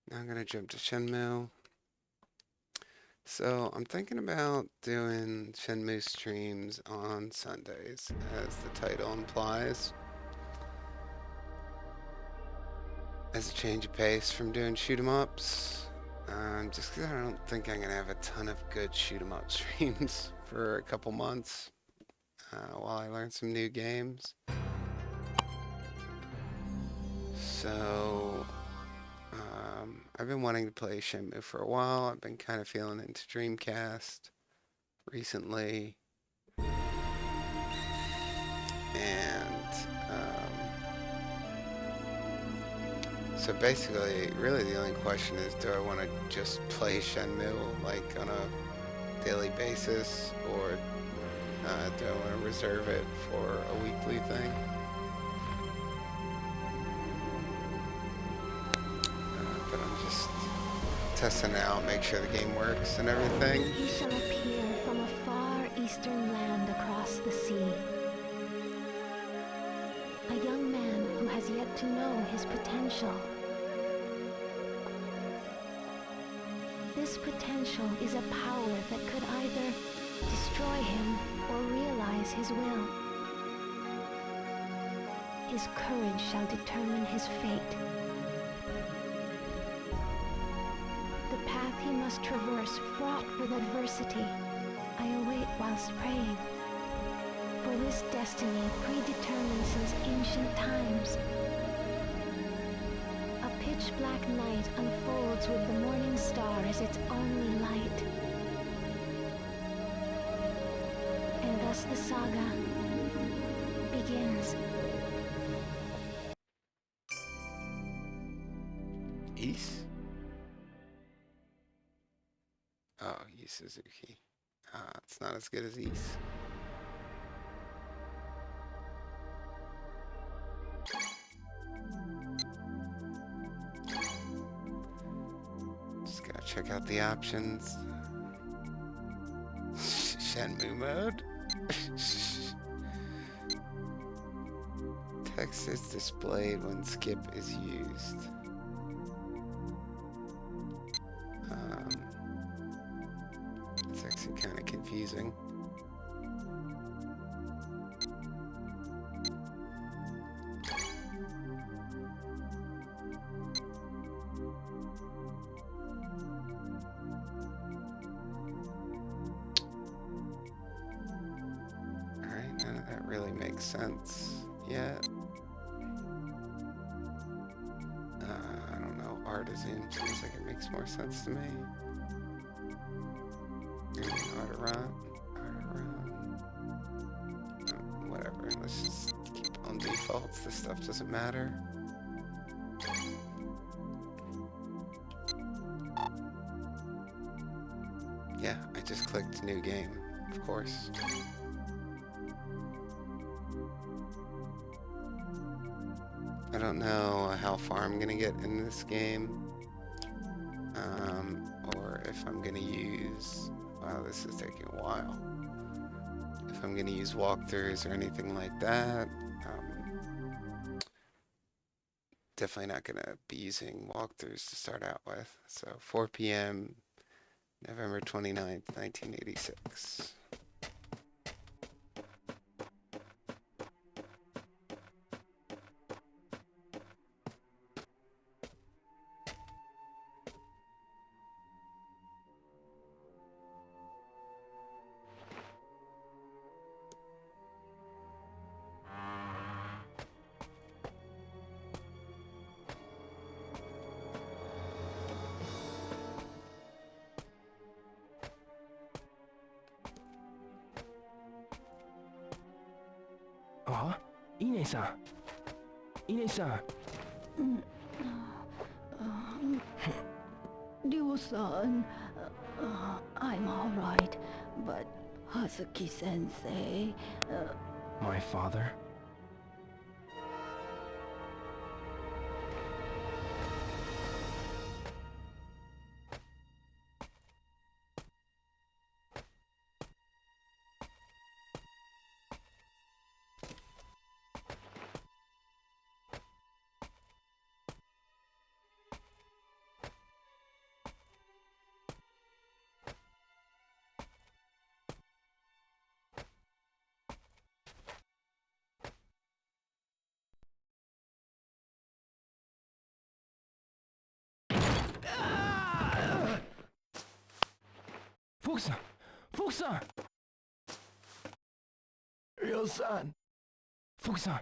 Now I'm gonna jump to Shenmue. So I'm thinking about doing Shenmue streams on Sundays, as the title implies, as a change of pace from doing shoot 'em ups. Just 'cause I don't think I'm gonna have a ton of good shoot 'em up streams for a couple months while I learn some new games. So I've been wanting to play Shenmue for a while. I've been kind of feeling into Dreamcast recently, and so basically, really the only question is, do I want to just play Shenmue like on a daily basis, or do I want to reserve it for a weekly thing? But I'm just testing it out, make sure the game works and everything. He shall appear from a far eastern land across the sea. A young man who has yet to know his potential. This potential is a power that could either destroy him or realize his will. His courage shall determine his fate. The path he must traverse, fraught with adversity, I await whilst praying. For this destiny predetermined since ancient times. A pitch-black night unfolds with the morning star as its only light. And thus the saga begins. Ys? Oh, Yu Suzuki. It's not as good as Ys. Just gotta check out the options. Shenmue mode? Text is displayed when skip is used. It's actually kind of confusing. Alright, none of that really makes sense yet. I don't know, Artisan seems like it makes more sense to me. Arteron. Whatever, let's just keep on defaults. This stuff doesn't matter. Yeah, I just clicked new game, of course. I don't know how far I'm gonna get in this game, or if I'm gonna use, wow, this is taking a while. If I'm gonna use walkthroughs or anything like that. Definitely not gonna be using walkthroughs to start out with. So 4 p.m. November 29th, 1986. Ah, イネさん。イネさん。Ryo-san, I'm all right, but Hazuki-sensei, My father? Fukusan! Fukusan! Ryo-san! Fukusan!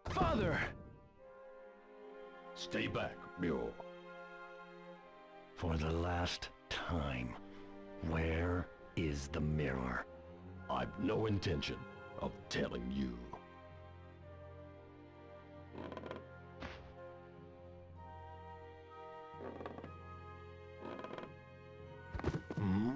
Father! Stay back, Mule. For the last time, where is the mirror? I've no intention of telling you. Hmm?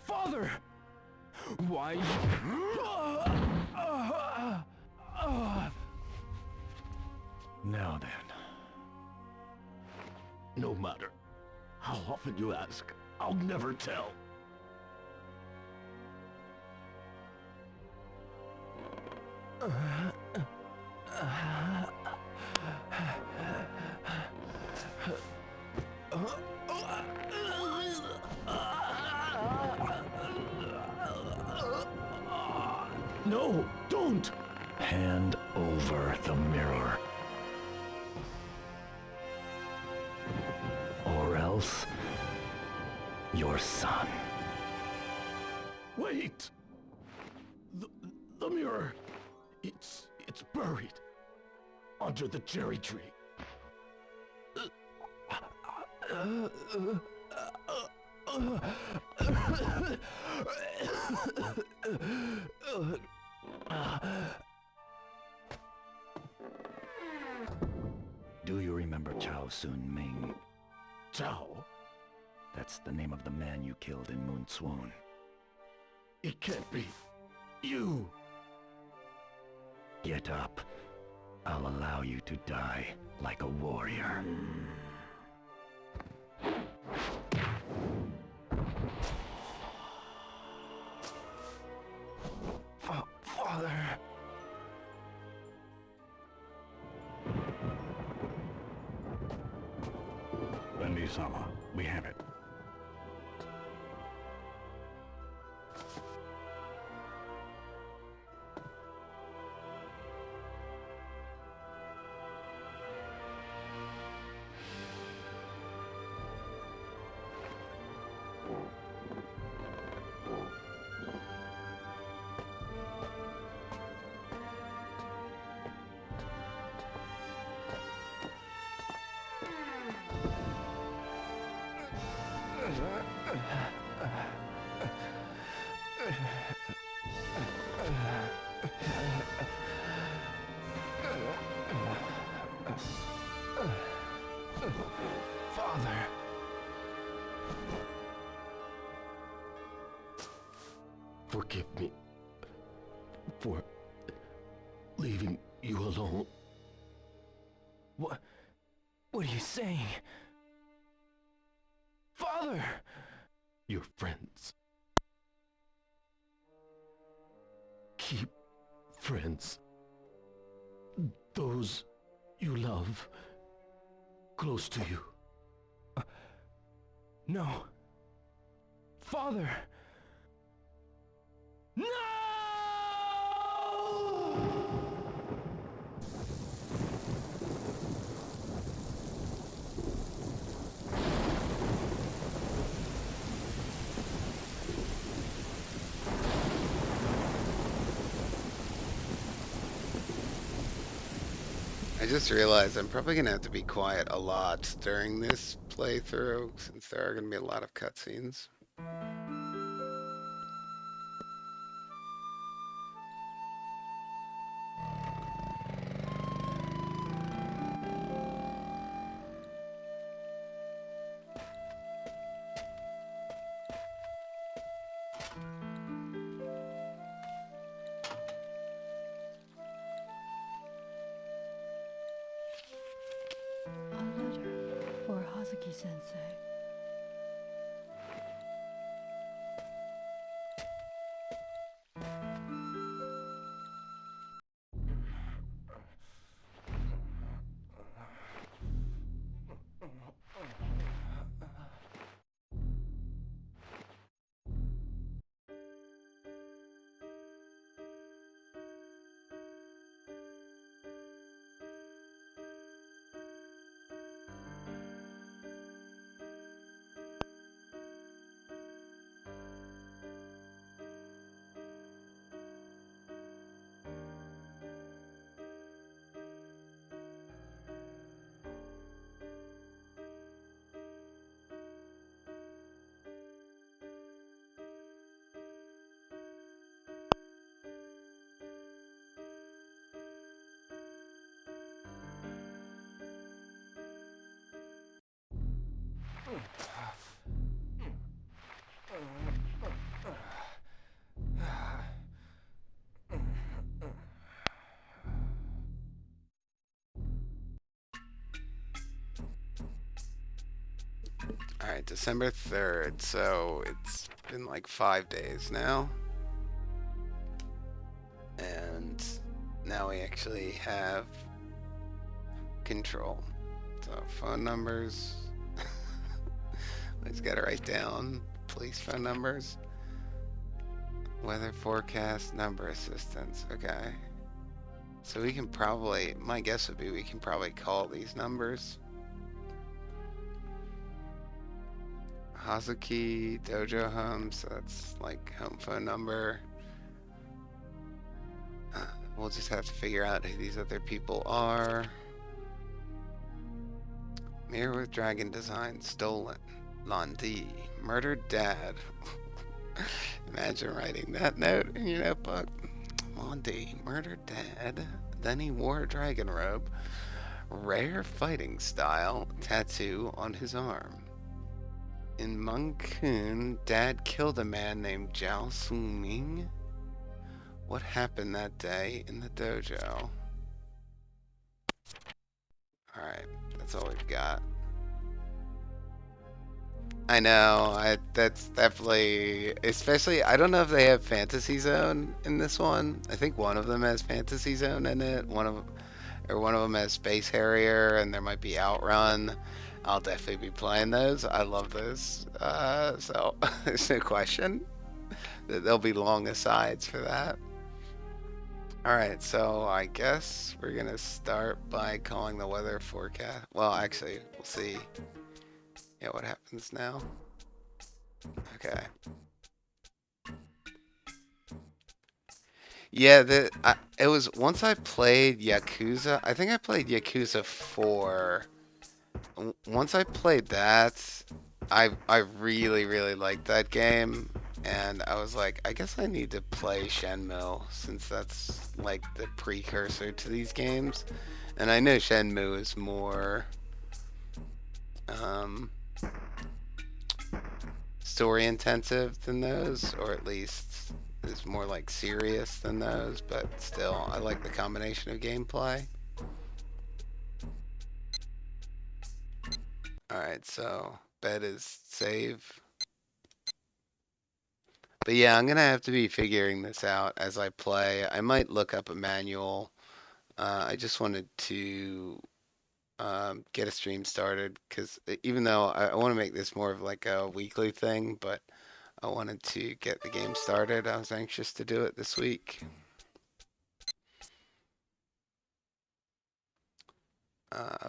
Father! Why? Now then. No matter how often you ask, I'll never tell. No, don't! Hand over the mirror. Or else, your son. Wait! The mirror, it's buried under the cherry tree. Do you remember Chao Sun-Ming? Chao? That's the name of the man you killed in Moon Swan. It can't be. You! Get up. I'll allow you to die like a warrior. Father... Bendy-sama, we have it. Father... Forgive me for leaving you alone. What are you saying? Father! Your friends. Keep friends. Those you love close to you. No. Father! No! I just realized I'm probably gonna have to be quiet a lot during this playthrough since there are gonna be a lot of cutscenes. Hazuki-sensei. Alright, December 3rd, so it's been like 5 days now. And now we actually have control. So phone numbers. We just gotta write down police phone numbers. Weather forecast, number assistance. Okay. So we can probably, my guess would be we can probably call these numbers. Hazuki Dojo Home, so that's like home phone number. We'll just have to figure out who these other people are. Mirror with dragon design stolen. Londi, murdered dad. Imagine writing that note in your notebook. Londi, murdered dad. Then he wore a dragon robe. Rare fighting style tattoo on his arm. In Mungkun, dad killed a man named Jiao Suming. What happened that day in the dojo? Alright, that's all we've got. I know, that's definitely, especially, I don't know if they have Fantasy Zone in this one. I think one of them has Fantasy Zone in it. One of them has Space Harrier, and there might be Outrun. I'll definitely be playing those. I love those. So there's no question that there'll be long asides for that. Alright, so I guess we're gonna start by calling the weather forecast. Well, actually, we'll see. Yeah, what happens now? Okay. Yeah, it was once I played Yakuza. I think I played Yakuza 4. Once I played that, I really really liked that game, and I was like, I guess I need to play Shenmue since that's like the precursor to these games, and I know Shenmue is more story intensive than those, or at least is more like serious than those, but still I like the combination of gameplay. Alright, so bed is save. But yeah, I'm gonna have to be figuring this out as I play. I might look up a manual. I just wanted to get a stream started because even though I want to make this more of like a weekly thing, but I wanted to get the game started. I was anxious to do it this week.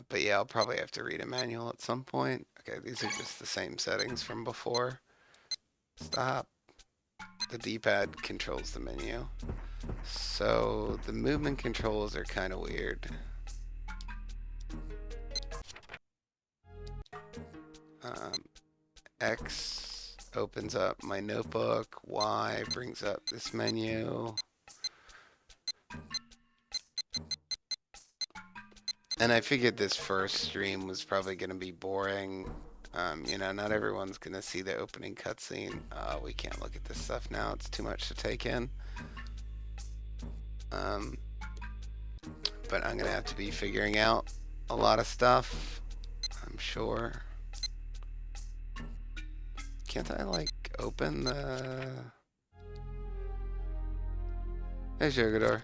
But yeah, I'll probably have to read a manual at some point. Okay, these are just the same settings from before. Stop. The D-pad controls the menu. So the movement controls are kind of weird. X opens up my notebook. Y brings up this menu. And I figured this first stream was probably going to be boring. You know, not everyone's going to see the opening cutscene. We can't look at this stuff now. It's too much to take in. But I'm going to have to be figuring out a lot of stuff, I'm sure. Can't I, like, open the... Hey, Jogador.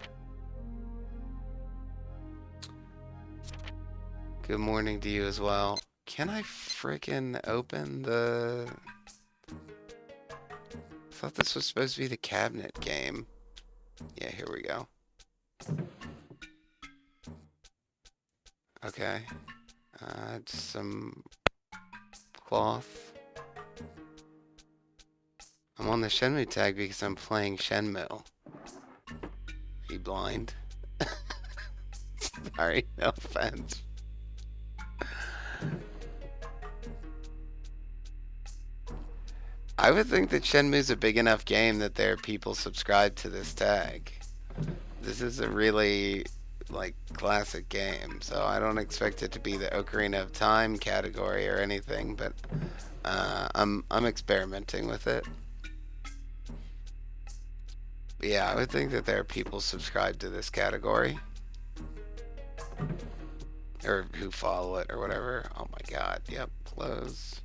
Good morning to you as well. Can I frickin' open the... I thought this was supposed to be the cabinet game. Yeah, here we go. Okay. Just some cloth. I'm on the Shenmue tag because I'm playing Shenmue. Are you blind? Sorry, no offense. I would think that Shenmue's a big enough game that there are people subscribed to this tag. This is a really, like, classic game, so I don't expect it to be the Ocarina of Time category or anything, but I'm experimenting with it. But yeah, I would think that there are people subscribed to this category. Or who follow it or whatever. Oh my god, yep, close.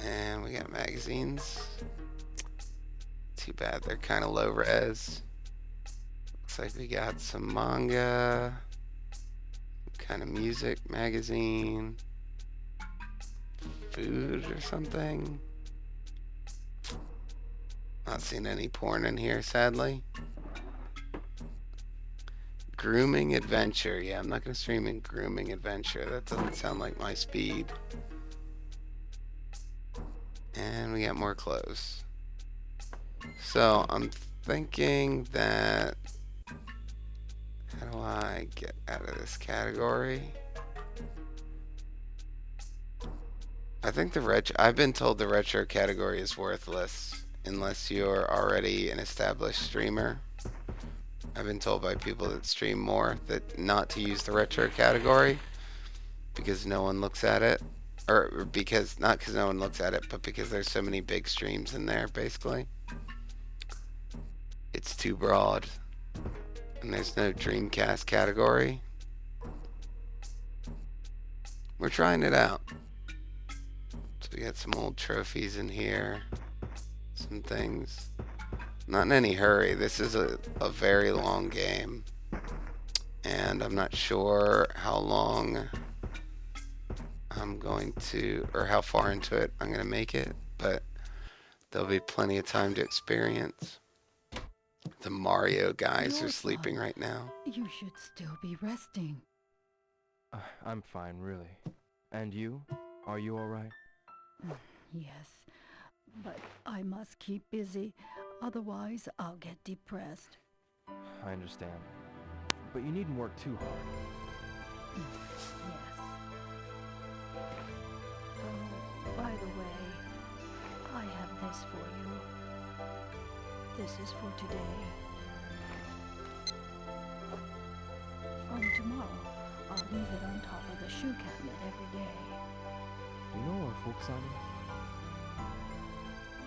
And we got magazines. Too bad they're kind of low res. Looks like we got some manga, some kind of music magazine, food or something. Not seeing any porn in here, sadly. Grooming adventure. Yeah, I'm not going to stream in grooming adventure. That doesn't sound like my speed. And we got more clothes. So I'm thinking that... How do I get out of this category? I think I've been told the retro category is worthless unless you're already an established streamer. I've been told by people that stream more that not to use the retro category because no one looks at it. Or because, not because no one looks at it, but because there's so many big streams in there, basically. It's too broad. And there's no Dreamcast category. We're trying it out. So we got some old trophies in here. Some things. Not in any hurry. This is a very long game. And I'm not sure how long I'm going to, or how far into it I'm going to make it, but there'll be plenty of time to experience. The Mario guys are sleeping right now. You should still be resting. I'm fine, really. And you? Are you alright? Yes, but I must keep busy, otherwise I'll get depressed. I understand. But you needn't work too hard. Yes. Oh, by the way, I have this for you. This is for today. From tomorrow, I'll leave it on top of the shoe cabinet every day. Do you know where Fukusan is?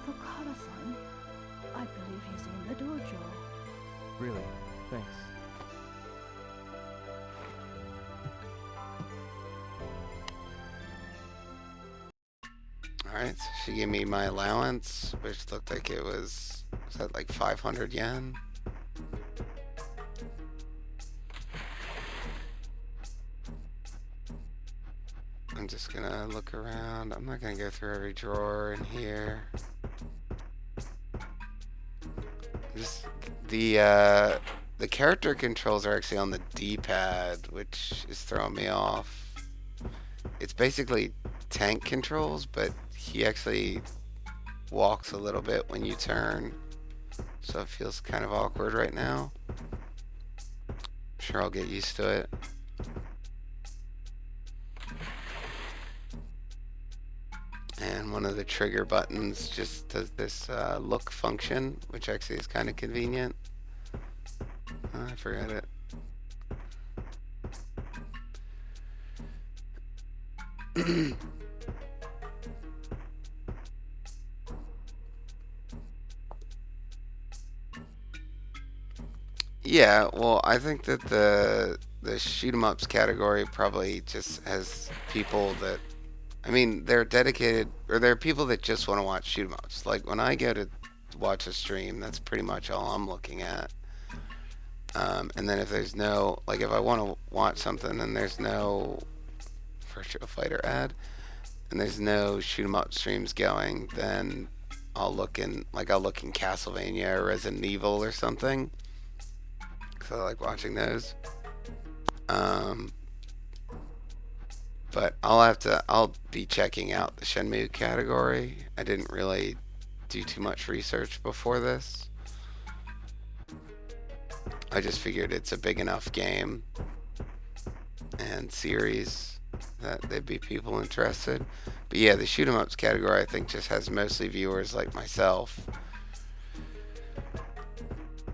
Fukara-san? I believe he's in the dojo. Really? Thanks. Alright, so she gave me my allowance, which looked like it was that like 500 yen? I'm just gonna look around. I'm not gonna go through every drawer in here. Just the character controls are actually on the D-pad, which is throwing me off. It's basically tank controls, but he actually walks a little bit when you turn, so it feels kind of awkward right now. I'm sure I'll get used to it. And one of the trigger buttons just does this look function, which actually is kind of convenient. Oh, I forgot it. Yeah, well, I think that the the shoot 'em ups category probably just has people that, I mean, they're dedicated, or there are people that just want to watch shoot 'em ups. Like when I go to watch a stream, that's pretty much all I'm looking at. And then if there's no, like if I want to watch something and there's no Virtua Fighter ad and there's no shoot 'em up streams going, then I'll look in Castlevania or Resident Evil or something, because I like watching those. But I'll be checking out the Shenmue category. I didn't really do too much research before this. I just figured it's a big enough game and series that there'd be people interested. But yeah, the shoot 'em ups category I think just has mostly viewers like myself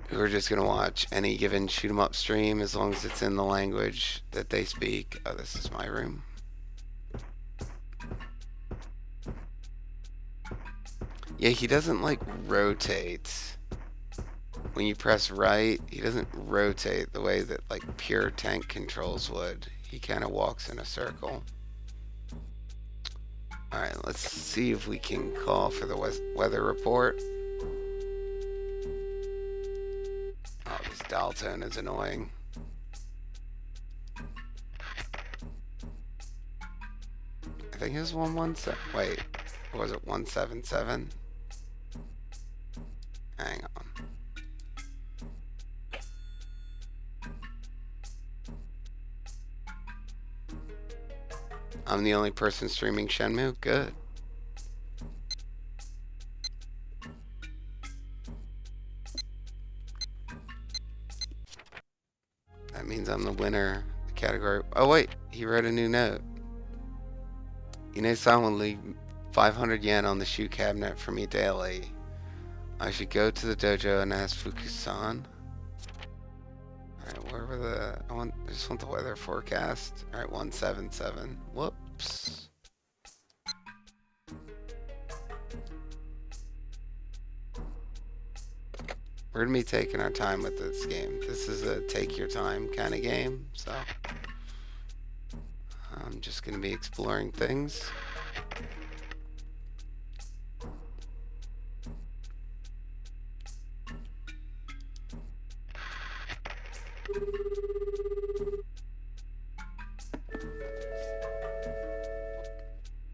who are just gonna watch any given shoot 'em up stream as long as it's in the language that they speak. Oh, this is my room. Yeah, he doesn't like rotate. When you press right, he doesn't rotate the way that like pure tank controls would. He kind of walks in a circle. Alright, let's see if we can call for the weather report. Oh, this dial tone is annoying. I think it was 117. Wait, or was it 177? Hang on. I'm the only person streaming Shenmue? Good. That means I'm the winner. The category. Oh wait, he wrote a new note. Ine-san will leave 500 yen on the shoe cabinet for me daily. I should go to the dojo and ask Fukusan. Alright, where were the... I just want the weather forecast. Alright, 177. Whoops. We're gonna be taking our time with this game. This is a take your time kind of game, so... I'm just gonna be exploring things.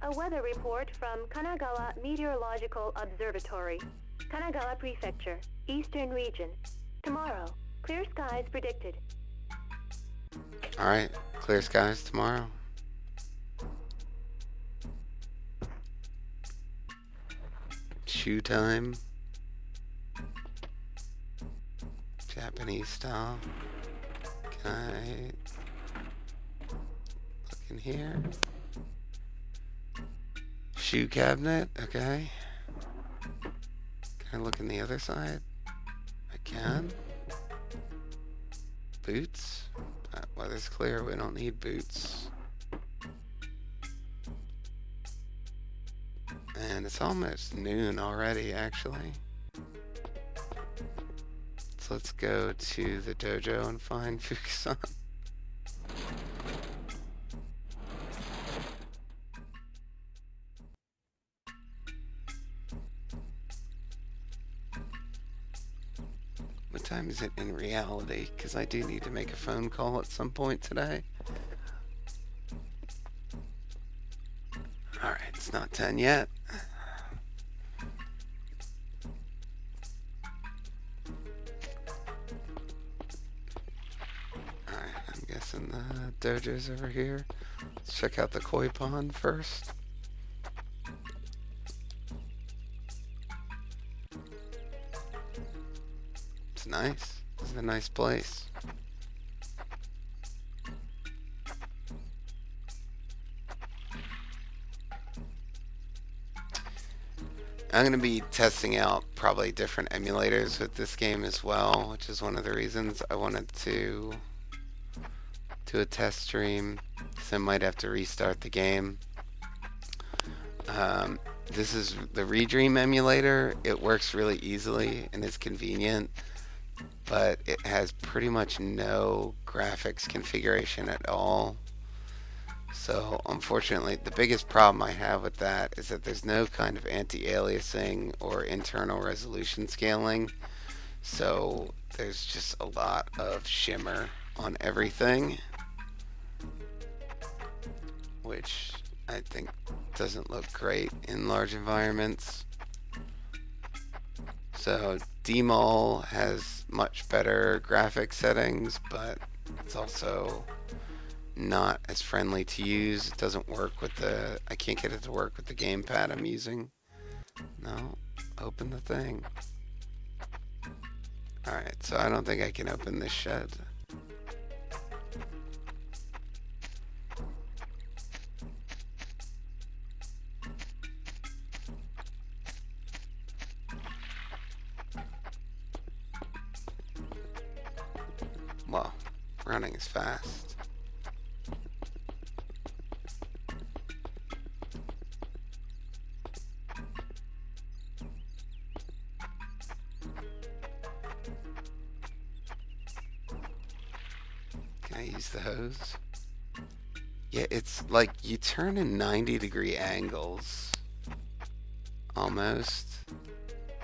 A weather report from Kanagawa Meteorological Observatory, Kanagawa Prefecture, Eastern Region. Tomorrow, clear skies predicted. Alright, clear skies tomorrow. Shoe time. Japanese style. Can I look in here? Shoe cabinet, okay. Can I look in the other side? I can. Boots? Weather's clear, we don't need boots. And it's almost noon already, actually. So let's go to the dojo and find Fukusan. What time is it in reality? Because I do need to make a phone call at some point today. Alright, it's not 10 yet. Alright, I'm guessing the dojo's over here. Let's check out the koi pond first. It's nice. This is a nice place. I'm going to be testing out probably different emulators with this game as well, which is one of the reasons I wanted to do a test stream, so I might have to restart the game. This is the Redream emulator. It works really easily and is convenient. but it has pretty much no graphics configuration at all. So unfortunately, the biggest problem I have with that is that there's no kind of anti-aliasing or internal resolution scaling. So there's just a lot of shimmer on everything, which I think doesn't look great in large environments. So Dmol has much better graphic settings, but it's also not as friendly to use. It doesn't work with the, I can't get it to work with the gamepad I'm using. No, open the thing. Alright, so I don't think I can open this shed. Well, running is fast. Can I use the hose? Yeah, it's like you turn in 90-degree angles. Almost.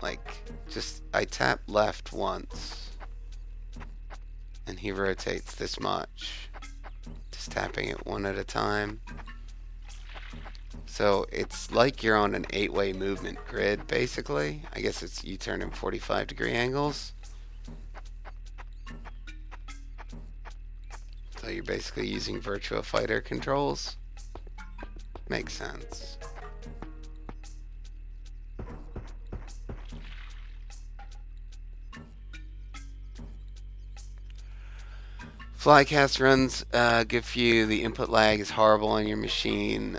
Like, just, I tap left once. And he rotates this much. Just tapping it one at a time. So it's like you're on an 8-way movement grid, basically. I guess it's you turn in 45-degree angles. So you're basically using Virtua Fighter controls. Makes sense. Flycast runs good for you. The input lag is horrible on your machine.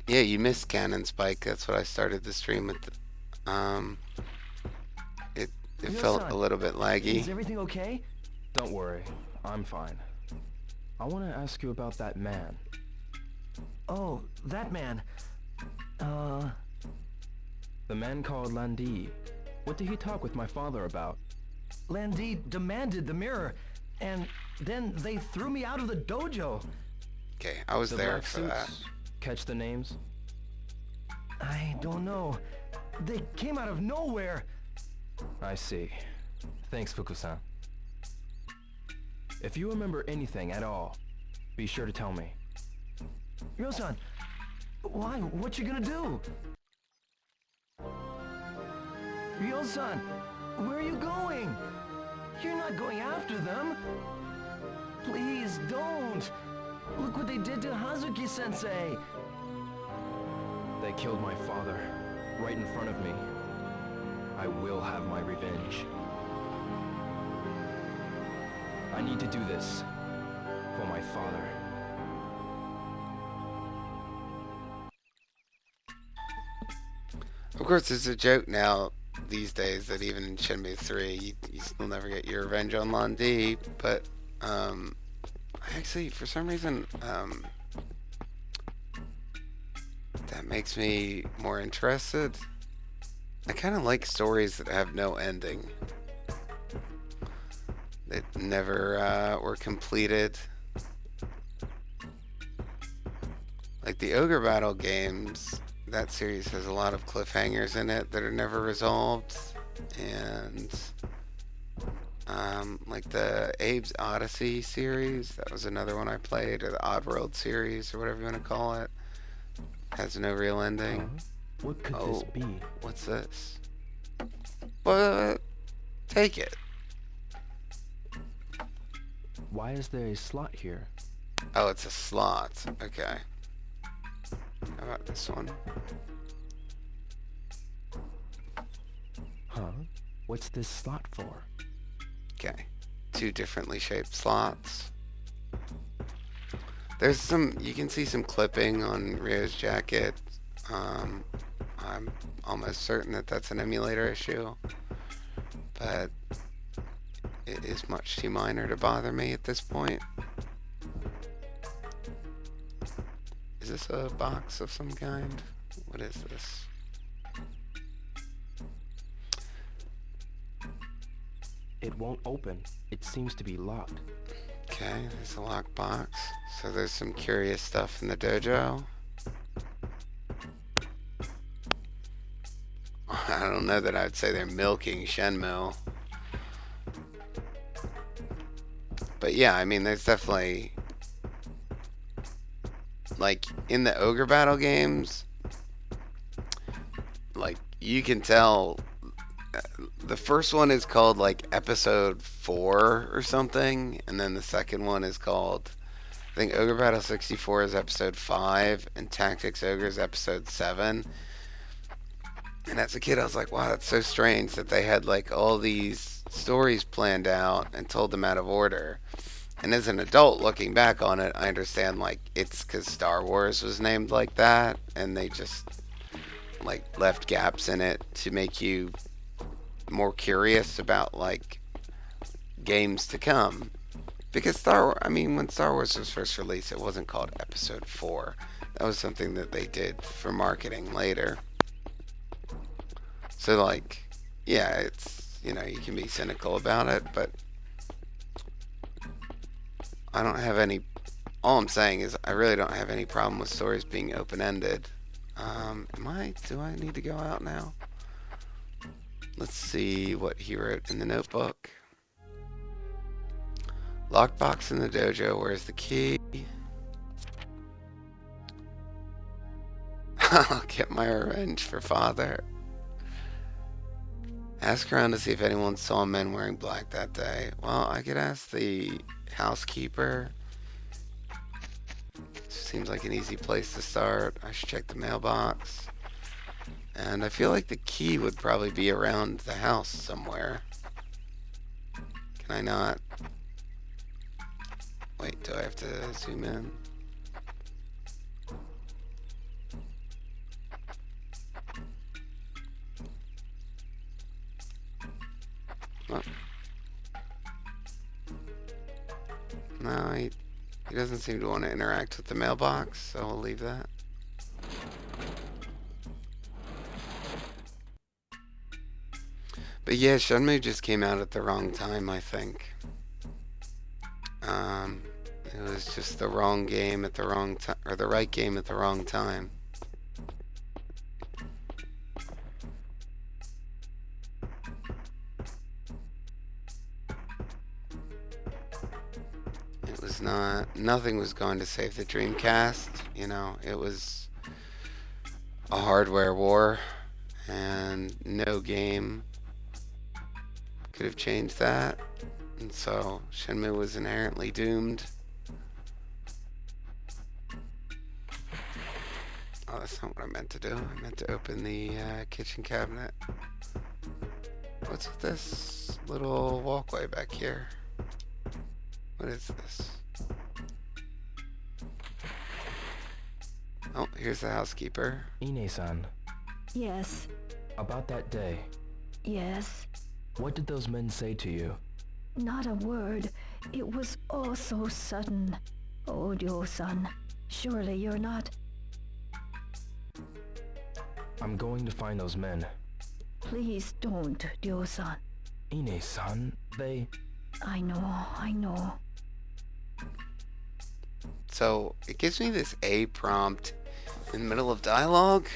Yeah, you missed Cannon Spike. That's what I started the stream with. It felt a little bit laggy. Is everything okay? Don't worry, I'm fine. I want to ask you about that man. Oh, that man. The man called Landi. What did he talk with my father about? Landi demanded the mirror, and then they threw me out of the dojo. Okay, I was The there black for that. suits? Catch the names? I don't know. They came out of nowhere. I see. Thanks, Fuku-san. If you remember anything at all, be sure to tell me. Ryo-san, why? What you gonna do? Ryo-san, where are you going? You're not going after them. Please don't. Look what they did to Hazuki-sensei. They killed my father, right in front of me. I will have my revenge. I need to do this for my father. Of course, it's a joke now these days that even in Shenmue 3, you still never get your revenge on Landi. But actually, for some reason, that makes me more interested. I kind of like stories that have no ending. That never were completed. Like the Ogre Battle games, that series has a lot of cliffhangers in it that are never resolved. And like the Abe's Odyssey series, that was another one I played, or the Oddworld series, or whatever you want to call it, has no real ending. What could Oh. this be? What's this? What? Take it. Why is there a slot here? Oh, it's a slot. Okay. How about this one? Huh? What's this slot for? Okay. Two differently shaped slots. There's some, you can see some clipping on Ryo's jacket. I'm almost certain that that's an emulator issue, but it is much too minor to bother me at this point. Is this a box of some kind? What is this? it won't open. It seems to be locked. Okay, there's a lockbox. So there's some curious stuff in the dojo. I don't know that I'd say they're milking Shenmue. But yeah, I mean, there's definitely... Like, in the Ogre Battle games, like, you can tell... The first one is called, like, Episode 4 or something. And then the second one is called... I think Ogre Battle 64 is Episode 5. And Tactics Ogre is Episode 7. And as a kid, I was like, wow, that's so strange that they had, like, all these stories planned out and told them out of order. And as an adult, looking back on it, I understand, like, it's because Star Wars was named like that, and they just, like, left gaps in it to make you more curious about, like, games to come. Because when Star Wars was first released, it wasn't called Episode 4. That was something that they did for marketing later. So, like, yeah, it's, you know, you can be cynical about it, but I don't have any... All I'm saying is I really don't have any problem with stories being open-ended. Do I need to go out now? Let's see what he wrote in the notebook. Lockbox in the dojo, where's the key? I'll get my revenge for father. Ask around to see if anyone saw men wearing black that day. Well, I could ask the housekeeper. Seems like an easy place to start. I should check the mailbox. And I feel like the key would probably be around the house somewhere. Can I not? Wait, do I have to zoom in? Oh. No, he doesn't seem to want to interact with the mailbox, so we'll leave that. But yeah, Shenmue just came out at the wrong time, I think. It was just the wrong game at the wrong time, or the right game at the wrong time. It was nothing was going to save the Dreamcast, you know, it was a hardware war, and no game could have changed that, and so Shenmue was inherently doomed. Oh, that's not what I meant to do. I meant to open the kitchen cabinet. What's with this little walkway back here? What is this? Oh, here's the housekeeper. Ine-san, Yes, about that day, yes. what did those men say to you? Not a word. It was all so sudden. Oh, Ryo-san, surely you're not... I'm going to find those men. Please don't, Ryo-san. Ine-san, they... I know. So it gives me this A prompt in the middle of dialogue,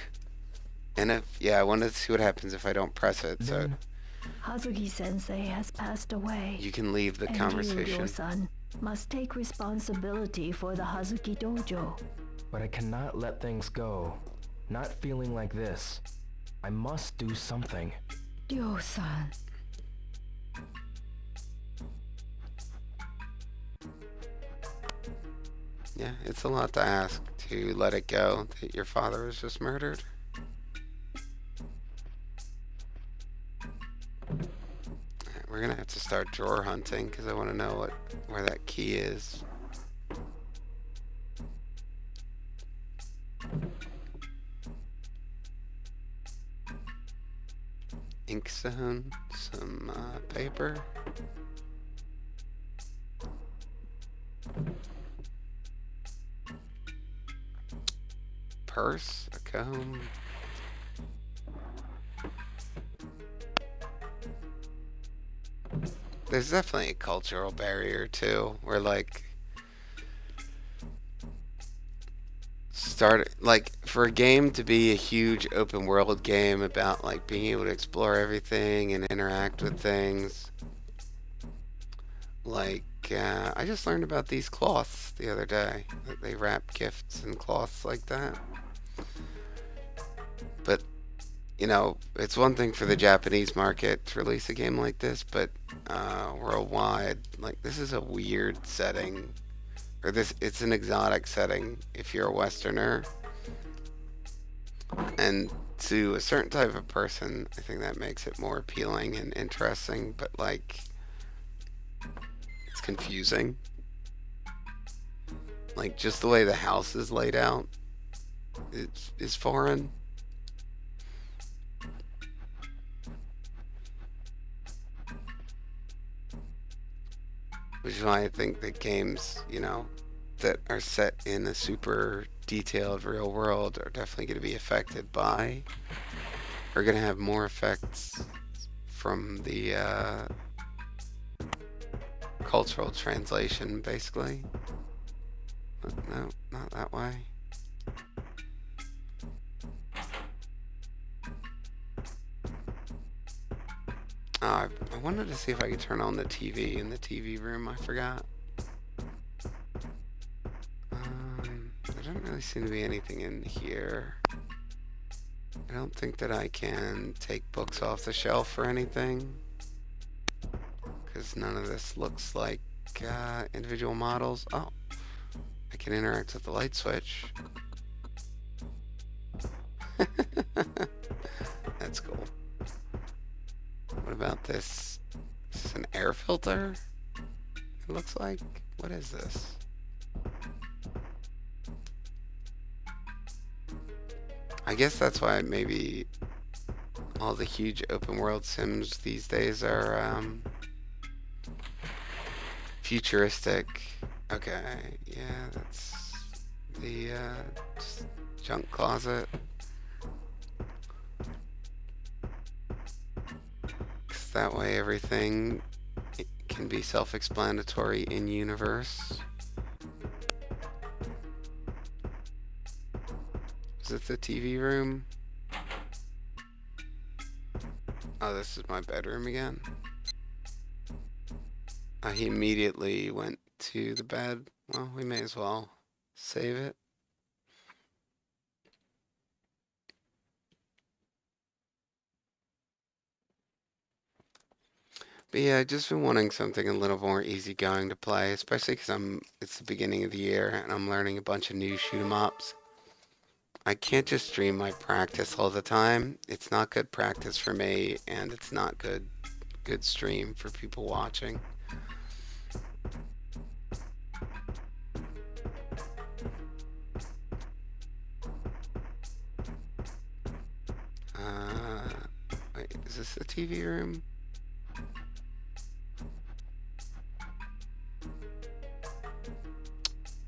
and I wanted to see what happens if I don't press it. So Then Hazuki-sensei has passed away. you can leave the And conversation. you, Ryo-san, must take responsibility for the Hazuki dojo. but I cannot let things go. Not feeling like this. I must do something. Ryo-san. Yeah, it's a lot to ask to let it go that your father was just murdered. Alright, we're gonna have to start drawer hunting because I want to know where that key is. Ink zone, some paper. Purse, a comb. there's definitely a cultural barrier too, where like for a game to be a huge open world game about like being able to explore everything and interact with things. Like I just learned about these cloths the other day. That they wrap gifts in cloths like that. But it's one thing for the Japanese market to release a game like this, but worldwide, like this is a weird setting, or it's an exotic setting if you're a Westerner, and to a certain type of person, I think that makes it more appealing and interesting. But like, it's confusing. Like just the way the house is laid out, is foreign. Which is why I think that games, that are set in a super detailed real world are definitely going to be affected by, are going to have more effects from the cultural translation, basically. But no, not that way. I wanted to see if I could turn on the TV in the TV room. I forgot. There doesn't really seem to be anything in here. I don't think that I can take books off the shelf or anything, because none of this looks like individual models. Oh, I can interact with the light switch. That's cool. What about this? Is this an air filter? It looks like. What is this? I guess that's why maybe all the huge open world sims these days are futuristic. Okay, yeah, that's the junk closet. That way everything can be self-explanatory in universe. Is it the TV room? Oh, this is my bedroom again. He immediately went to the bed. Well, we may as well save it. But yeah, I've just been wanting something a little more easygoing to play, especially because it's the beginning of the year and I'm learning a bunch of new shoot 'em ups. I can't just stream my practice all the time. It's not good practice for me, and it's not good stream for people watching. Wait, is this the TV room?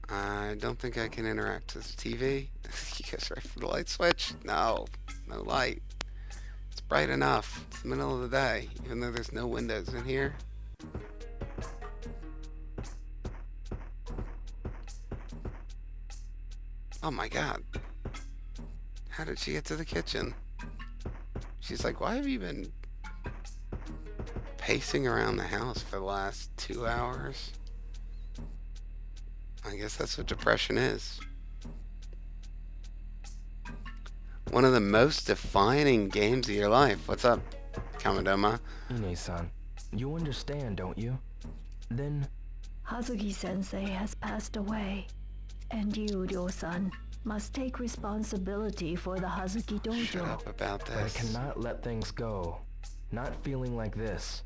I don't think I can interact with the TV. You guys ready for the light switch? No light. It's bright enough. It's the middle of the day, even though there's no windows in here. Oh my god. How did she get to the kitchen? She's like, why have you been pacing around the house for the last 2 hours? I guess that's what depression is. One of the most defining games of your life. What's up, Kamadoma? Ine-san, you understand, don't you? Then... Hazuki-sensei has passed away, and you, Ryo-san, must take responsibility for the Hazuki Dojo. Shut up about But I this. cannot let things go. Not feeling like this.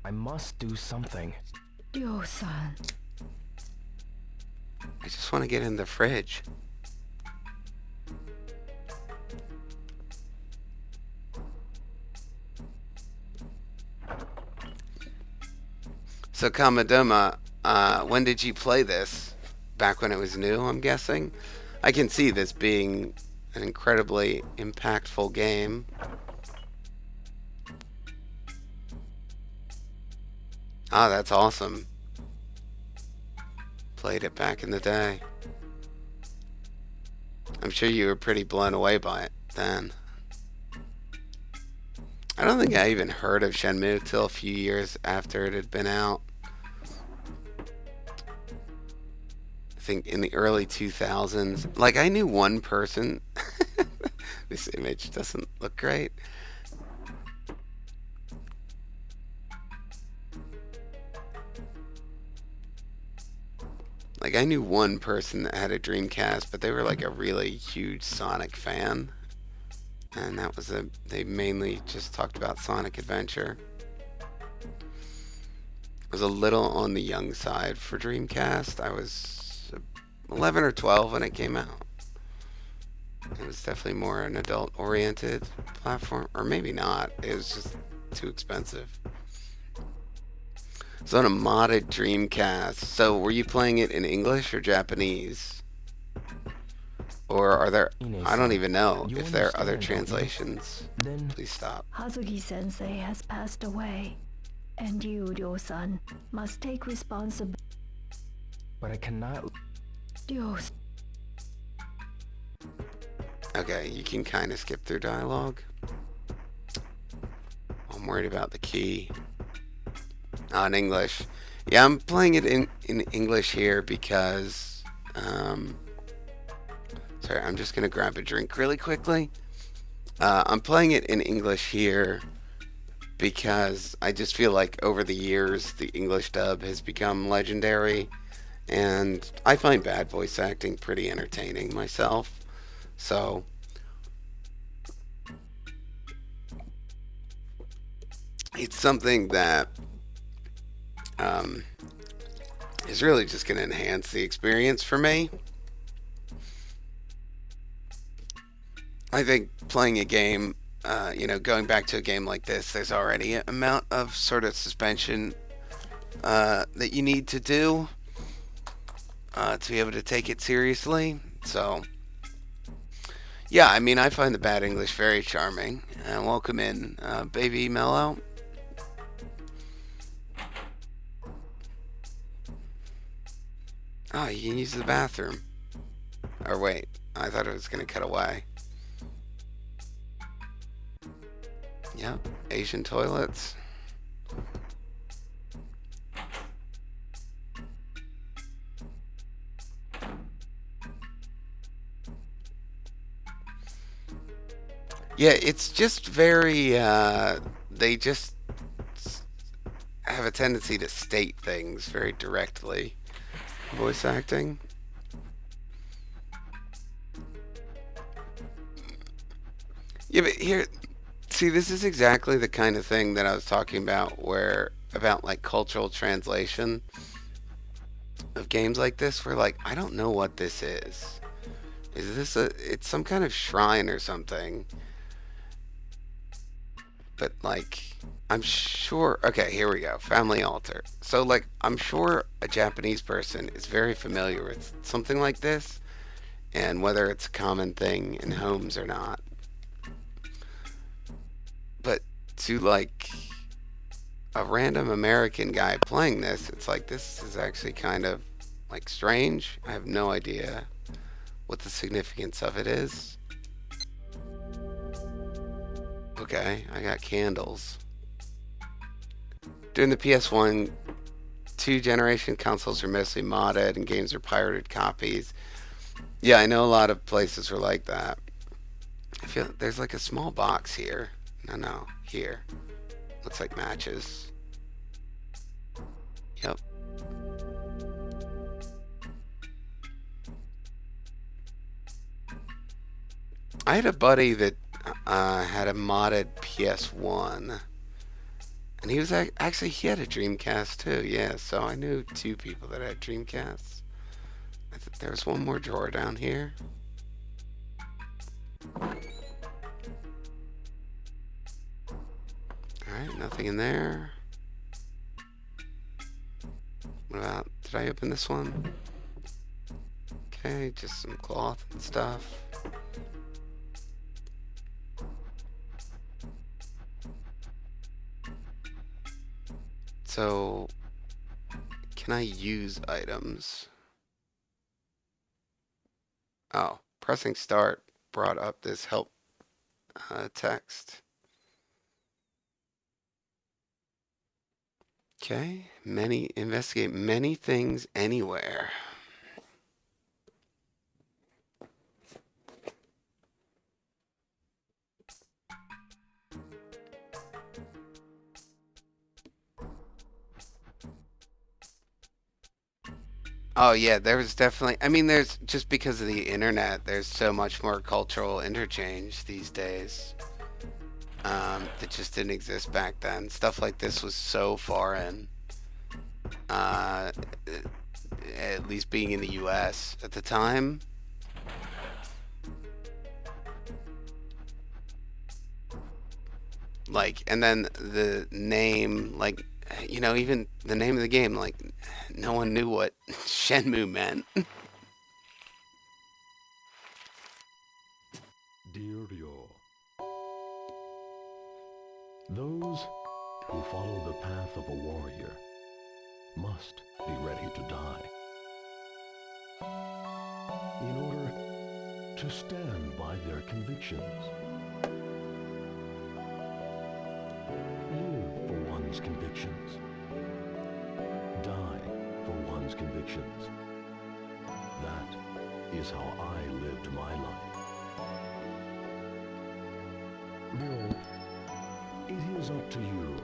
I must do something. Ryo-san. I just want to get in the fridge. So Kamadoma, when did you play this? Back when it was new, I'm guessing? I can see this being an incredibly impactful game. Ah, that's awesome. Played it back in the day. I'm sure you were pretty blown away by it then. I don't think I even heard of Shenmue till a few years after it had been out. I think in the early 2000s. Like, I knew one person. This image doesn't look great. Like, I knew one person that had a Dreamcast, but they were like a really huge Sonic fan. And that was they mainly just talked about Sonic Adventure. I was a little on the young side for Dreamcast. I was 11 or 12 when it came out. It was definitely more an adult-oriented platform, or maybe not. It was just too expensive. It's on a modded Dreamcast. So were you playing it in English or Japanese? Or are there... I don't even know You if there are other understand, don't you? translations. Then Please stop. Hazuki-sensei has passed away, and you, Ryo-san, must take responsibility. But I cannot. Ryo, Okay, you can kind of skip through dialogue. I'm worried about the key. In English. Yeah, I'm playing it in English here because... sorry, I'm just going to grab a drink really quickly. I'm playing it in English here because I just feel like over the years the English dub has become legendary, and I find bad voice acting pretty entertaining myself. So it's something that is really just going to enhance the experience for me. I think playing a game, going back to a game like this, there's already an amount of sort of suspension that you need to do to be able to take it seriously. So, yeah, I mean, I find the bad English very charming. Welcome in, Baby Mellow. Oh, you can use the bathroom. Or wait, I thought it was going to cut away. Yep, Asian toilets. Yeah, it's just very, they just have a tendency to state things very directly. Voice acting. Yeah, but here, see, this is exactly the kind of thing that I was talking about about like cultural translation of games like this, where like, I don't know what this is. Is this it's some kind of shrine or something? But like, I'm sure, okay, here we go, family altar. So like, I'm sure a Japanese person is very familiar with something like this, and whether it's a common thing in homes or not. But to like a random American guy playing this, it's like, this is actually kind of like strange. I have no idea what the significance of it is. Okay, I got candles. During the PS1, 2 generation consoles are mostly modded and games are pirated copies. Yeah, I know a lot of places were like that. I feel there's like a small box here. No, here. Looks like matches. Yep. I had a buddy that had a modded PS1, and he was actually he had a Dreamcast too. Yeah, so I knew 2 people that had Dreamcasts. I think there was one more drawer down here. All right, nothing in there. What about? Did I open this one? Okay, just some cloth and stuff. So, can I use items? Oh, pressing start brought up this help text. Okay, investigate many things anywhere. Oh yeah, there was definitely. I mean, there's just because of the internet, there's so much more cultural interchange these days. That just didn't exist back then. Stuff like this was so foreign. Uh, at least being in the U.S. at the time. Like, and then the name, like, even the name of the game, like, no one knew what Shenmue meant. Dear Ryo, those who follow the path of a warrior must be ready to die in order to stand by their convictions. Live for one's convictions. Die for one's convictions. That is how I lived my life. Ryo, it is up to you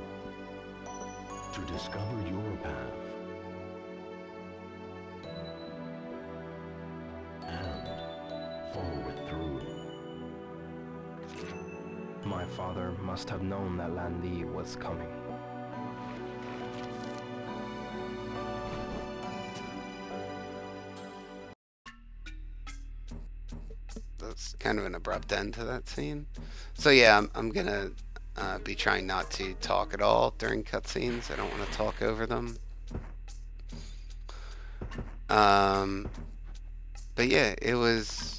to discover your path and follow it through. My father must have known that Lan Li was coming. That's kind of an abrupt end to that scene. So yeah, I'm gonna be trying not to talk at all during cutscenes. I don't want to talk over them. But yeah, it was,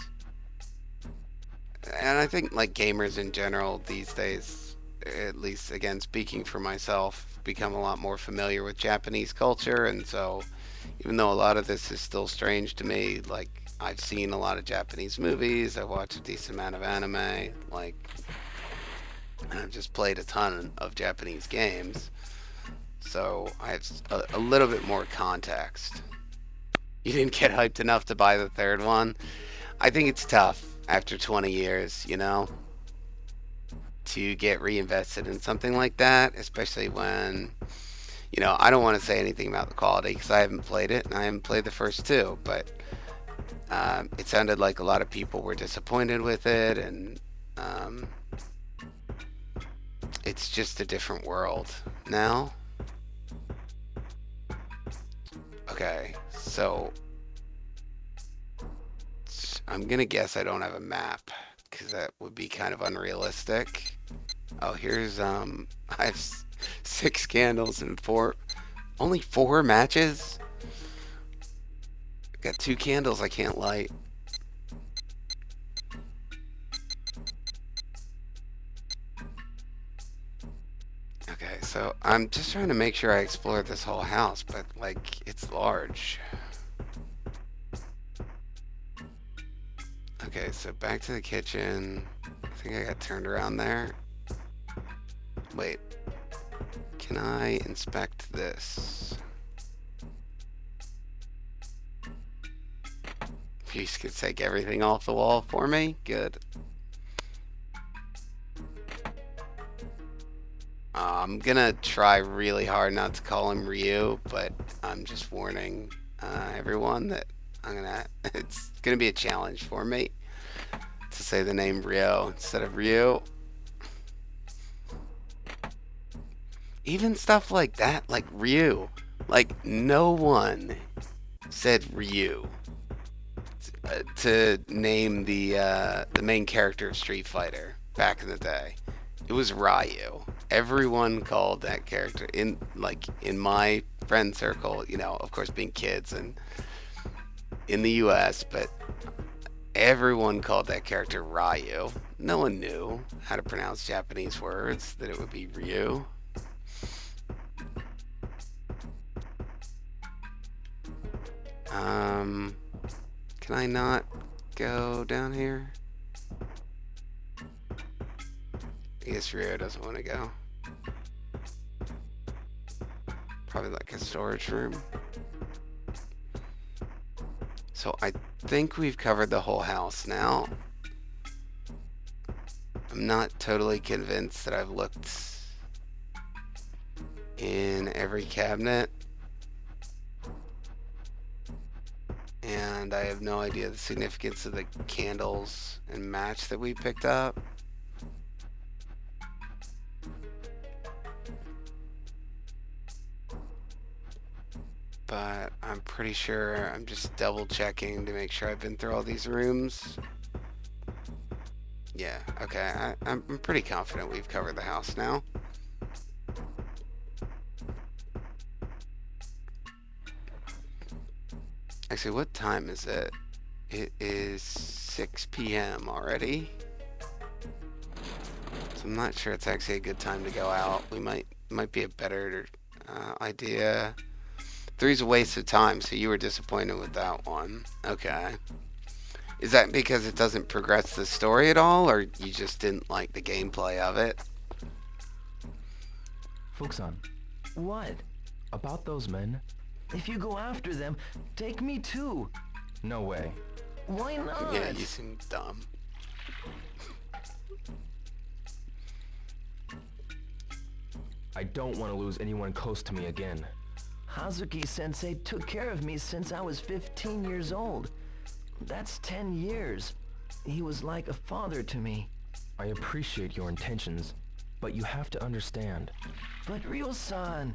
and I think like gamers in general these days, at least again speaking for myself, become a lot more familiar with Japanese culture, and so even though a lot of this is still strange to me, like I've seen a lot of Japanese movies, I've watched a decent amount of anime, like, and I've just played a ton of Japanese games, so I have a little bit more context. You didn't get hyped enough to buy the third one? I think it's tough after 20 years, to get reinvested in something like that, especially when, I don't want to say anything about the quality because I haven't played it and I haven't played the first two, but it sounded like a lot of people were disappointed with it, and it's just a different world now. Okay, so I'm gonna guess I don't have a map because that would be kind of unrealistic. Oh, here's I have 6 candles and only 4 matches. Got 2 candles I can't light. Okay, so I'm just trying to make sure I explore this whole house, but like it's large. Okay, so back to the kitchen. I think I got turned around there. Wait, can I inspect this? You could take everything off the wall for me? Good. I'm gonna try really hard not to call him Ryu, but I'm just warning everyone that it's gonna be a challenge for me to say the name Ryo instead of Ryu. Even stuff like that, like Ryu, like no one said Ryu to name the main character of Street Fighter back in the day. It was Ryu. Everyone called that character in my friend circle, of course being kids and in the US, but everyone called that character Ryu. No one knew how to pronounce Japanese words, that it would be Ryu. Can I not go down here? I guess Rio doesn't want to go. Probably like a storage room. So I think we've covered the whole house now. I'm not totally convinced that I've looked in every cabinet. And I have no idea the significance of the candles and match that we picked up. But I'm pretty sure I'm just double checking to make sure I've been through all these rooms. Yeah, okay, I'm pretty confident we've covered the house now. Actually, what time is it? It is 6 p.m. already. So I'm not sure it's actually a good time to go out. We might be a better idea. 3's a waste of time, so you were disappointed with that one. Okay. Is that because it doesn't progress the story at all, or you just didn't like the gameplay of it? Fuxan, what? About those men? If you go after them, take me too. No way. Why not? Yeah, you seem dumb. I don't want to lose anyone close to me again. Hazuki-sensei took care of me since I was 15 years old. That's 10 years. He was like a father to me. I appreciate your intentions, but you have to understand. But Ryo-san...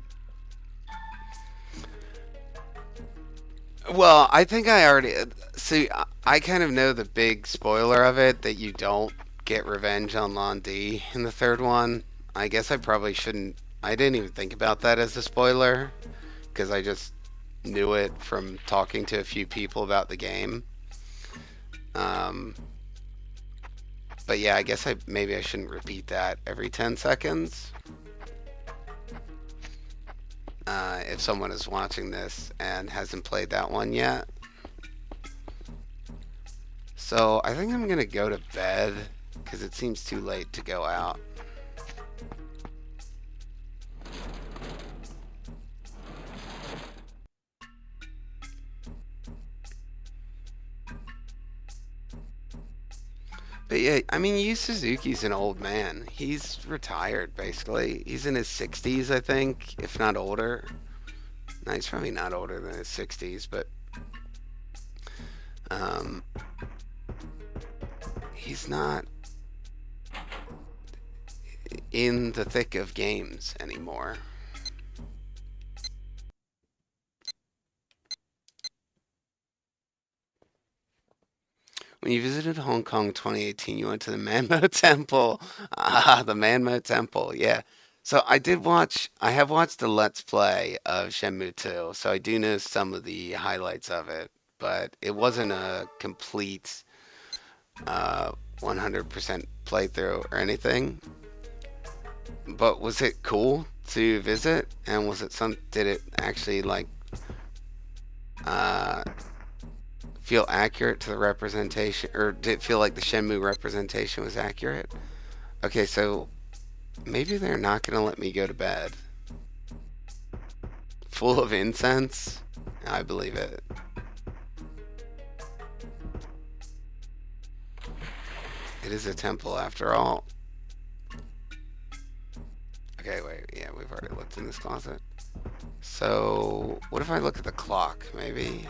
Well, I think I already... See, I kind of know the big spoiler of it, that you don't get revenge on Lan Di in the third one. I guess I probably shouldn't... I didn't even think about that as a spoiler, because I just knew it from talking to a few people about the game. But yeah, I guess maybe I shouldn't repeat that every 10 seconds. If someone is watching this and hasn't played that one yet. So I think I'm gonna go to bed because it seems too late to go out. But yeah, I mean, Yu Suzuki's an old man. He's retired, basically. He's in his 60s, I think, if not older. No, he's probably not older than his 60s, but he's not in the thick of games anymore. When you visited Hong Kong 2018, you went to the Manmo Temple. Ah, the Manmo Temple, yeah. So I have watched the Let's Play of Shenmue 2, so I do know some of the highlights of it, but it wasn't a complete 100% playthrough or anything. But was it cool to visit? And did it actually like feel accurate to the representation, or did it feel like the Shenmue representation was accurate? Okay, so maybe they're not gonna let me go to bed. Full of incense? I believe it. It is a temple after all. Okay, wait, yeah, we've already looked in this closet. So, what if I look at the clock, maybe?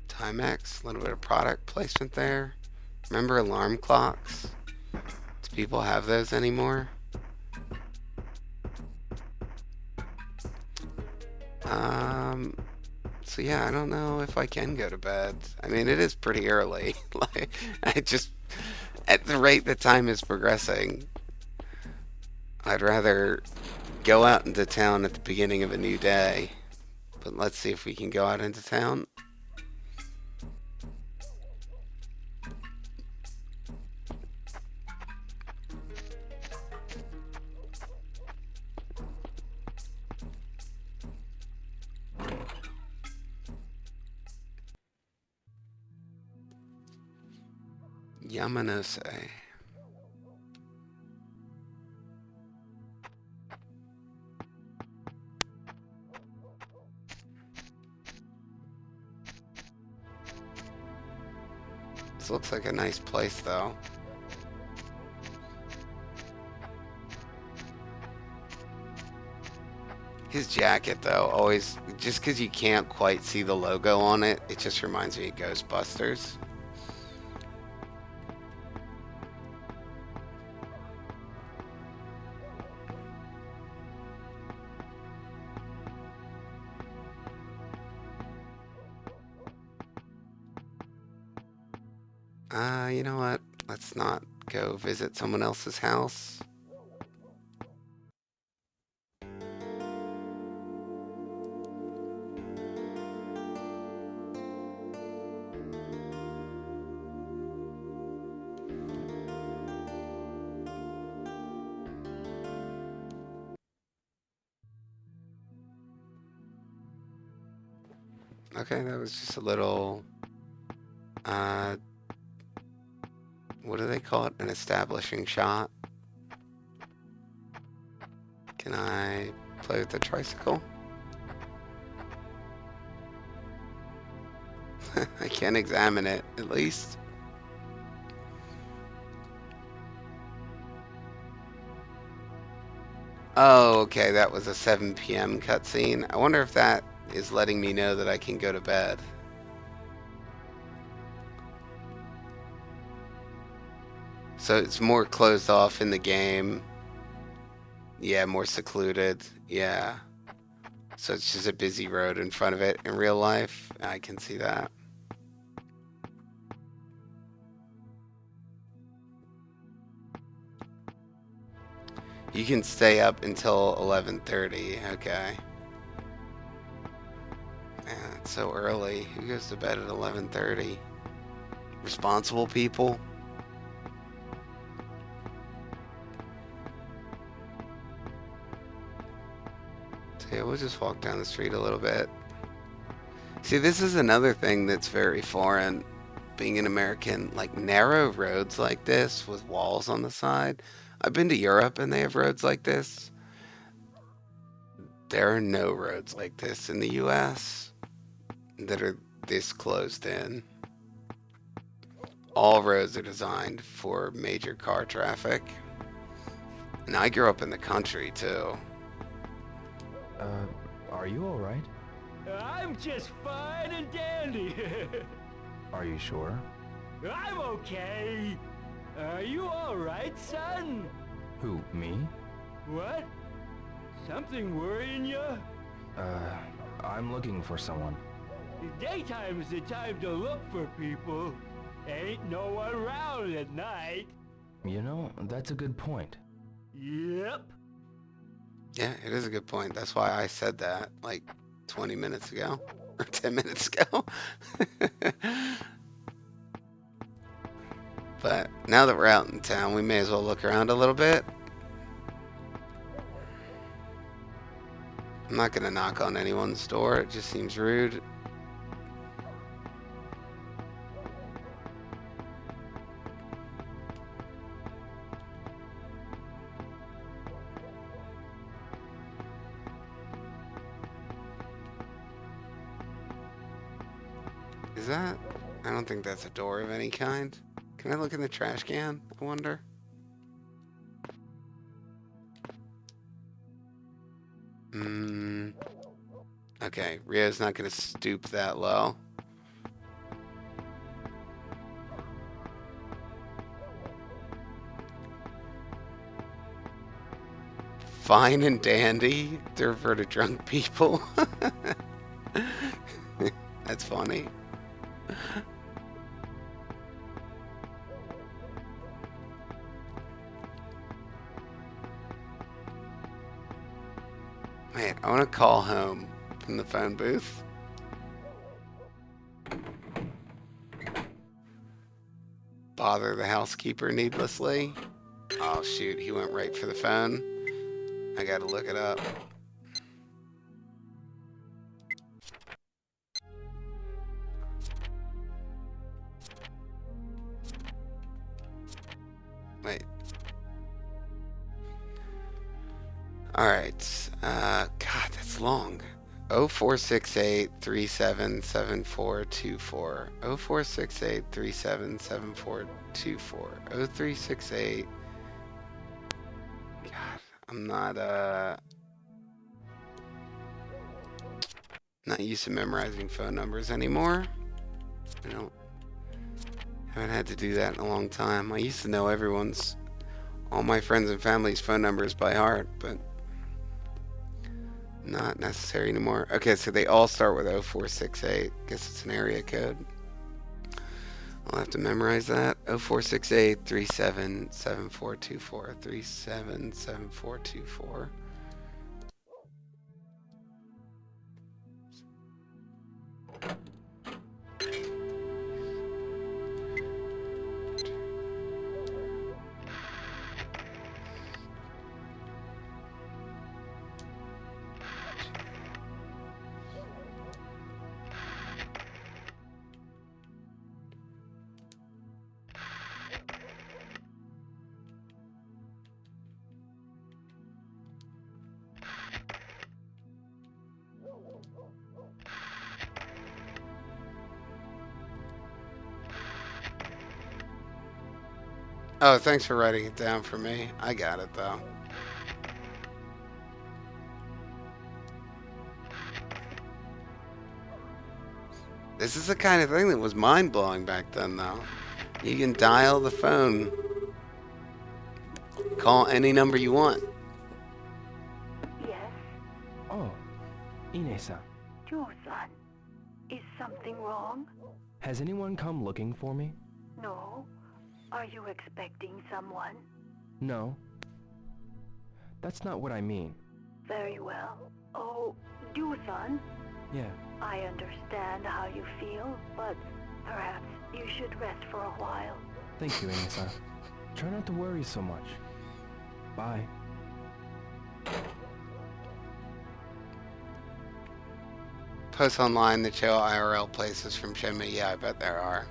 Timex, a little bit of product placement there. Remember alarm clocks? Do people have those anymore? So yeah, I don't know if I can go to bed. I mean, it is pretty early. Like, at the rate that time is progressing, I'd rather go out into town at the beginning of a new day. But let's see if we can go out into town. Yamanose. This looks like a nice place, though. His jacket, though, always, just because you can't quite see the logo on it, it just reminds me of Ghostbusters. You know what? Let's not go visit someone else's house. Okay, that was just a little, uh, what do they call it? An establishing shot. Can I play with the tricycle? I can examine it, at least. Oh, okay, that was a 7 p.m. cutscene. I wonder if that is letting me know that I can go to bed. So it's more closed off in the game. Yeah, more secluded. Yeah. So it's just a busy road in front of it in real life. I can see that. You can stay up until 11:30. Okay. Man, it's so early. Who goes to bed at 11:30? Responsible people? So yeah, we'll just walk down the street a little bit. See, this is another thing that's very foreign. Being an American, like narrow roads like this with walls on the side. I've been to Europe and they have roads like this. There are no roads like this in the US that are this closed in. All roads are designed for major car traffic. And I grew up in the country too. Are you alright? I'm just fine and dandy. Are you sure? I'm okay. Are you all right, son? Who, me? What? Something worrying you? I'm looking for someone. Daytime's the time to look for people. Ain't no one around at night. You know, that's a good point. Yep. Yeah, it is a good point. That's why I said that like 20 minutes ago or 10 minutes ago. But now that we're out in town, we may as well look around a little bit. I'm not going to knock on anyone's door. It just seems rude. Is that? I don't think that's a door of any kind. Can I look in the trash can? I wonder. Okay, Rio's not going to stoop that low. Fine and dandy to refer to drunk people. That's funny. Man, I want to call home from the phone booth. Bother the housekeeper needlessly. Oh shoot, he went right for the phone. I gotta look it up. Alright. God, that's long. 0468377424. 0468377424. 0368. God, I'm not used to memorizing phone numbers anymore. I haven't had to do that in a long time. I used to know all my friends and family's phone numbers by heart, but not necessary anymore. Okay, so they all start with 0468. Guess it's an area code. I'll have to memorize that. 0468 377424. 377424. Oh, thanks for writing it down for me. I got it though. This is the kind of thing that was mind blowing back then, though. You can dial the phone, call any number you want. Yes, Oh, Ine-san. Joe-san. Is something wrong? Has anyone come looking for me? No. Are you expecting someone? No. That's not what I mean. Very well. Oh, Joe-san. Yeah. I understand how you feel, but perhaps you should rest for a while. Thank you, Ine-san. Try not to worry so much. Bye. Post online that show IRL places from Shenmue. Yeah, I bet there are.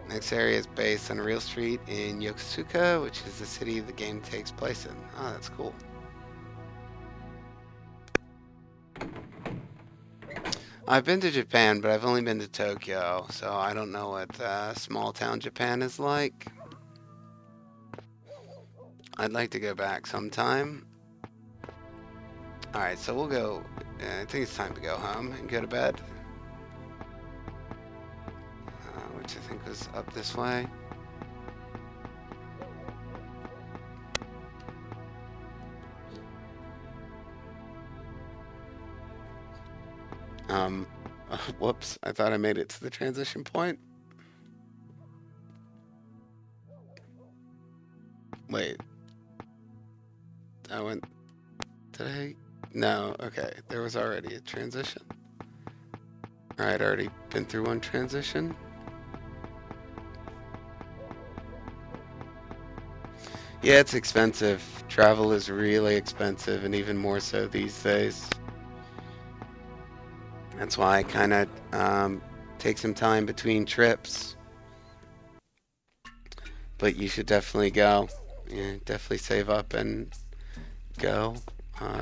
Next area is based on a real street in Yokosuka, which is the city the game takes place in. Oh, that's cool. I've been to Japan, but I've only been to Tokyo, so I don't know what small town Japan is like. I'd like to go back sometime. Alright, so we'll go. I think it's time to go home and go to bed. Which I think was up this way. Whoops, I thought I made it to the transition point. Wait. Did I? No, okay. There was already a transition. Alright, already been through one transition. Yeah, it's expensive. Travel is really expensive, and even more so these days. That's why I kind of take some time between trips. But you should definitely go. Yeah, definitely save up and go.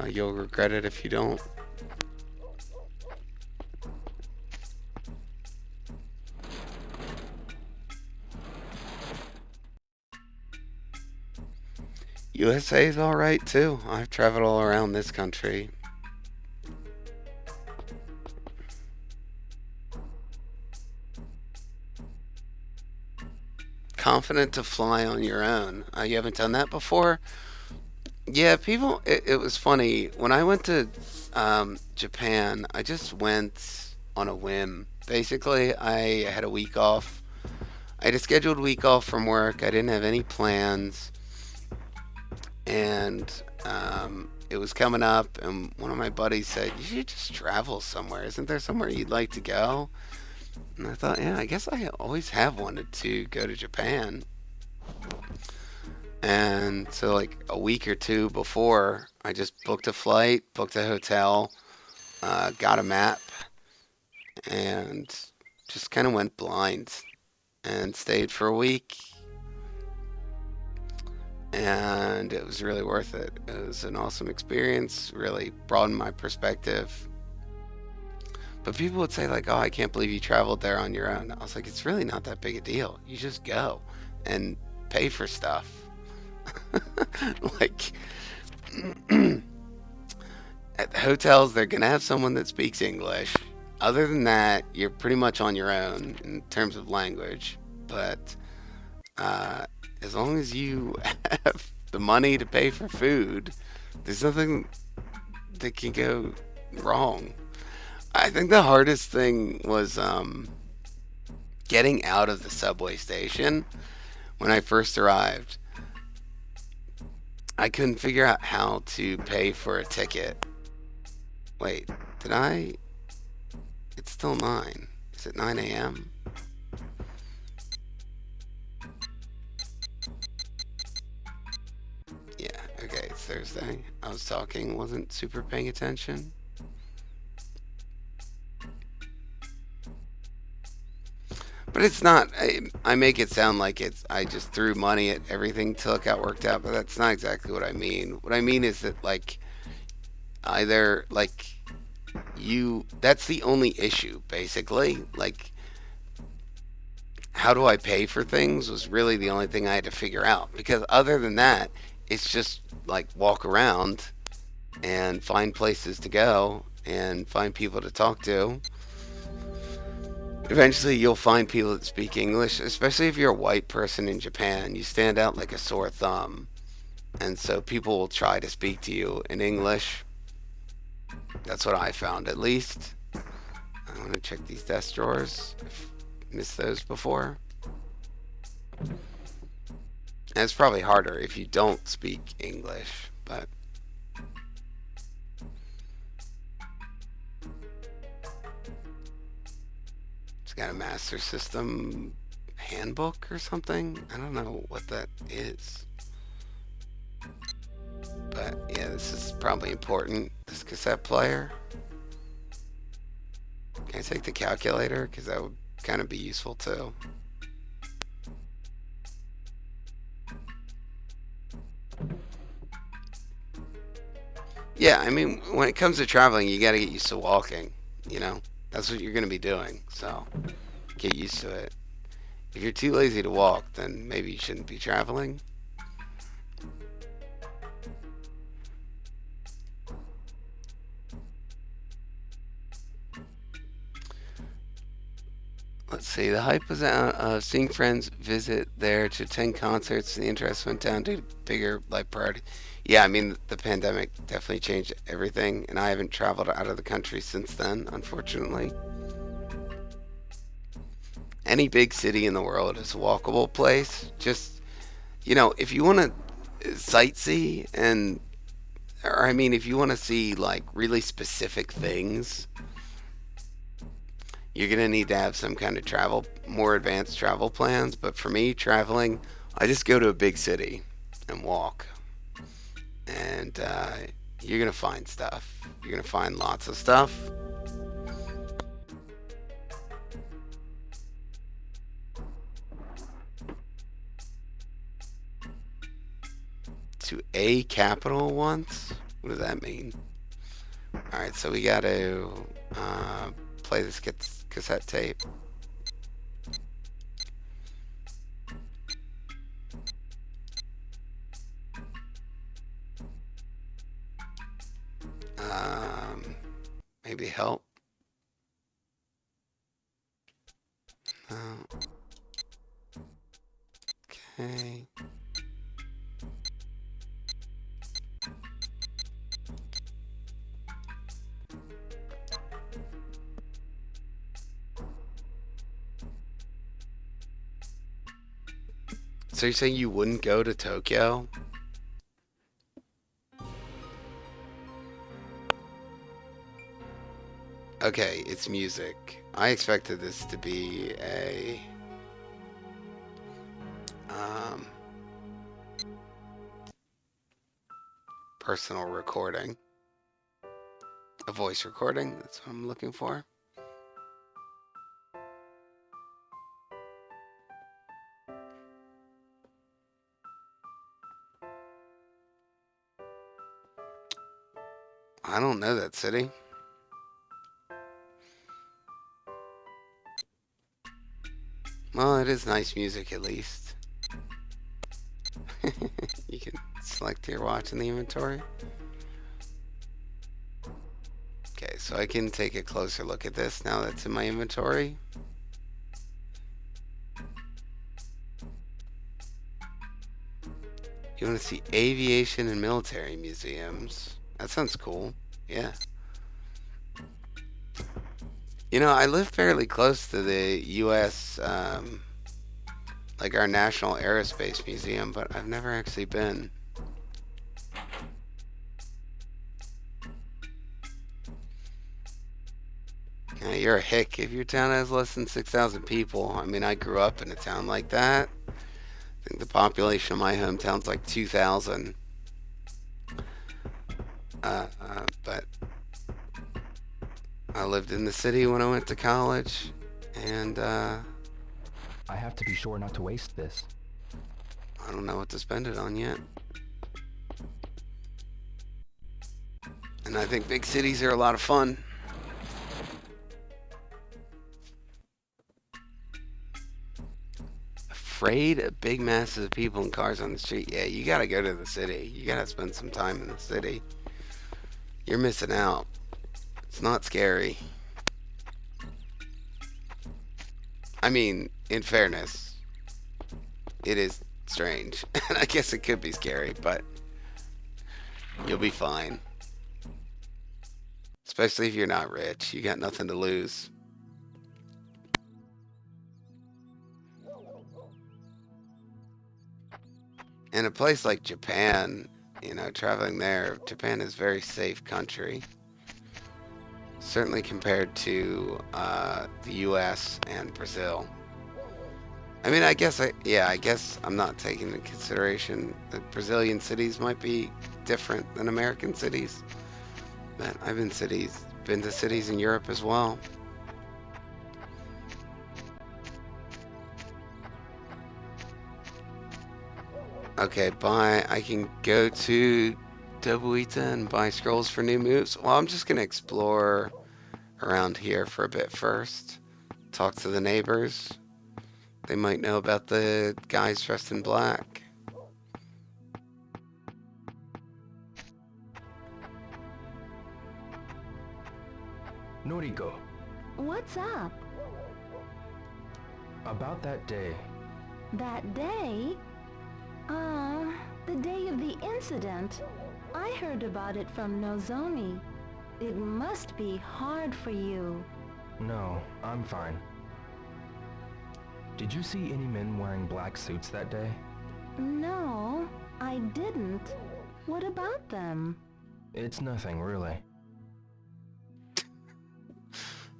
You'll regret it if you don't. USA is alright too. I've traveled all around this country. Confident to fly on your own. You haven't done that before? Yeah, it was funny. When I went to Japan, I just went on a whim. Basically, I had a week off. I had a scheduled week off from work. I didn't have any plans. And it was coming up, and one of my buddies said, "You should just travel somewhere. Isn't there somewhere you'd like to go?" And I thought, yeah, I guess I always have wanted to go to Japan. And so, like a week or two before, I just booked a flight, booked a hotel, got a map, and just kind of went blind and stayed for a week. and it was really worth it. It was an awesome experience, really broadened my perspective. But people would say, like, oh, I can't believe you traveled there on your own. I was like, it's really not that big a deal. You just go and pay for stuff. Like, at the hotels, they're going to have someone that speaks English. Other than that, you're pretty much on your own in terms of language. But uh, as long as you have the money to pay for food, there's nothing that can go wrong. I think the hardest thing was getting out of the subway station when I first arrived. I couldn't figure out how to pay for a ticket. Wait, did I? It's still 9. Is it 9 a.m.? Yeah, okay, it's Thursday. I was talking, wasn't super paying attention. But it's not. I make it sound like I just threw money at everything till it got worked out, but that's not exactly what I mean. What I mean is that, like, either, like, that's the only issue, basically. Like, how do I pay for things was really the only thing I had to figure out. Because other than that, it's just, like, walk around and find places to go and find people to talk to. Eventually, you'll find people that speak English, especially if you're a white person in Japan. You stand out like a sore thumb. And so people will try to speak to you in English. That's what I found, at least. I want to check these desk drawers. I've missed those before. And it's probably harder if you don't speak English, but it's got a Master System handbook or something. I don't know what that is. But yeah, this is probably important. This cassette player. Can I take the calculator? Because that would kind of be useful too. Yeah, I mean, when it comes to traveling, you got to get used to walking. You know, that's what you're going to be doing. So get used to it. If you're too lazy to walk, then maybe you shouldn't be traveling. Let's see. The hype was out. Seeing friends visit there to attend concerts. The interest went down due to bigger life priority. Yeah, I mean, the pandemic definitely changed everything, and I haven't traveled out of the country since then, unfortunately. Any big city in the world is a walkable place. Just, if you want to sightsee or I mean, if you want to see like really specific things, you're going to need to have some kind of more advanced travel plans. But for me, traveling, I just go to a big city and walk. And you're going to find stuff. You're going to find lots of stuff. To a capital once? What does that mean? Alright, so we got to play this cassette tape. Maybe help. Okay. So you're saying you wouldn't go to Tokyo? Okay, it's music. I expected this to be a personal recording. A voice recording, that's what I'm looking for. I don't know that city. Well, it is nice music at least. You can select your watch in the inventory. Okay, so I can take a closer look at this now that's in my inventory. You want to see aviation and military museums? That sounds cool. Yeah. You know, I live fairly close to the U.S., like our National Aerospace Museum, but I've never actually been. Yeah, you're a hick if your town has less than 6,000 people. I mean, I grew up in a town like that. I think the population of my hometown's like 2,000. But I lived in the city when I went to college, and I have to be sure not to waste this. I don't know what to spend it on yet. And I think big cities are a lot of fun. Afraid of big masses of people and cars on the street. Yeah, you gotta go to the city. You gotta spend some time in the city. You're missing out. It's not scary. I mean, in fairness, it is strange. And I guess it could be scary, but you'll be fine. Especially if you're not rich. You got nothing to lose. In a place like Japan, you know, traveling there, Japan is a very safe country. Certainly compared to the US and Brazil. I mean, I guess I'm not taking into consideration that Brazilian cities might be different than American cities. But I've been to cities in Europe as well. Okay, I can go to Dobuita and buy scrolls for new moves. Well, I'm just gonna explore around here for a bit first. Talk to the neighbors. They might know about the guys dressed in black. Noriko, What's up? about that day. That day? The day of the incident. I heard about it from Nozomi. It must be hard for you. No, I'm fine. Did you see any men wearing black suits that day? No, I didn't. What about them? It's nothing, really.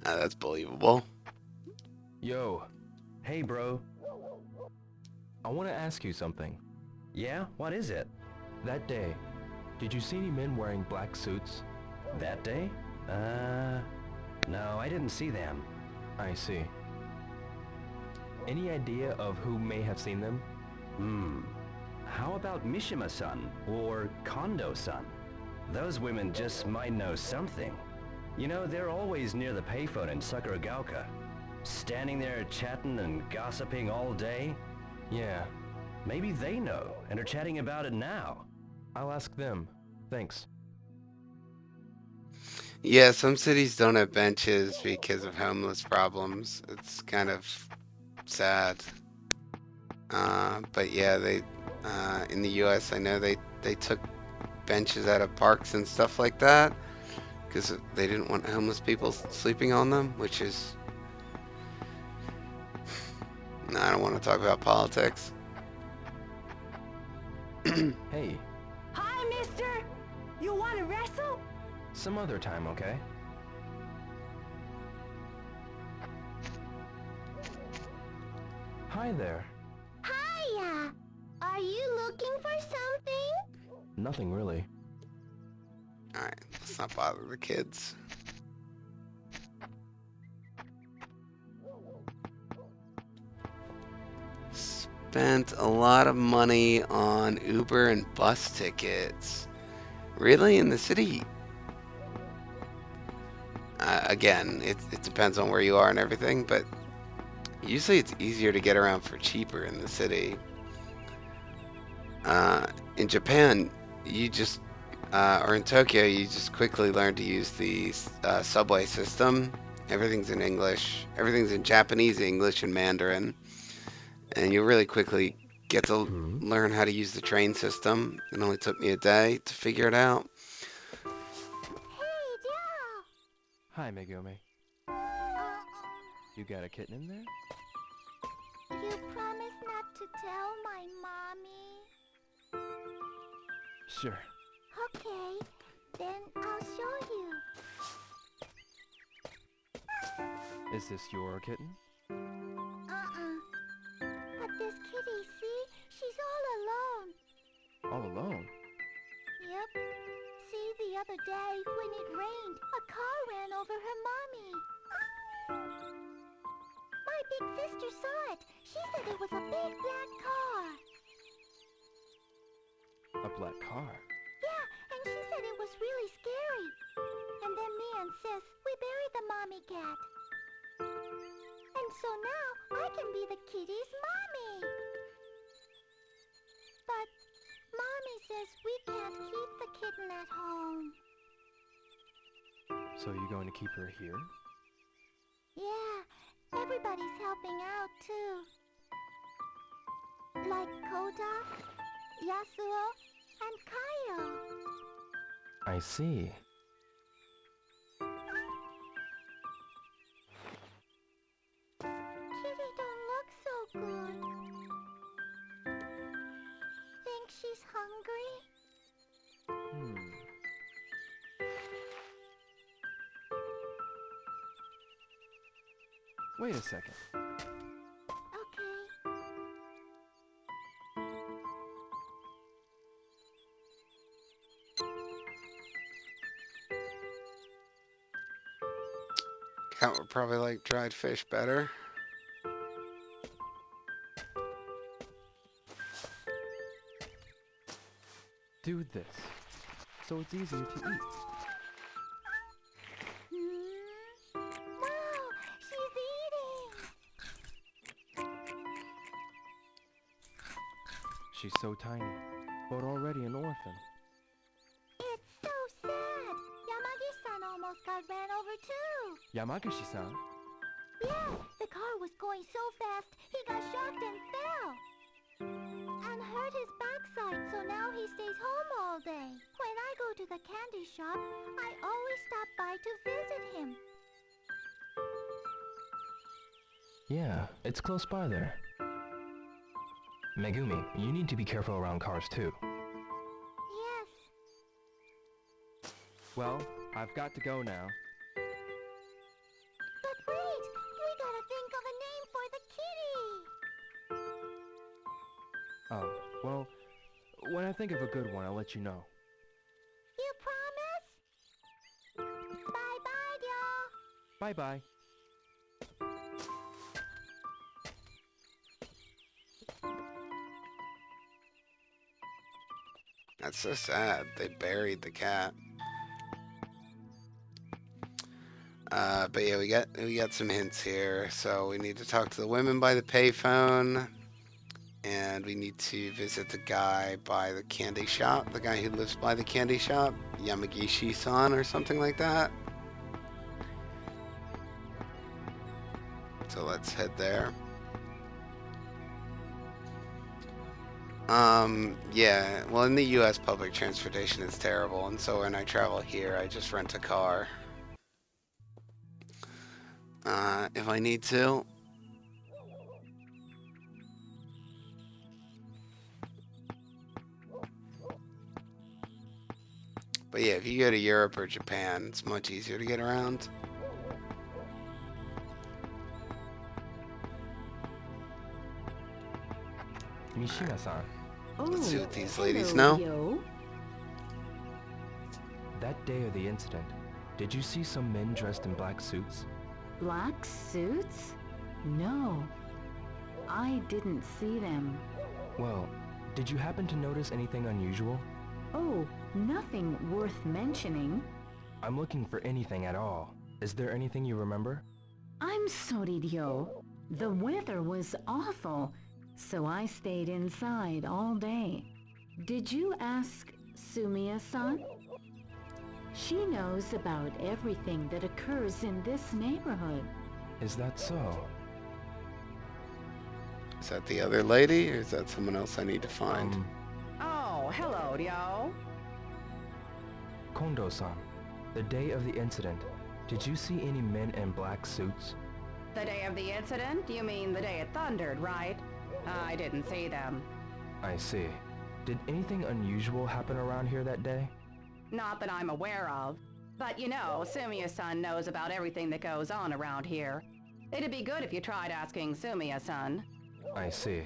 That's believable. Yo. Hey, bro. I want to ask you something. Yeah? What is it? That day, did you see any men wearing black suits? That day? No, I didn't see them. I see. Any idea of who may have seen them? How about Mishima-san or Kondo-san? Those women just might know something. You know, they're always near the payphone in Sakuragaoka. Standing there chatting and gossiping all day. Yeah, Maybe they know and are chatting about it now. I'll ask them. Thanks. Yeah, some cities don't have benches because of homeless problems. It's kind of sad. But yeah, they in the U.S. I know they took benches out of parks and stuff like that because they didn't want homeless people sleeping on them, which is... No, I don't want to talk about politics. Hey, Hi, mister! You want to wrestle? some other time, okay? Hi there. Hiya! Are you looking for something? Nothing really. Alright, let's not bother the kids. Spent a lot of money on Uber and bus tickets. Really? In the city? Again, it depends on where you are and everything, but usually it's easier to get around for cheaper in the city. In Japan, you just or in Tokyo, you just quickly learn to use the subway system. Everything's in English. Everything's in Japanese, English, and Mandarin, and you really quickly get to learn how to use the train system. It only took me a day to figure it out. Hey, Joe! Hi, Megumi. You got a kitten in there? You promised not to tell my mommy. Sure. Okay, then I'll show you. Is this your kitten? But this kitty, see? She's all alone. All alone? Yep. See, the other day, when it rained, a car ran over her mommy. My big sister saw it. She said it was a big black car. A black car? Yeah, and she said it was really scary. And then me and Sis, we buried the mommy cat. And so now, I can be the kitty's mommy. But Mommy says we can't keep the kitten at home. So you're going to keep her here? Yeah, everybody's helping out too. Like Kota, Yasuo, and Kaio. I see. Kitty don't look so good. Think she's hungry? Wait a second. Okay. Cat would probably like dried fish better. Do this, so it's easier to eat. Wow, she's eating! She's so tiny, but already an orphan. It's so sad! Yamagi-san almost got ran over too! Yamagishi-san? Yeah, the car was going so fast, he got shocked and fell! And hurt his backside, so now he stays home all day. When I go to the candy shop, I always stop by to visit him. Yeah, it's close by there. Megumi, you need to be careful around cars too. Yes. Well, I've got to go now. But wait, we gotta think of a name for the kitty. Oh, well, when I think of a good one, I'll let you know. You promise? Bye-bye, y'all. Bye-bye. That's so sad. They buried the cat. But yeah, we got some hints here. So we need to talk to the women by the payphone, and we need to visit the guy by the candy shop. The guy who lives by the candy shop, Yamagishi-san or something like that. So let's head there. Yeah, well, in the US, public transportation is terrible, and so when I travel here, I just rent a car. If I need to. But yeah, if you go to Europe or Japan, it's much easier to get around. Mishima-san, Let's see what these ladies hello, know. Yo. that day of the incident, did you see some men dressed in black suits? Black suits? No. I didn't see them. Well, did you happen to notice anything unusual? Oh, nothing worth mentioning. I'm looking for anything at all. Is there anything you remember? I'm sorry, Ryo. The weather was awful, so I stayed inside all day. Did you ask Sumiya-san? She knows about everything that occurs in this neighborhood. Is that so? Is that the other lady, or is that someone else I need to find? Oh, hello, Ryo. Kondo-san, the day of the incident, did you see any men in black suits? The day of the incident? You mean the day it thundered, right? I didn't see them. I see. Did anything unusual happen around here that day? Not that I'm aware of. But you know, Sumiya-san knows about everything that goes on around here. It'd be good if you tried asking Sumiya-san. I see.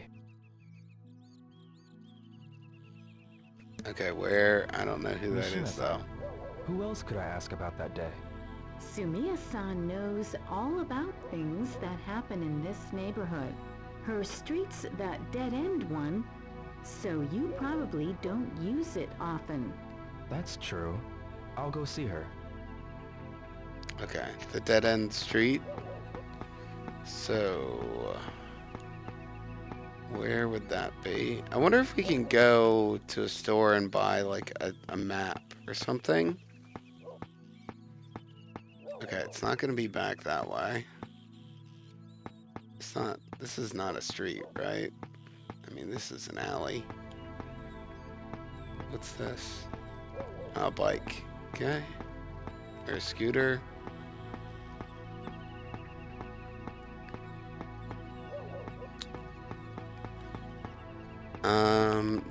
Okay, where? I don't know who that is, Mishima-san. though. Who else could I ask about that day? Sumiya-san knows all about things that happen in this neighborhood. Her street's that dead-end one, so you probably don't use it often. That's true. I'll go see her. Okay, the dead-end street. So... where would that be? I wonder if we can go to a store and buy, like, a map or something. Okay, it's not going to be back that way. It's not... this is not a street, right? I mean, this is an alley. What's this? Oh, a bike. Okay. Or a scooter.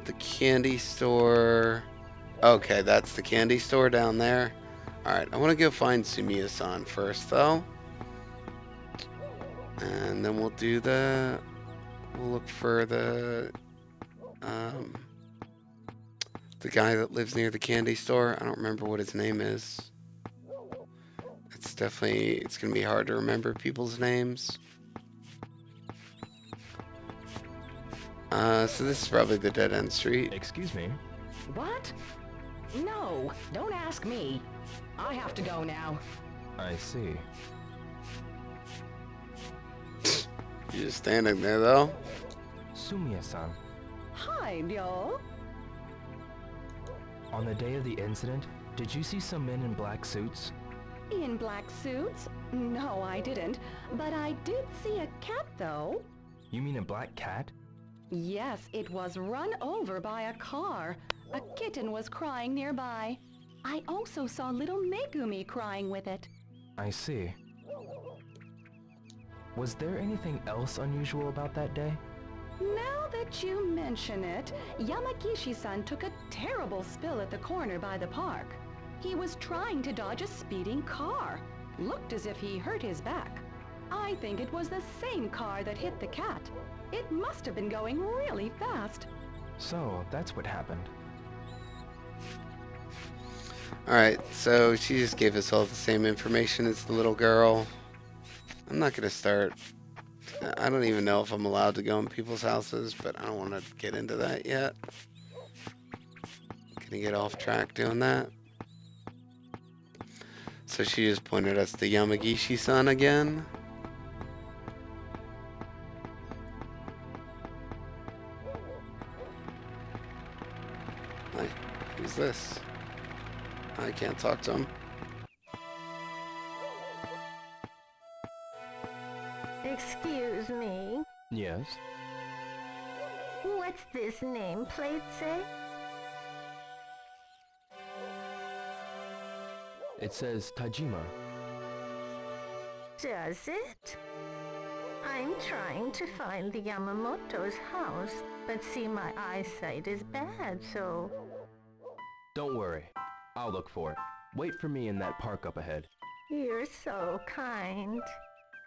The candy store. Okay, that's the candy store down there. Alright, I want to go find Sumiya-san first, though. And then we'll do the... we'll look for the guy that lives near the candy store. I don't remember what his name is. It's definitely... it's going to be hard to remember people's names. So this is probably the dead-end street. Excuse me? What? No, don't ask me. I have to go now. I see. You're just standing there, though. Sumiya-san, Hi, Ryo. on the day of the incident, did you see some men in black suits? In black suits? No, I didn't. But I did see a cat, though. You mean a black cat? Yes, it was run over by a car. A kitten was crying nearby. I also saw little Megumi crying with it. I see. Was there anything else unusual about that day? Now that you mention it, Yamagishi-san took a terrible spill at the corner by the park. He was trying to dodge a speeding car. Looked as if he hurt his back. I think it was the same car that hit the cat. It must have been going really fast. So, that's what happened. Alright, so she just gave us all the same information as the little girl. I'm not going to start... I don't even know if I'm allowed to go in people's houses, but I don't want to get into that yet. Gonna get off track doing that. So she just pointed us to Yamagishi-san again. Hi, who's this? I can't talk to him. Excuse me. Yes? What's this nameplate say? It says Tajima. Does it? I'm trying to find the Yamamoto's house, but see my eyesight is bad, so... Don't worry. I'll look for it. Wait for me in that park up ahead. You're so kind.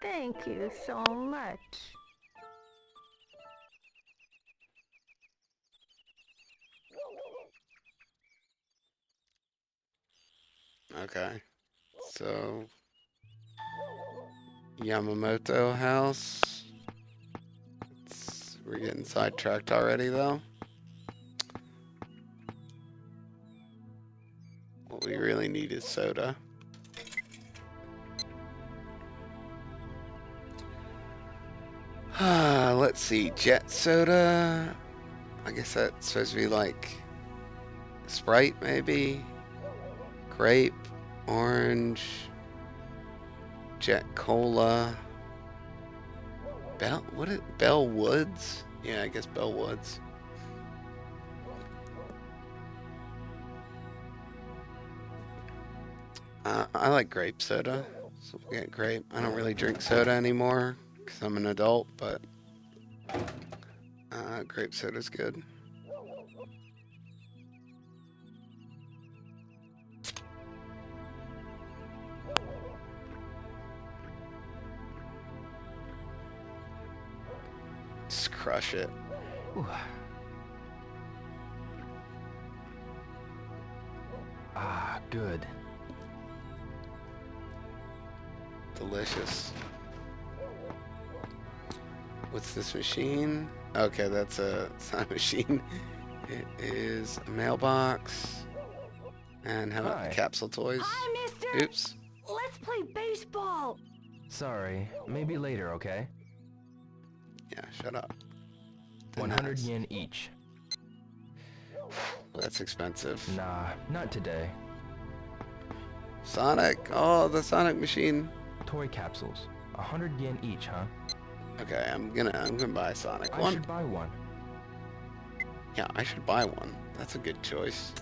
Thank you so much. Okay. So... Yamamoto house. We're getting sidetracked already, though. What we really need is soda. Let's see. Jet soda. I guess that's supposed to be like Sprite, maybe. Grape, orange, Jet Cola. Bell Woods? Yeah, I guess Bell Woods. I like grape soda, so we'll get grape. I don't really drink soda anymore because I'm an adult, but grape soda's good. Just crush it. Ooh. Ah, good. Delicious. What's this machine? Okay, it's not a machine. It is a mailbox. And how about the Hi. capsule toys? Hi, mister! Oops. Let's play baseball! Sorry, maybe later, okay? Yeah, shut up. 100 yen each. Well, that's expensive. Nah, not today. Sonic! Oh, the Sonic machine. Toy capsules. 100 yen each, huh? Okay, I'm gonna buy Sonic I one. should buy one. Yeah, I should buy one. That's a good choice.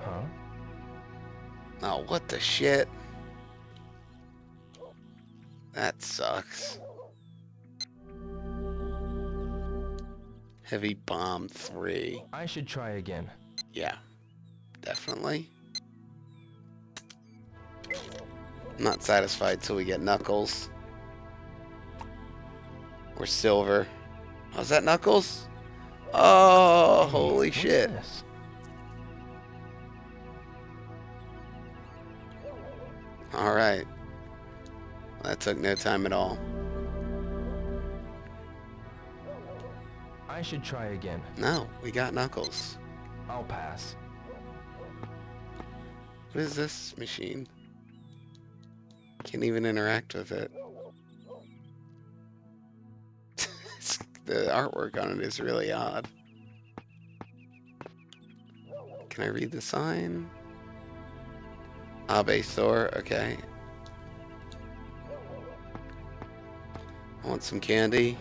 Huh? Oh, what the shit? That sucks. Heavy Bomb 3. I should try again. Yeah, definitely. I'm not satisfied till we get Knuckles. Or Silver. Oh, is that Knuckles? Oh, Hey, holy what's shit. this? Alright. That took no time at all. I should try again. No, we got Knuckles. I'll pass. What is this machine? Can't even interact with it. The artwork on it is really odd. Can I read the sign? Abe store, okay. I want some candy.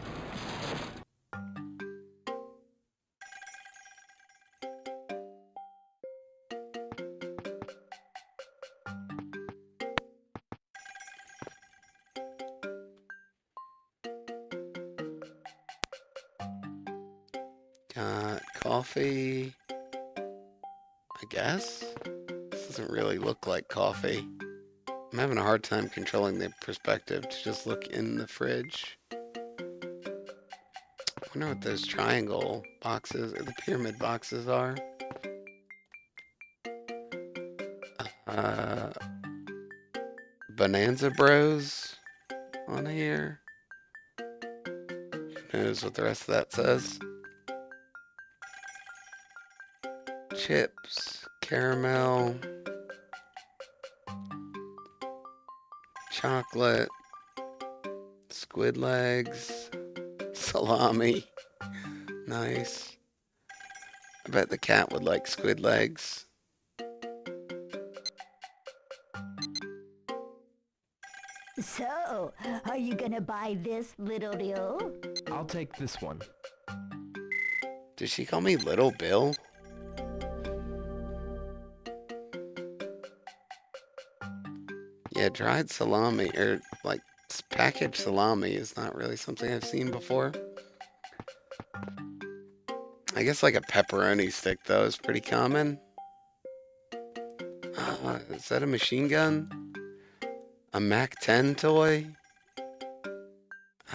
Got coffee, I guess? This doesn't really look like coffee. I'm having a hard time controlling the perspective to just look in the fridge. I wonder what those triangle boxes, or the pyramid boxes are. Bonanza Bros on here. Who knows what the rest of that says? Chips, caramel, chocolate, squid legs, salami. Nice. I bet the cat would like squid legs. So, are you gonna buy this, Little Bill? I'll take this one. Did she call me Little Bill? Yeah, dried salami, or like packaged salami is not really something I've seen before. I guess like a pepperoni stick though is pretty common. Is that a machine gun? A Mac 10 toy?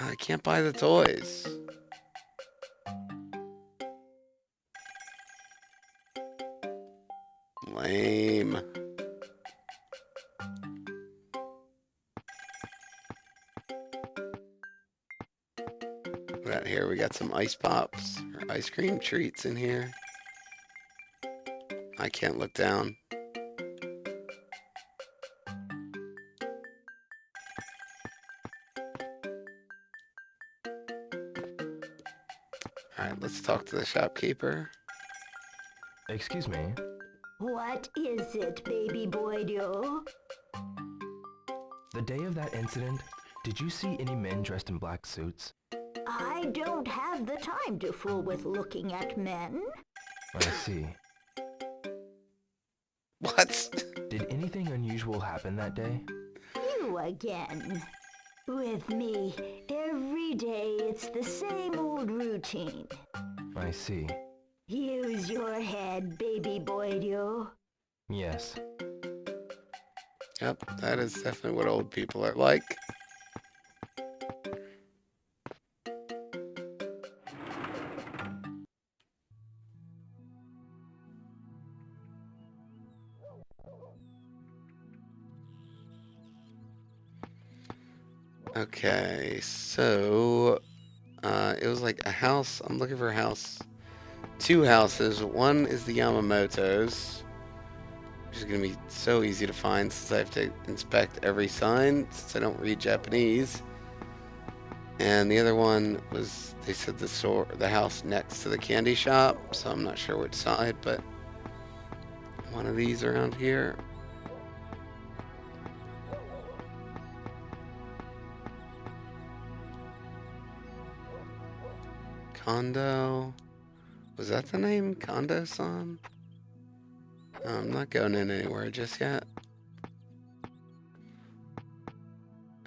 I can't buy the toys. Lame. What got here? We got some ice pops or ice cream treats in here. I can't look down. Alright, let's talk to the shopkeeper. Excuse me. What is it, baby boy-do? The day of that incident, did you see any men dressed in black suits? I don't have the time to fool with looking at men. I see. What? Did anything unusual happen that day? You again. With me, every day it's the same old routine. I see. Use your head, baby boy-do. Yes. Yep, that is definitely what old people are like. Okay, so it was like a house. I'm looking for a house. 2 houses. One is the Yamamoto's, which is going to be so easy to find since I have to inspect every sign since I don't read Japanese. And the other one was, they said the house next to the candy shop, so I'm not sure which side, but one of these around here. Kondo. Was that the name? Kondo-san? I'm not going in anywhere just yet.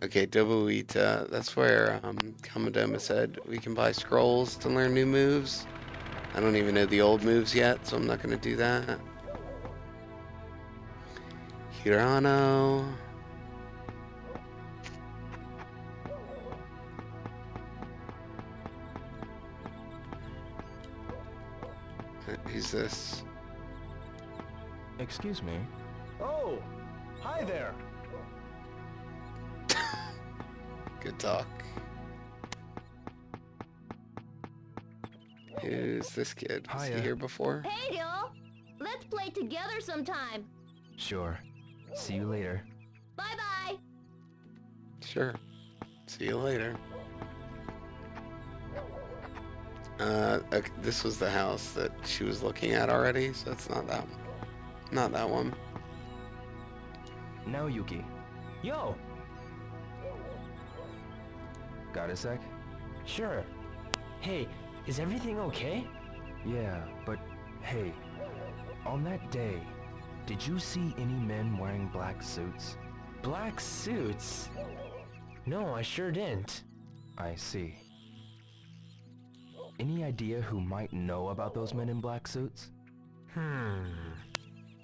Okay, Dobuita. That's where Kamadoma said we can buy scrolls to learn new moves. I don't even know the old moves yet, so I'm not going to do that. Hirano. Who's this? Excuse me. Oh, hi there. Good talk. Who's this kid? Was he Hiya. here before? Hey, y'all! Let's play together sometime. Sure. See you later. Bye-bye! Sure. See you later. Okay, this was the house that she was looking at already, so it's not that one. Not that one. Now, Yuki. Yo, Got a sec? sure. Hey, is everything okay? Yeah, but hey, on that day, did you see any men wearing black suits? Black suits? No, I sure didn't. I see. Any idea who might know about those men in black suits?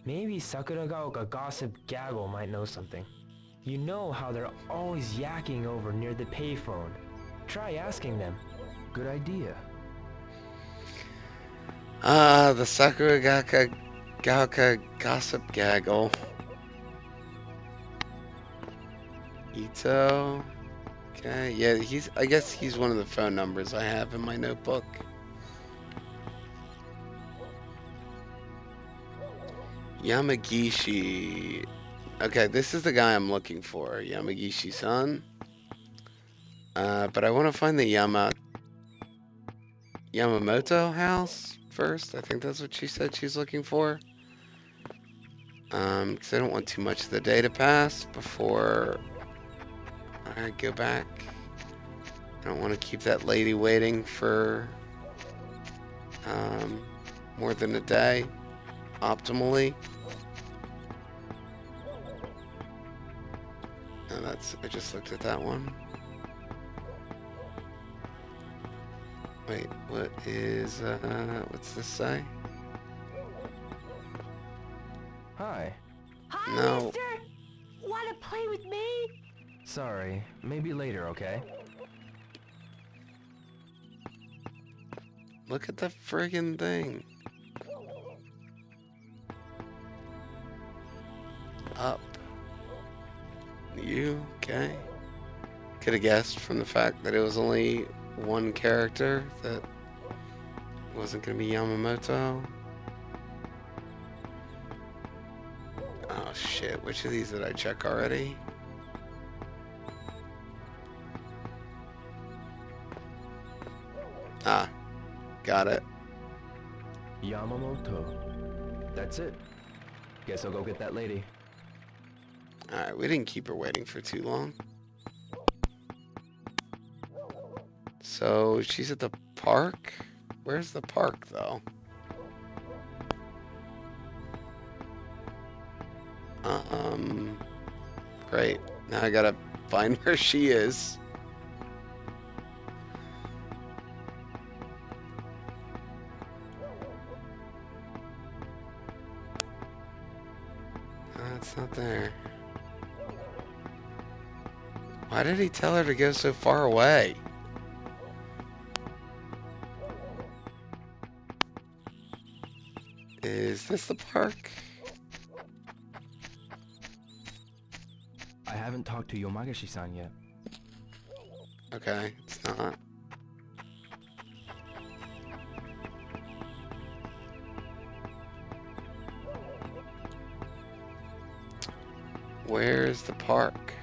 Maybe Sakuragaoka Gossip Gaggle might know something. You know how they're always yakking over near the payphone. Try asking them. Good idea. The Sakuragaoka Gossip Gaggle. Ito. Okay, yeah, I guess he's one of the phone numbers I have in my notebook. Yamagishi. Okay, this is the guy I'm looking for, Yamagishi-san. But I want to find the Yamamoto house first. I think that's what she said she's looking for. Because I don't want too much of the day to pass before I go back. I don't want to keep that lady waiting for more than a day, optimally. And I just looked at that one. Wait, what's this say? Hi. Hi, No. mister! Wanna play with me? Sorry, maybe later, okay? Look at the friggin' thing. Up. You, okay. Could have guessed from the fact that it was only one character that wasn't going to be Yamamoto. Oh shit, which of these did I check already? Ah, got it. Yamamoto. That's it. Guess I'll go get that lady. Alright, we didn't keep her waiting for too long. So, she's at the park? Where's the park, though? Great. Now I gotta find where she is. It's not there. Why did he tell her to go so far away? Is this the park? I haven't talked to Yomagashi-san yet. Okay, it's not. Where's the park?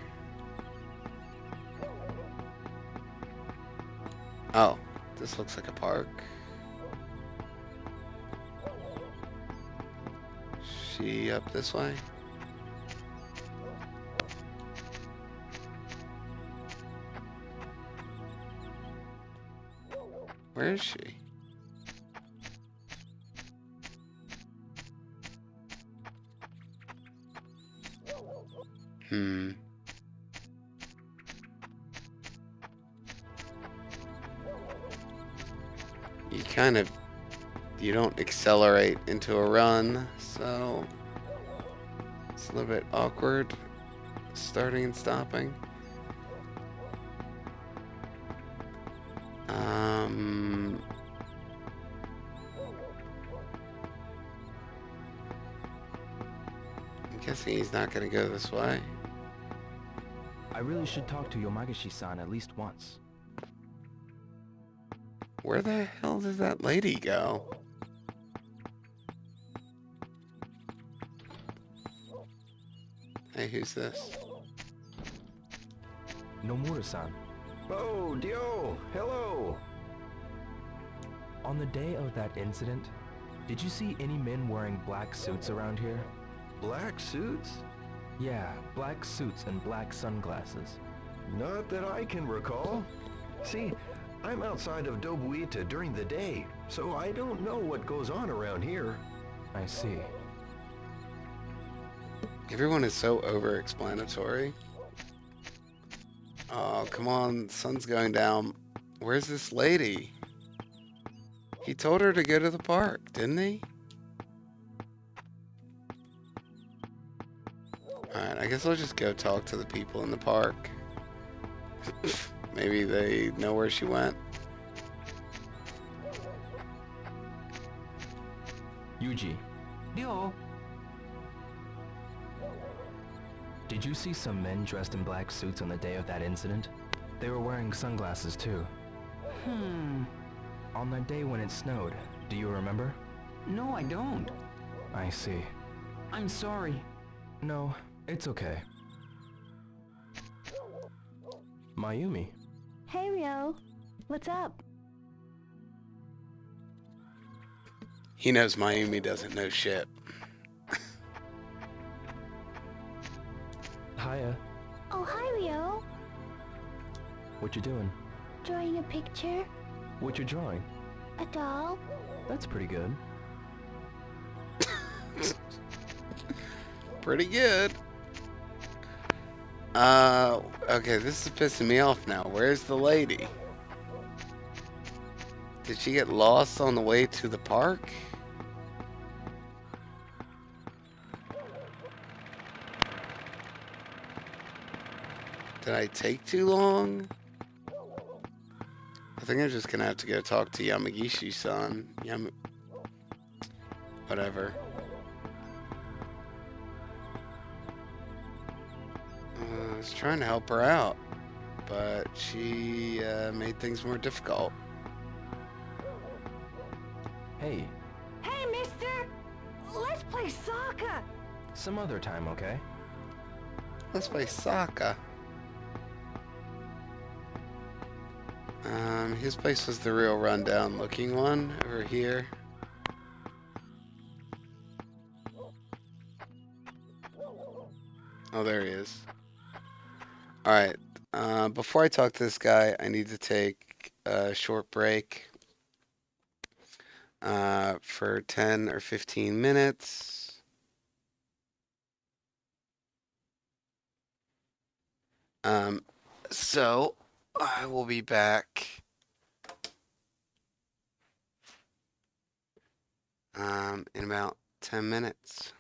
Oh, this looks like a park. She up this way? Where is she? You don't accelerate into a run, so it's a little bit awkward starting and stopping. I'm guessing he's not going to go this way. I really should talk to Yomagashi-san at least once. Where the hell did that lady go? Hey, who's this? Nomura-san. Oh, Dio! Hello! On the day of that incident, did you see any men wearing black suits around here? Black suits? Yeah, black suits and black sunglasses. Not that I can recall. See, I'm outside of Dobuita during the day, so I don't know what goes on around here. I see. Everyone is so over-explanatory. Oh, come on, the sun's going down. Where's this lady? He told her to go to the park, didn't he? Alright, I guess I'll just go talk to the people in the park. Maybe they know where she went. Yuji. Dio. Did you see some men dressed in black suits on the day of that incident? They were wearing sunglasses too. On the day when it snowed, do you remember? No, I don't. I see. I'm sorry. No, it's okay. Mayumi. Hey, Ryo. What's up? He knows Mayumi doesn't know shit. Hiya. Oh, hi, Ryo. What you doing? Drawing a picture? What you drawing? A doll? That's pretty good. Pretty good. Okay, this is pissing me off now. Where's the lady? Did she get lost on the way to the park? Did I take too long? I think I'm just gonna have to go talk to Yamagishi-san. Whatever. I was trying to help her out, but she made things more difficult. Hey. Hey, mister! Let's play soccer! Some other time, okay? Let's play soccer. His place was the real rundown looking one over here. Oh, there he is. Alright, before I talk to this guy, I need to take a short break for 10 or 15 minutes. Um, so I will be back in about 10 minutes.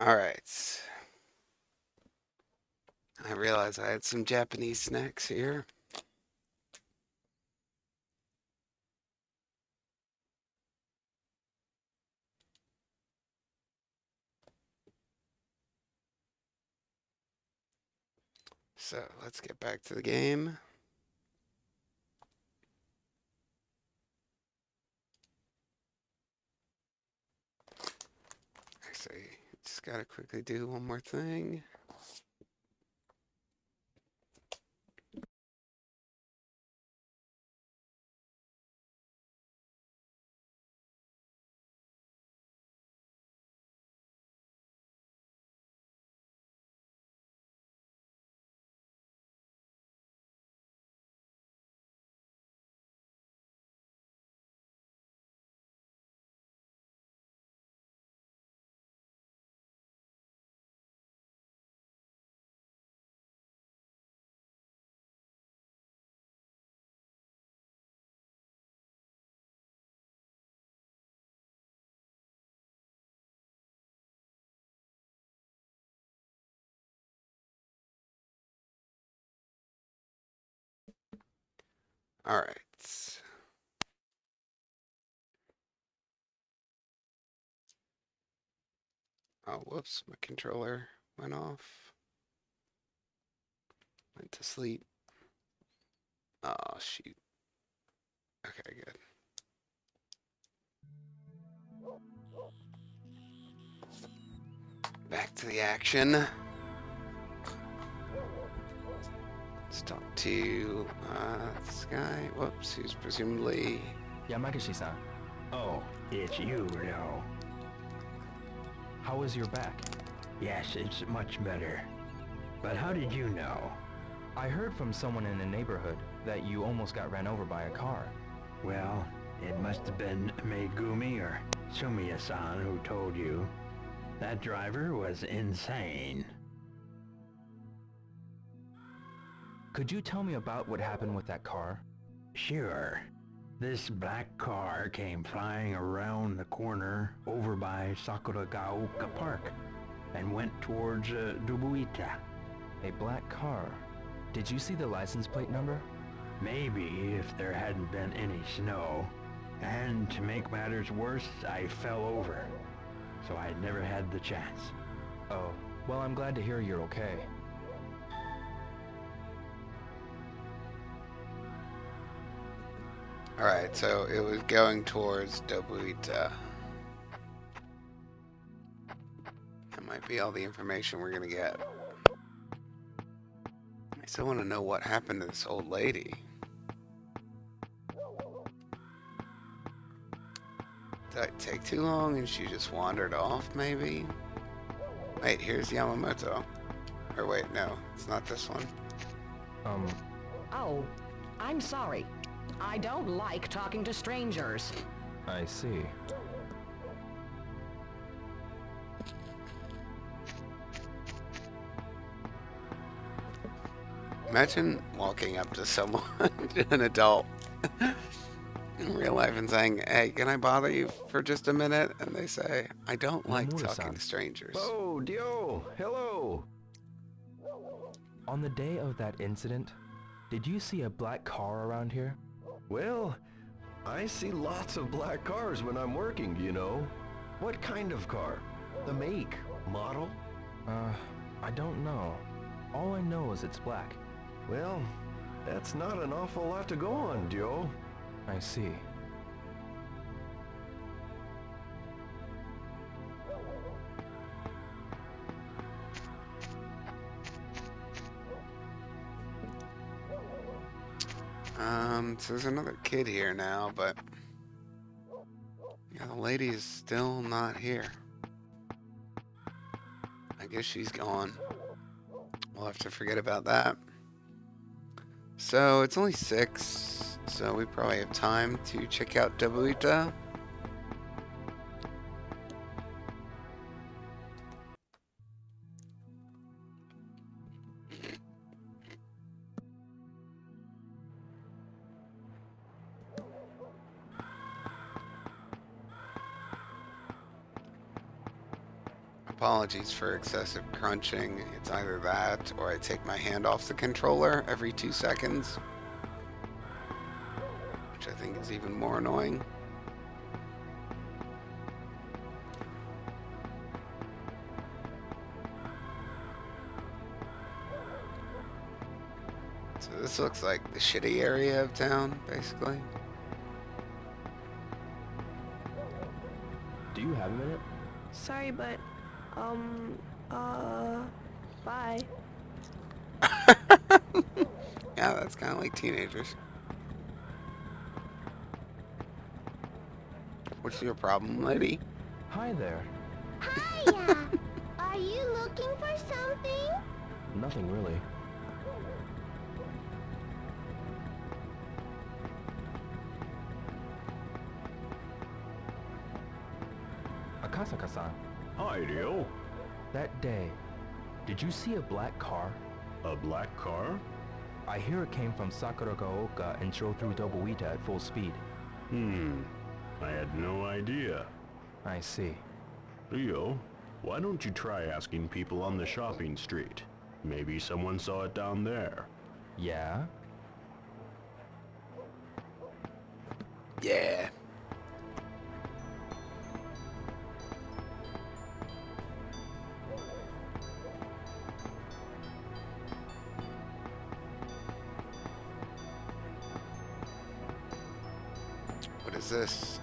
Alright. I realized I had some Japanese snacks here. So let's get back to the game. Actually, just gotta quickly do one more thing. Alright. Oh, whoops, my controller went off. Went to sleep. Oh, shoot. Okay, good. Back to the action. Let's talk to this guy. Whoops, who's presumably Yamagishi-san, Oh, it's you now. how is your back? Yes, it's much better. But how did you know? I heard from someone in the neighborhood that you almost got ran over by a car. Well, it must have been Megumi or Sumiya-san who told you. That driver was insane. Could you tell me about what happened with that car? Sure. This black car came flying around the corner over by Sakuragaoka Park and went towards Dubuita. A black car. Did you see the license plate number? Maybe if there hadn't been any snow. And to make matters worse, I fell over. So I'd never had the chance. Oh, well, I'm glad to hear you're okay. Alright, so it was going towards Dobuita. That might be all the information we're gonna get. I still want to know what happened to this old lady. Did it take too long and she just wandered off, maybe? Wait, here's Yamamoto. Or wait, no, it's not this one. Oh, I'm sorry. I don't like talking to strangers. I see. Imagine walking up to someone, an adult, in real life and saying, hey, can I bother you for just a minute? And they say, I don't like talking to strangers. Oh, Dio! Hello! On the day of that incident, did you see a black car around here? Well, I see lots of black cars when I'm working, you know. What kind of car? The make, model? I don't know. All I know is it's black. Well, that's not an awful lot to go on, Joe. I see. So there's another kid here now, but yeah, the lady is still not here. I guess she's gone. We'll have to forget about that. So it's only 6, so we probably have time to check out Dobuita. apologies for excessive crunching. It's either that or I take my hand off the controller every 2 seconds, which I think is even more annoying. So this looks like the shitty area of town, basically. Do you have a minute? Sorry, but, bye. Yeah, that's kind of like teenagers. What's your problem, lady? Hi there. Hiya! Are you looking for something? Nothing really. Akasaka-san, Hi, Ryo. that day, did you see a black car? A black car? I hear it came from Sakuragaoka and drove through Double Wheat at full speed. I had no idea. I see. Ryo, why don't you try asking people on the shopping street? Maybe someone saw it down there. Yeah? Yeah. What is this?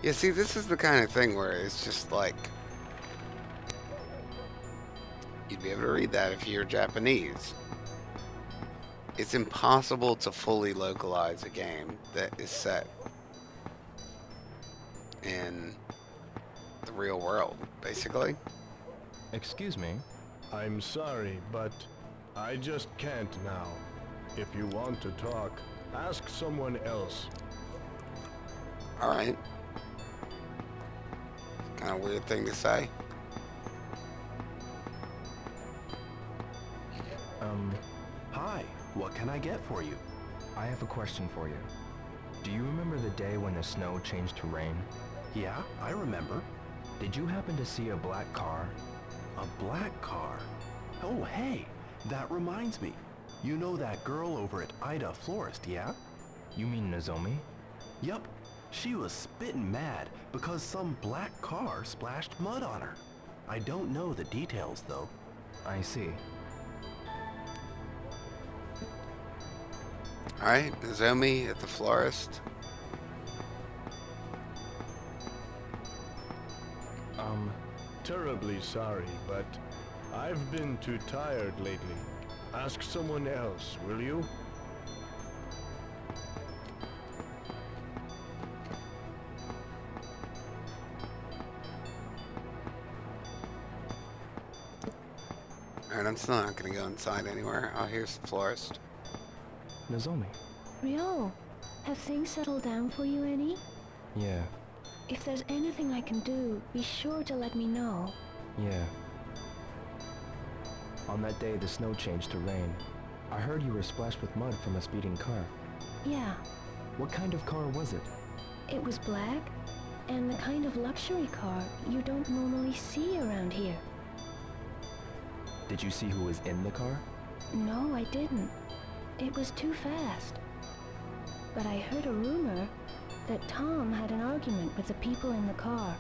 Yeah, see, this is the kind of thing where it's just like, you'd be able to read that if you're Japanese. It's impossible to fully localize a game that is set in the real world, basically. Excuse me? I'm sorry, but I just can't now. If you want to talk, ask someone else. Alright. Kind of weird thing to say. Hi, what can I get for you? I have a question for you. Do you remember the day when the snow changed to rain? Yeah, I remember. Did you happen to see a black car? A black car? Oh, hey, that reminds me. You know that girl over at Ida Florist, yeah? You mean Nozomi? Yup. She was spittin' mad because some black car splashed mud on her. I don't know the details, though. I see. Alright, Nozomi at the florist. Terribly sorry, but I've been too tired lately. Ask someone else, will you? Alright, I'm still not gonna go inside anywhere. Oh, here's the florist. Nozomi. Ryo, have things settled down for you any? Yeah. If there's anything I can do, be sure to let me know. Yeah. On that day the snow changed to rain. I heard you were splashed with mud from a speeding car. Yeah, What kind of car was it? it was black, and the kind of luxury car you don't normally see around here. Did you see who was in the car? No, I didn't. It was too fast. But I heard a rumor that Tom had an argument with the people in the car.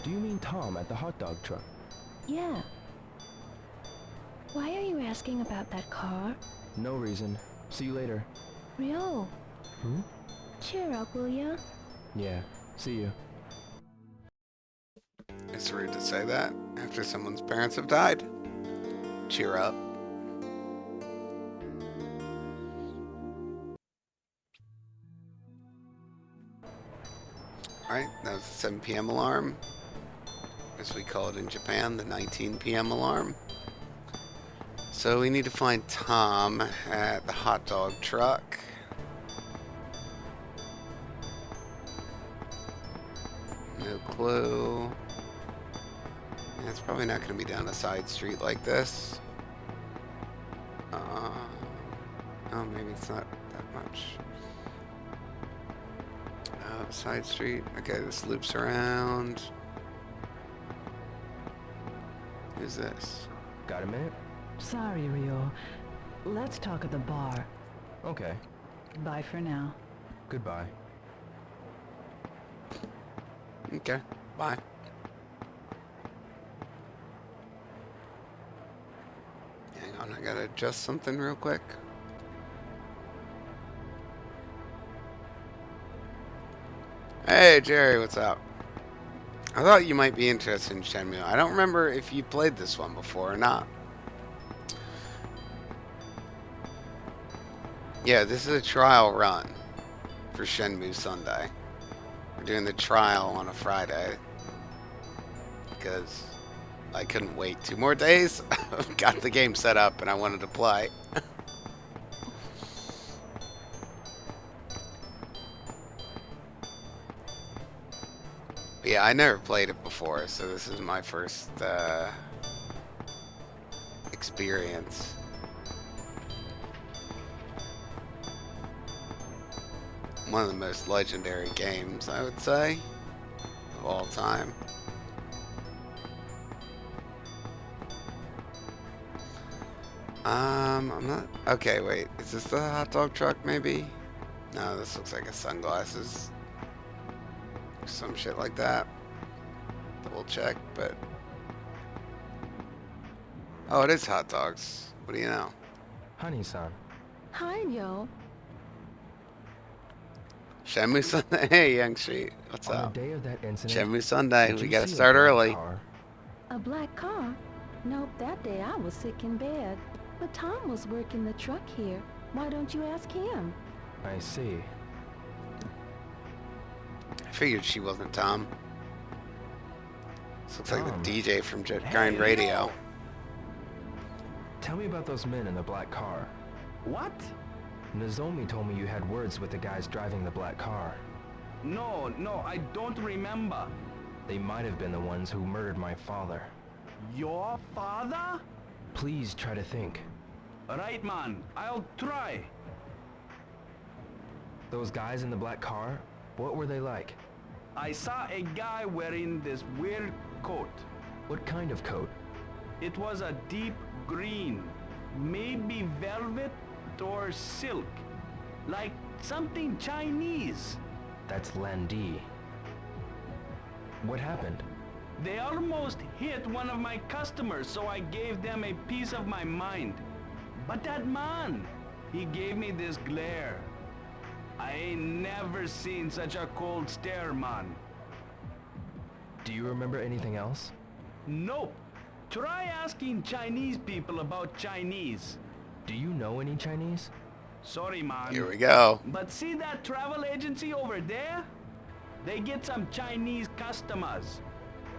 Do you mean Tom at the hot dog truck? Yeah. Why are you asking about that car? No reason. See you later. Ryo, cheer up, will ya? Yeah. See you. It's rude to say that after someone's parents have died. Cheer up. Alright, that was the 7 p.m. alarm. As we call it in Japan, the 19 p.m. alarm. So we need to find Tom at the hot dog truck. No clue. It's probably not going to be down a side street like this. Oh, maybe it's not that much. Side street. Okay, this loops around. Who's this? Got a minute? Sorry, Rio. Let's talk at the bar. Okay. Bye for now. Goodbye. Okay, bye. Hang on, I gotta adjust something real quick. Hey, Jerry, what's up? I thought you might be interested in Shenmue. I don't remember if you played this one before or not. Yeah, this is a trial run for Shenmue Sunday. We're doing the trial on a Friday because I couldn't wait 2 more days. Got the game set up and I wanted to play. But yeah, I never played it before, so this is my first experience. One of the most legendary games, I would say, of all time. I'm not... Okay, wait. Is this the hot dog truck, maybe? No, this looks like a sunglasses. Some shit like that. Double check, but... Oh, it is hot dogs. What do you know? Honey-san. Hi, yo. Shenmue Sunday. Hey, Young Street. What's On up? the day of that incident, Shenmue Sunday. did We you gotta see a start black early. car? A black car? Nope, that day I was sick in bed. But Tom was working the truck here. Why don't you ask him? I see. I figured she wasn't Tom. This looks like Tom. the DJ from Hey, Grind Radio. yo. Tell me about those men in the black car. What? Nozomi told me you had words with the guys driving the black car. No, I don't remember. They might have been the ones who murdered my father. Your father? Please try to think. Right, man. I'll try. Those guys in the black car, what were they like? I saw a guy wearing this weird coat. What kind of coat? It was a deep green, maybe velvet or silk, like something Chinese. That's Landi. What happened? They almost hit one of my customers, so I gave them a piece of my mind. But that man, he gave me this glare. I ain't never seen such a cold stare, man. Do you remember anything else? Nope. Try asking Chinese people about Chinese. Do you know any Chinese? Sorry, man. Here we go. But see that travel agency over there? They get some Chinese customers.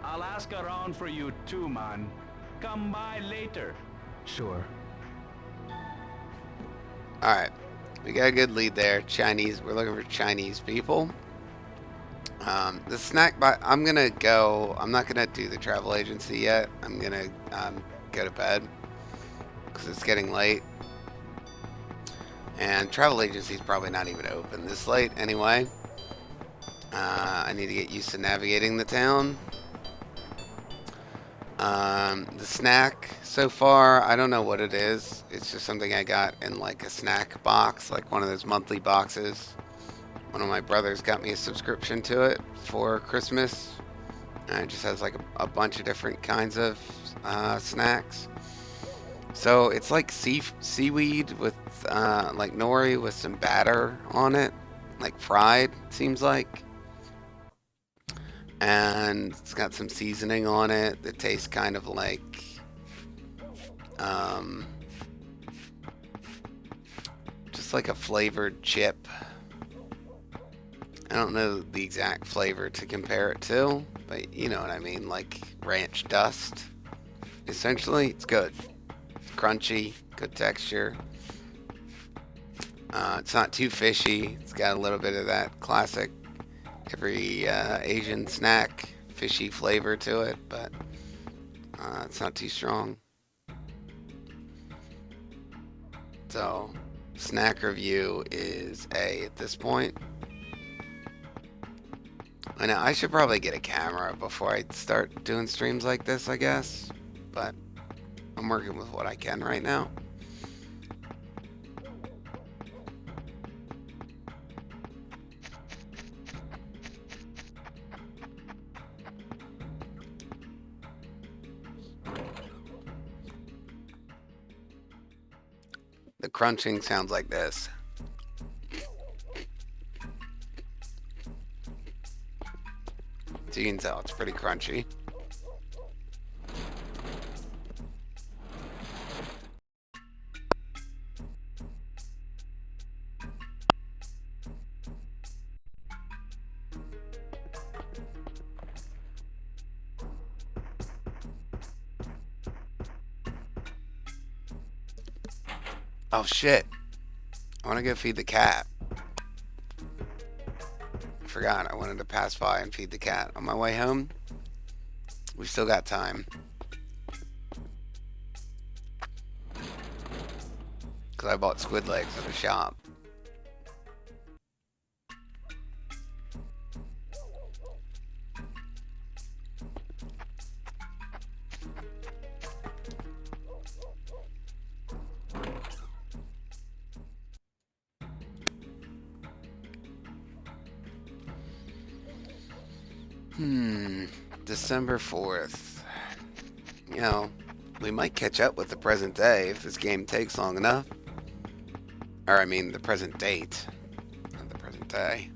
I'll ask around for you too, man. Come by later. Sure. Alright. We got a good lead there. Chinese. We're looking for Chinese people. The snack bar. I'm gonna go. I'm not gonna do the travel agency yet. I'm gonna go to bed because it's getting late. And travel agency is probably not even open this late anyway. I need to get used to navigating the town. The snack so far, I don't know what it is. It's just something I got in like a snack box, like one of those monthly boxes. One of my brothers got me a subscription to it for Christmas. And it just has like a bunch of different kinds of snacks. So it's like seaweed with like nori with some batter on it, like fried, seems like. And it's got some seasoning on it that tastes kind of like just like a flavored chip. I don't know the exact flavor to compare it to, but you know what I mean, like ranch dust. Essentially, it's good. It's crunchy, good texture. It's not too fishy. It's got a little bit of that classic every Asian snack fishy flavor to it, but it's not too strong. So snack review is A at this point. I know, I should probably get a camera before I start doing streams like this, I guess. But I'm working with what I can right now. The crunching sounds like this. So you can tell it's pretty crunchy. Oh shit. I want to go feed the cat. I forgot, I wanted to pass by and feed the cat. On my way home, we still got time. Because I bought squid legs at the shop. December 4th. You know, we might catch up with the present day if this game takes long enough. Or, I mean, the present date. Not the present day.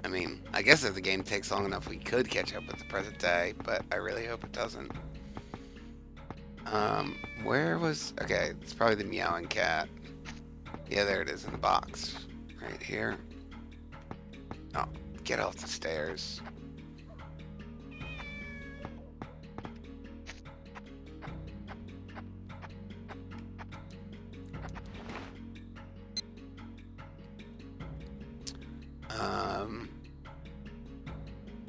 I mean, I guess if the game takes long enough, we could catch up with the present day, but I really hope it doesn't. Where was... Okay, it's probably the meowing cat. Yeah, there it is in the box. Right here. Oh, get off the stairs.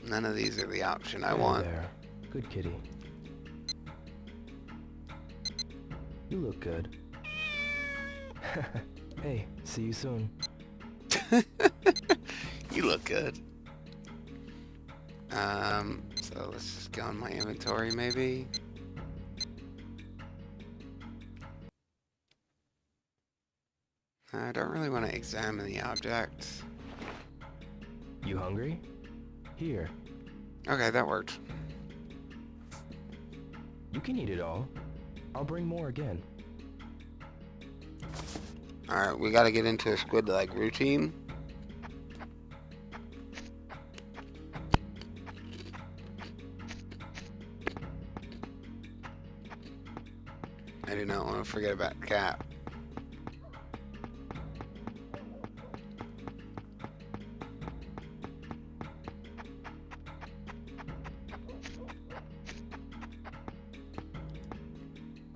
None of these are the option I want. There. Good kitty. You look good. Hey, see you soon. You look good. So let's just go on my inventory maybe. I don't really want to examine the objects. You hungry? Here. Okay, that worked. You can eat it all. I'll bring more again. Alright, we gotta get into a squid leg routine. I do not want to forget about the cat.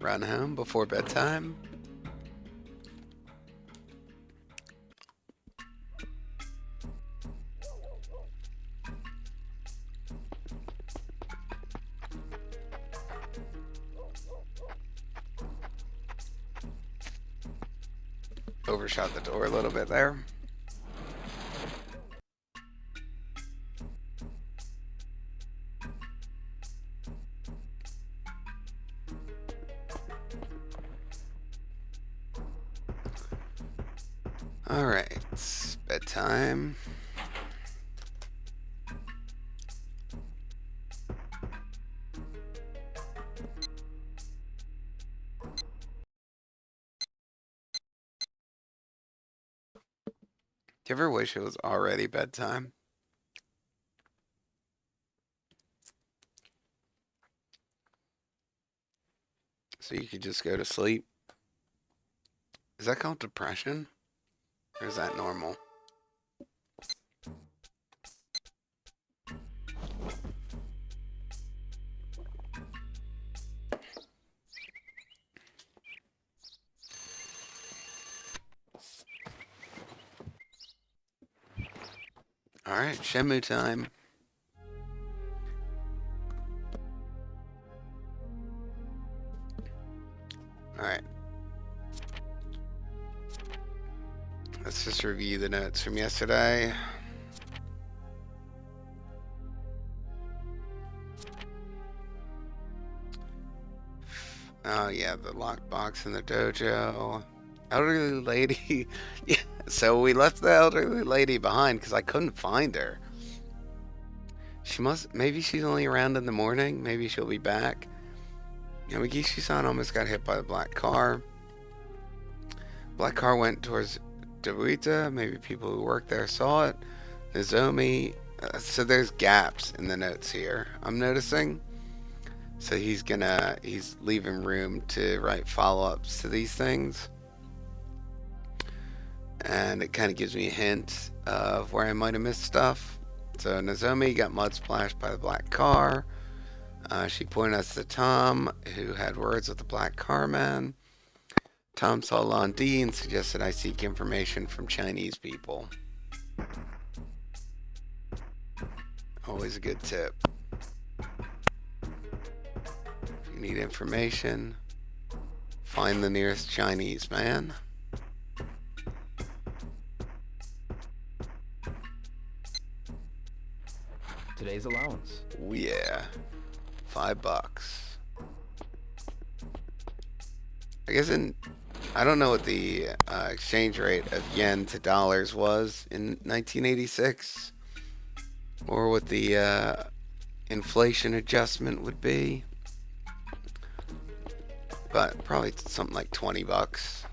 Run home before bedtime. Overshot the door a little bit there. All right, it's bedtime. Do you ever wish it was already bedtime? So you could just go to sleep? Is that called depression? Or is that normal? Alright, Shenmue time. Alright. Let's just review the notes from yesterday. Oh yeah, the lockbox in the dojo. Elderly lady. Yeah, so we left the elderly lady behind because I couldn't find her. Maybe she's only around in the morning. Maybe she'll be back. Yamagishi-san almost got hit by the black car. Black car went towards Dobuita. Maybe people who worked there saw it. Nozomi. So there's gaps in the notes here, I'm noticing. So he's leaving room to write follow-ups to these things. And it kind of gives me a hint of where I might have missed stuff. So Nozomi got mud splashed by the black car. She pointed us to Tom, who had words with the black car man. Tom saw Londi and suggested I seek information from Chinese people. Always a good tip. If you need information, find the nearest Chinese man. Today's allowance. Oh yeah. $5. I guess I don't know what the exchange rate of yen to dollars was in 1986, or what the inflation adjustment would be, but probably something like $20.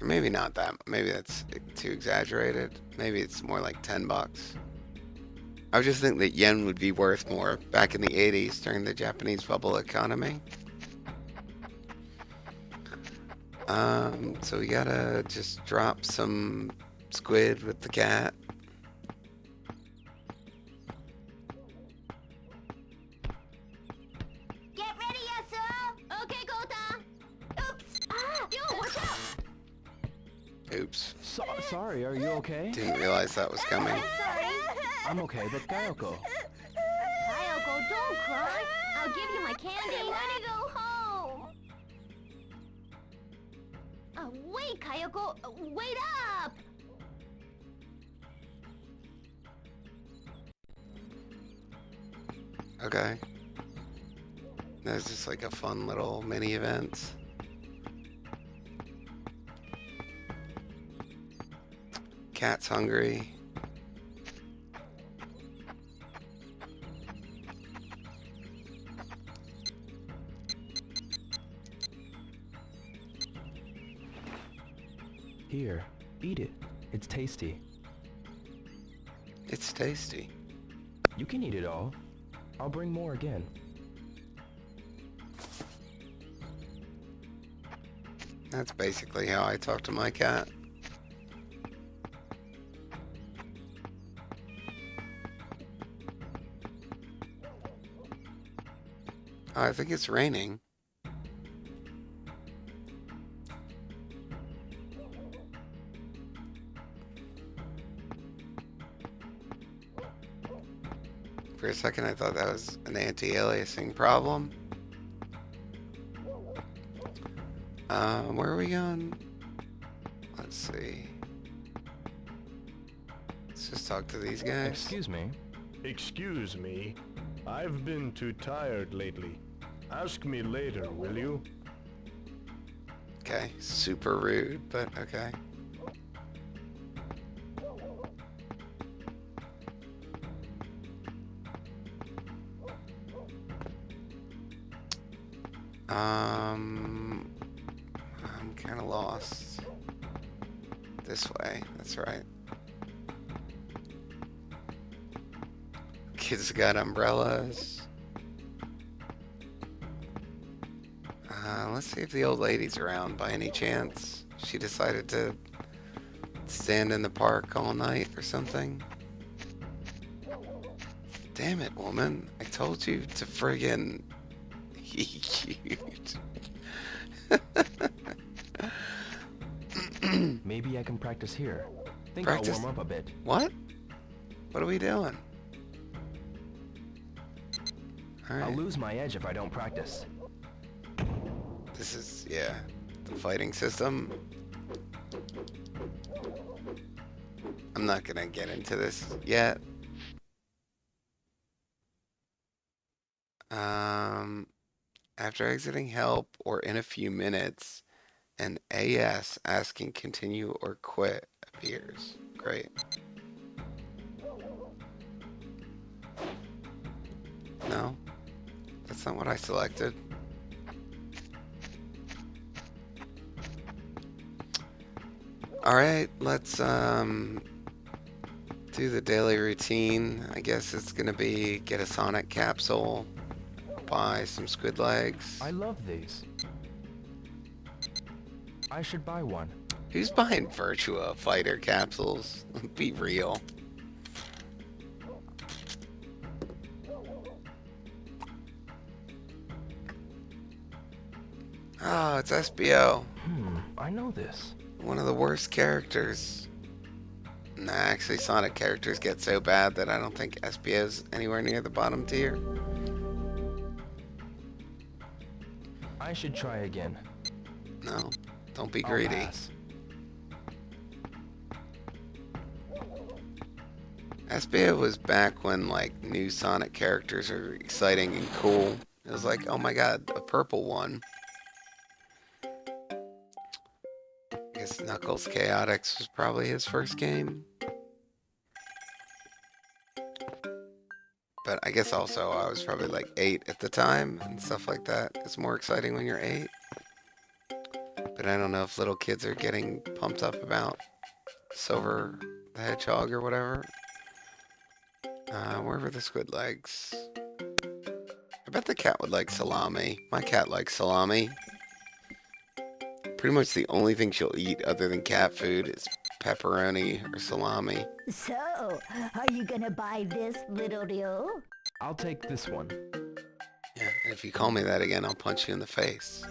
Or maybe not that. Maybe that's too exaggerated. Maybe it's more like $10. I would just think that yen would be worth more back in the 80s during the Japanese bubble economy. So we gotta just drop some squid with the cat. Get ready, Yasuo! Okay, Kota! Oops! Ah! Yo, watch out! Oops. Sorry, are you okay? Didn't realize that was coming. Sorry. I'm okay, but Kayoko. Kayoko, don't cry. I'll give you my candy. I wanna go home. Wait, Kayoko. Wait up! Okay. That's just like a fun little mini event. Cat's hungry. Here, eat it. It's tasty. It's tasty. You can eat it all. I'll bring more again. That's basically how I talk to my cat. Oh, I think it's raining. For a second, I thought that was an anti-aliasing problem. Where are we going? Let's see. Let's just talk to these guys. Excuse me. Excuse me. I've been too tired lately. Ask me later, will you? Okay, super rude, but okay. I'm kind of lost. This way, that's right. Kids got umbrellas. Let's see if the old lady's around by any chance. She decided to stand in the park all night or something. Damn it, woman. I told you to friggin' be cute. Maybe I can practice here. Think Practice? I'll warm up a bit. What? What are we doing? All right. I'll lose my edge if I don't practice. This is, yeah, the fighting system. I'm not gonna get into this yet. Um, After exiting help or in a few minutes, an AS asking continue or quit appears. Great. No, that's not what I selected. Alright, let's do the daily routine. I guess it's gonna be get a Sonic capsule, buy some squid legs. I love these. I should buy one. Who's buying Virtua Fighter capsules? Be real. Oh, it's SBO. I know this. One of the worst characters. Nah, actually, Sonic characters get so bad that I don't think SBO's anywhere near the bottom tier. I should try again. No, don't be I'll greedy. pass. SBO was back when, like, new Sonic characters are exciting and cool. It was like, oh my god, a purple one. I guess Knuckles Chaotix was probably his first game. But I guess also I was probably like 8 at the time and stuff like that. It's more exciting when you're 8. But I don't know if little kids are getting pumped up about Silver the Hedgehog or whatever. Where were the squid legs? I bet the cat would like salami. My cat likes salami. Pretty much the only thing she'll eat other than cat food is pepperoni or salami. So, are you gonna buy this, little Ryo? I'll take this one. Yeah, and if you call me that again, I'll punch you in the face.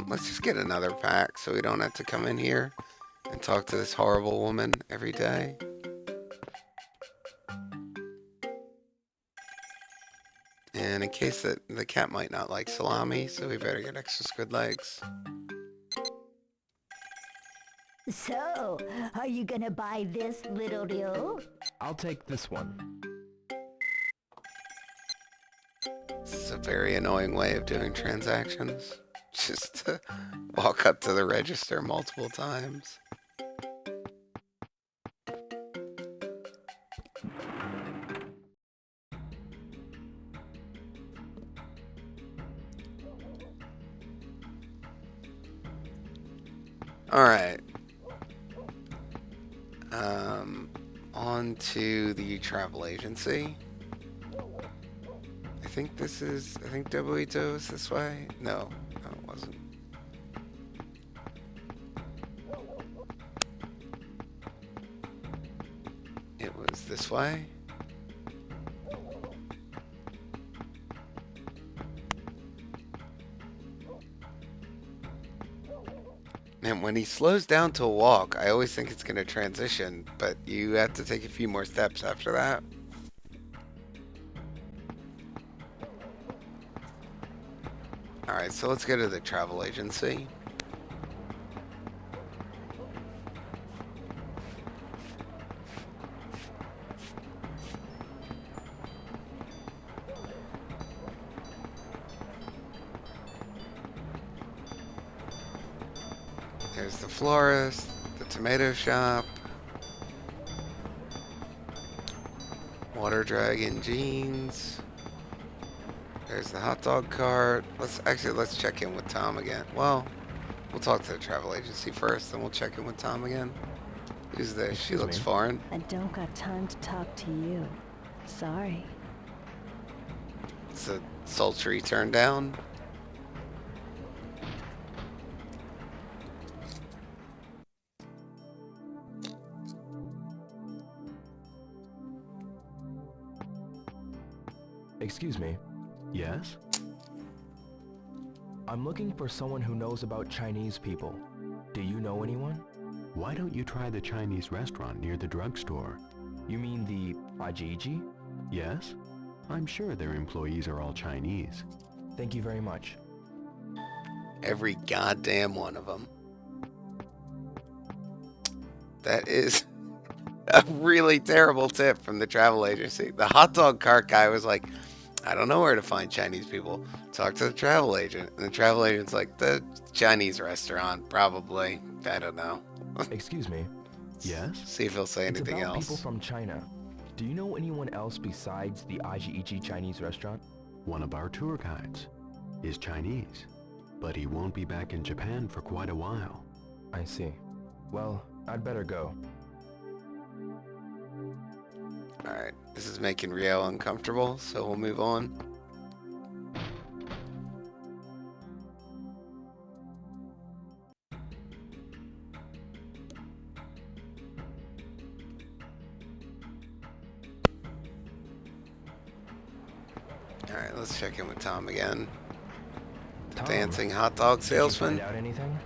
Let's just get another pack so we don't have to come in here and talk to this horrible woman every day. And in case that the cat might not like salami, so we better get extra squid legs. So, are you gonna buy this, little Ryo? I'll take this one. This is a very annoying way of doing transactions. Just to walk up to the register multiple times. Alright. On to the travel agency. I think Dobuito is this way? No, it wasn't. It was this way. Man, when he slows down to walk, I always think it's going to transition, but you have to take a few more steps after that. Alright, so let's go to the travel agency. There's the florist, the tomato shop, Water Dragon jeans. There's the hot dog cart. Let's check in with Tom again. Well, we'll talk to the travel agency first, then we'll check in with Tom again. Who's this? She looks foreign. I don't got time to talk to you. Sorry. It's a sultry turn down. Excuse me. Yes? I'm looking for someone who knows about Chinese people. Do you know anyone? Why don't you try the Chinese restaurant near the drugstore? You mean the Ajiji? Yes? I'm sure their employees are all Chinese. Thank you very much. Every goddamn one of them. That is a really terrible tip from the travel agency. The hot dog cart guy was like, I don't know where to find Chinese people. Talk to the travel agent. And the travel agent's like, the Chinese restaurant, probably. I don't know. Excuse me. Yes? See if he'll say It's anything about people else. from China. Do you know anyone else besides the Ajiichi Chinese restaurant? One of our tour guides is Chinese, but he won't be back in Japan for quite a while. I see. Well, I'd better go. Alright, this is making Rio uncomfortable, so we'll move on. Alright, let's check in with Tom again. The Tom, dancing hot dog Did you find salesman. out anything?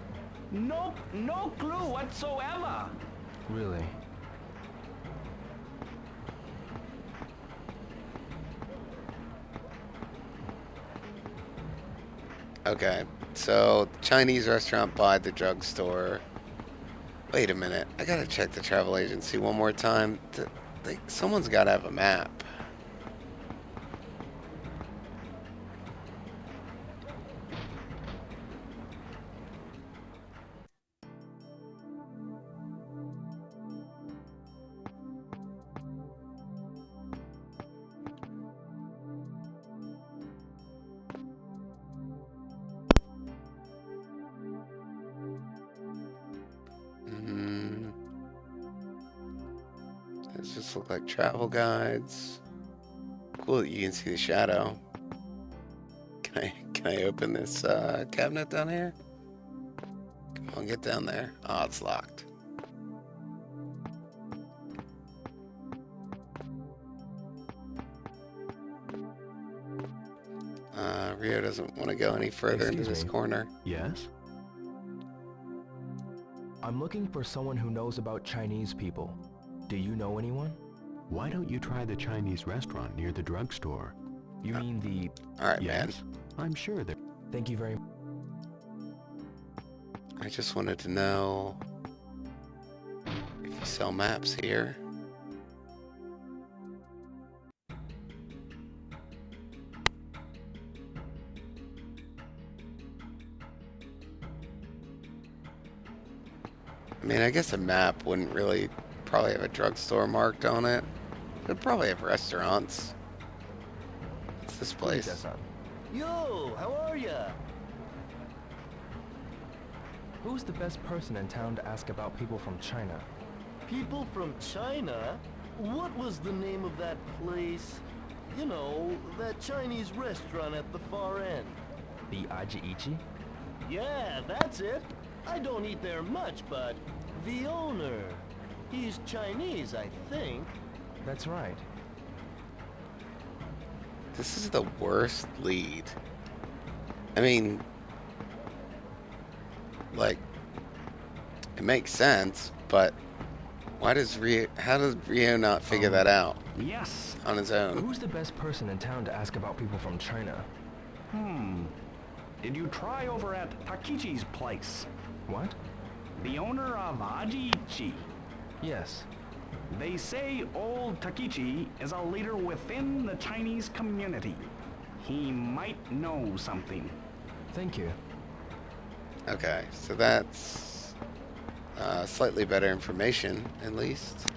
Nope, no clue whatsoever. Really? Okay, so Chinese restaurant by the drugstore. Wait a minute, I gotta check the travel agency one more time. Someone's gotta have a map. These just look like travel guides. Cool that you can see the shadow. Can I open this cabinet down here? Come on, get down there. Oh, it's locked. Rio doesn't want to go any further into this corner. Yes? I'm looking for someone who knows about Chinese people. Do you know anyone? Why don't you try the Chinese restaurant near the drugstore? You mean the... Alright, Yes, I'm sure that... Thank you very much. I just wanted to know if you sell maps here. I mean, I guess a map wouldn't really probably have a drugstore marked on it. It'd probably have restaurants. What's this place? Yo, how are ya? Who's the best person in town to ask about people from China? People from China? What was the name of that place? You know, that Chinese restaurant at the far end. The Ajiichi? Yeah, that's it. I don't eat there much, but the owner, he's Chinese, I think. That's right. This is the worst lead. I mean, like, it makes sense, but how does Rio not figure that out? Yes. On his own. Who's the best person in town to ask about people from China? Did you try over at Takichi's place? What? The owner of Ajiichi. Yes. They say old Takichi is a leader within the Chinese community. He might know something. Thank you. Okay, so that's slightly better information, at least.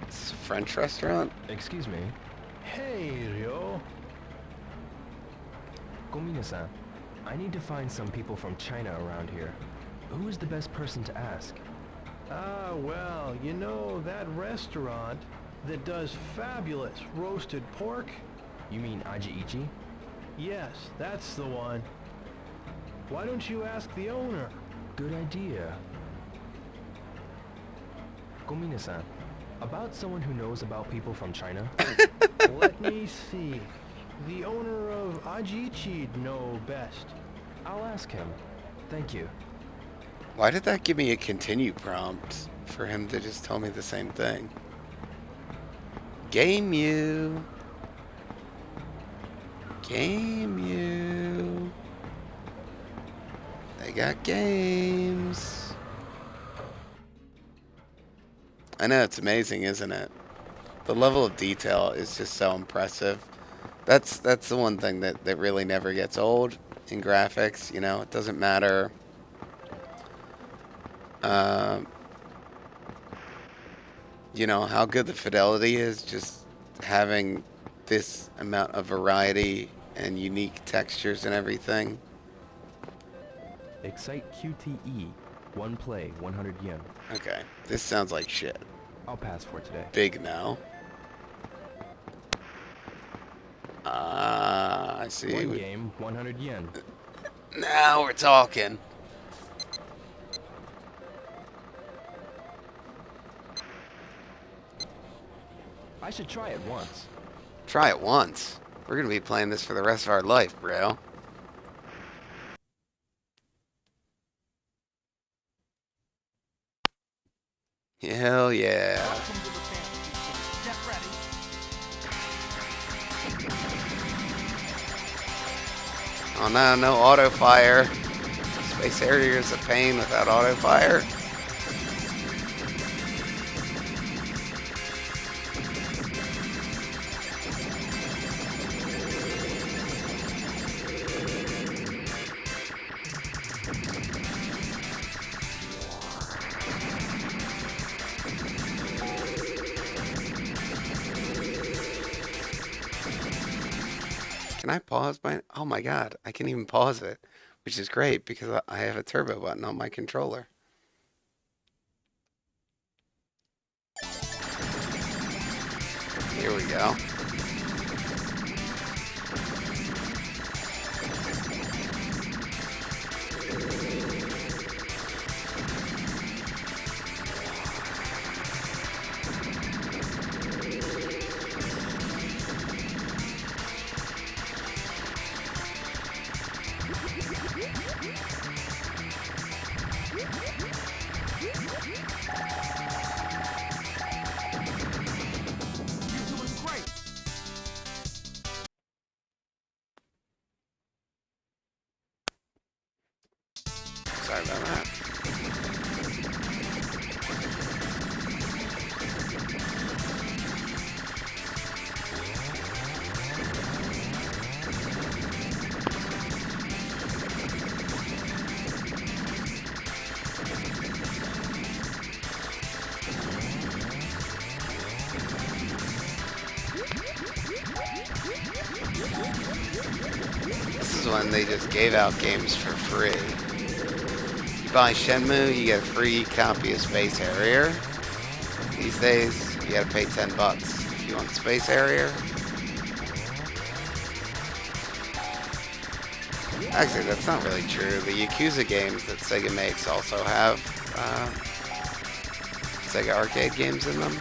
It's a French restaurant? Excuse me. Hey, Ryo. Gomina-san, I need to find some people from China around here. Who is the best person to ask? Ah, well, you know that restaurant that does fabulous roasted pork? You mean Ajiichi? Yes, that's the one. Why don't you ask the owner? Good idea. Gomina-san, about someone who knows about people from China? Let me see. The owner of Ajiichi'd know best. I'll ask him. Thank you. Why did that give me a continue prompt for him to just tell me the same thing? Game you. Game you. They got games. I know, it's amazing, isn't it? The level of detail is just so impressive. That's the one thing that really never gets old in graphics. You know, it doesn't matter. Um, you know, how good the fidelity is, just having this amount of variety and unique textures and everything. Excite QTE. One play, 100 yen. Okay, this sounds like shit. I'll pass for today. Big no. I see. One game, 100 yen. Now we're talking. I should try it once. Try it once. We're gonna be playing this for the rest of our life, bro. Hell yeah. Oh no, no auto fire. Space Harrier is a pain without auto fire. Can I pause my... Oh my god, I can even pause it, which is great because I have a turbo button on my controller. Here we go. Sorry about that. This is when they just gave out games for free. You buy Shenmue, you get a free copy of Space Harrier. These days, you gotta pay $10 if you want Space Harrier. Actually, that's not really true. The Yakuza games that Sega makes also have Sega arcade games in them.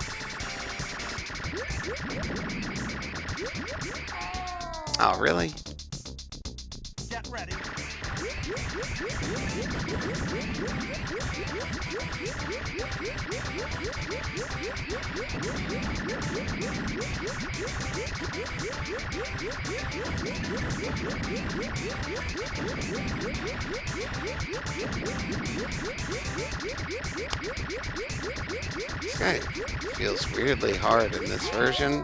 Oh, really? Get ready. This guy feels weirdly hard in this version.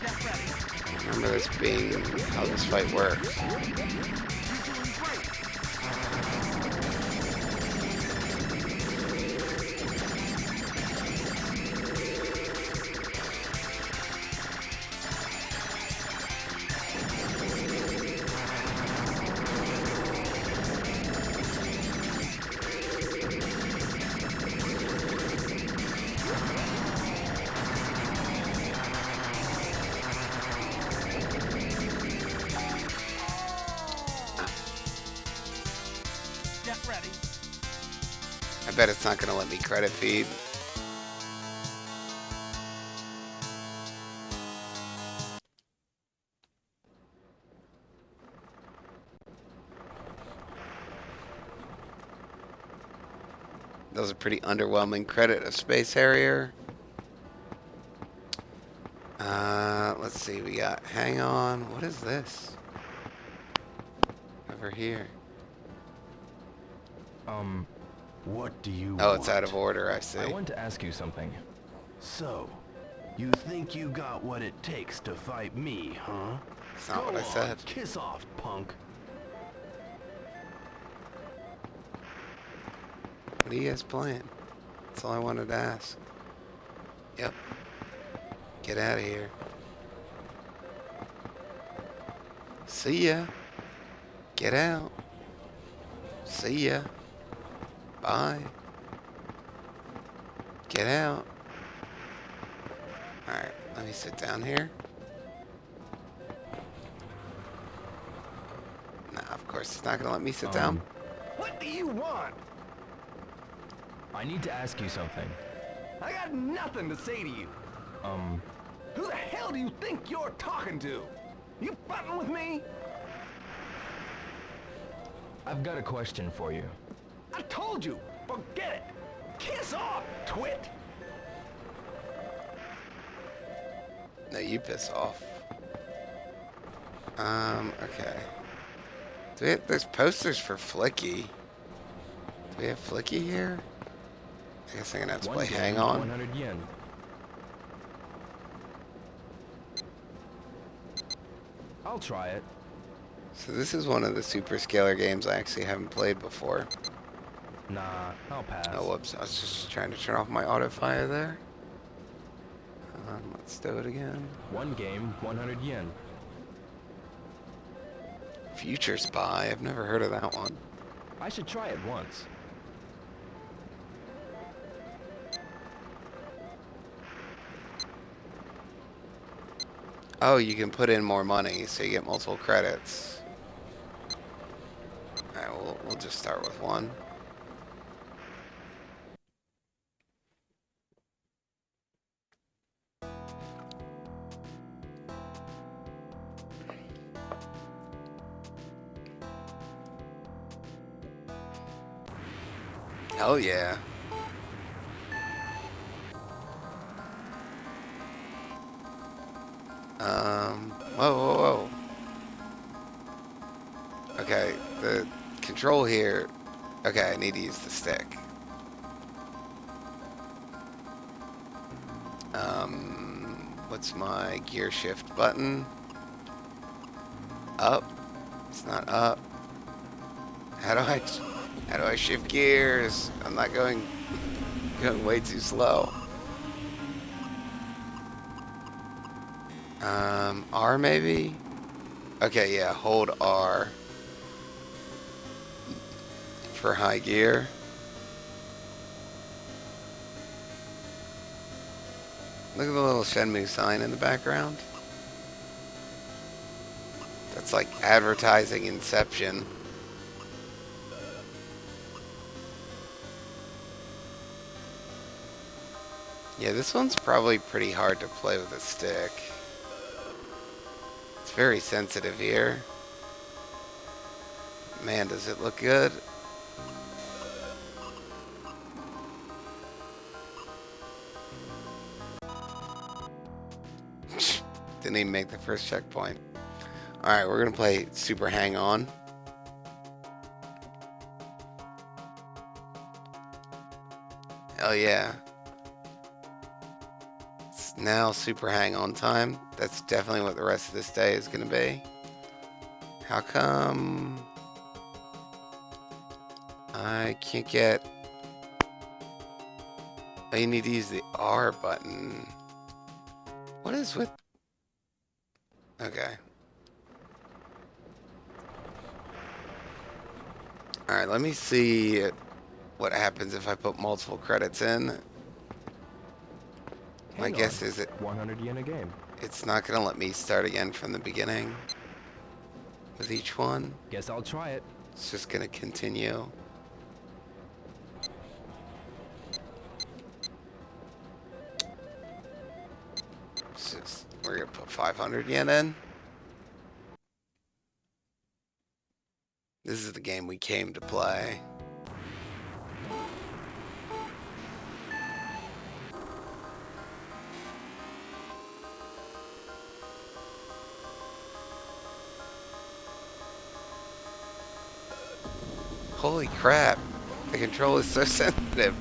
I remember this being how this fight works. I bet it's not going to let me credit feed. That was a pretty underwhelming credit of Space Harrier. Let's see, we got Hang On. What is this? Over here. What do you Oh, want? it's out of order, I see. I want to ask you something. So, you think you got what it takes to fight me, huh? That's not Go what I on, said. kiss off, punk. What are you guys playing? That's all I wanted to ask. Yep. Get out of here. See ya. Get out. See ya. Bye. Get out. Alright, let me sit down here. Nah, of course it's not gonna let me sit down. What do you want? I need to ask you something. I got nothing to say to you. Who the hell do you think you're talking to? You frontin' with me? I've got a question for you. I told you, forget it. Kiss off, twit. No, you piss off. Okay. There's posters for Flicky. Do we have Flicky here? I guess I'm gonna have to play Hang On. 100 yen. I'll try it. So this is one of the super scalar games I actually haven't played before. Nah, I'll pass. Oh, whoops. I was just trying to turn off my auto fire there. Let's do it again. One game, 100 yen. Future Spy. I've never heard of that one. I should try it once. Oh, you can put in more money, so you get multiple credits. Alright, we'll just start with one. Hell yeah. Whoa, whoa, whoa. Okay, the control here. Okay, I need to use the stick. What's my gear shift button? Up. It's not up. How do I shift gears? I'm not going way too slow. R maybe? Okay, yeah, hold R for high gear. Look at the little Shenmue sign in the background. That's like advertising Inception. Yeah, this one's probably pretty hard to play with a stick. It's very sensitive here. Man, does it look good? Didn't even make the first checkpoint. Alright, we're gonna play Super Hang On. Hell yeah. It's now Super Hang On time. That's definitely what the rest of this day is gonna be. How come I can't get... Oh, you need to use the R button. What is with... Okay. Alright, let me see what happens if I put multiple credits in. My guess is it 100 yen a game. It's not gonna let me start again from the beginning with each one. Guess I'll try it. It's just gonna continue. We're gonna put 500 yen in. This is the game we came to play. Holy crap. The control is so sensitive.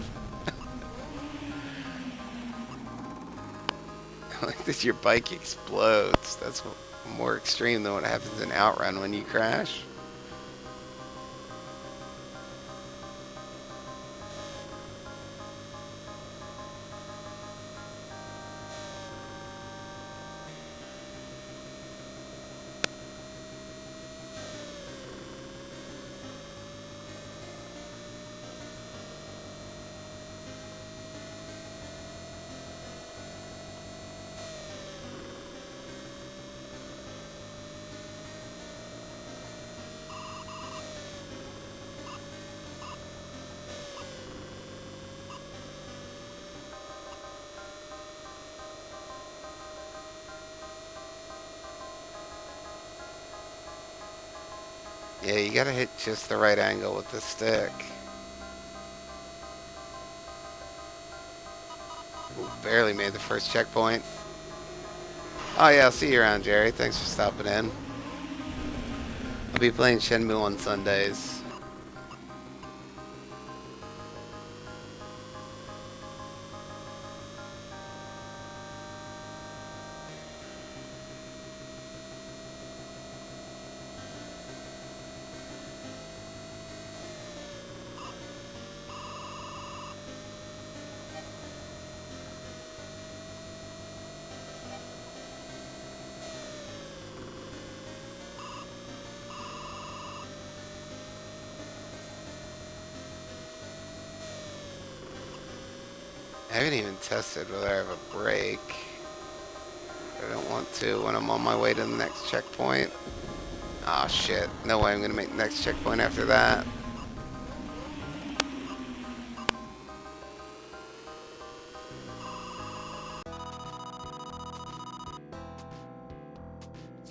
Like this, your bike explodes. That's more extreme than what happens in Outrun when you crash. Yeah, you gotta hit just the right angle with the stick. Ooh, barely made the first checkpoint. Oh yeah, I'll see you around, Jerry. Thanks for stopping in. I'll be playing Shenmue on Sundays. I haven't even tested whether I have a brake. I don't want to when I'm on my way to the next checkpoint. Oh shit, no way I'm gonna make the next checkpoint after that.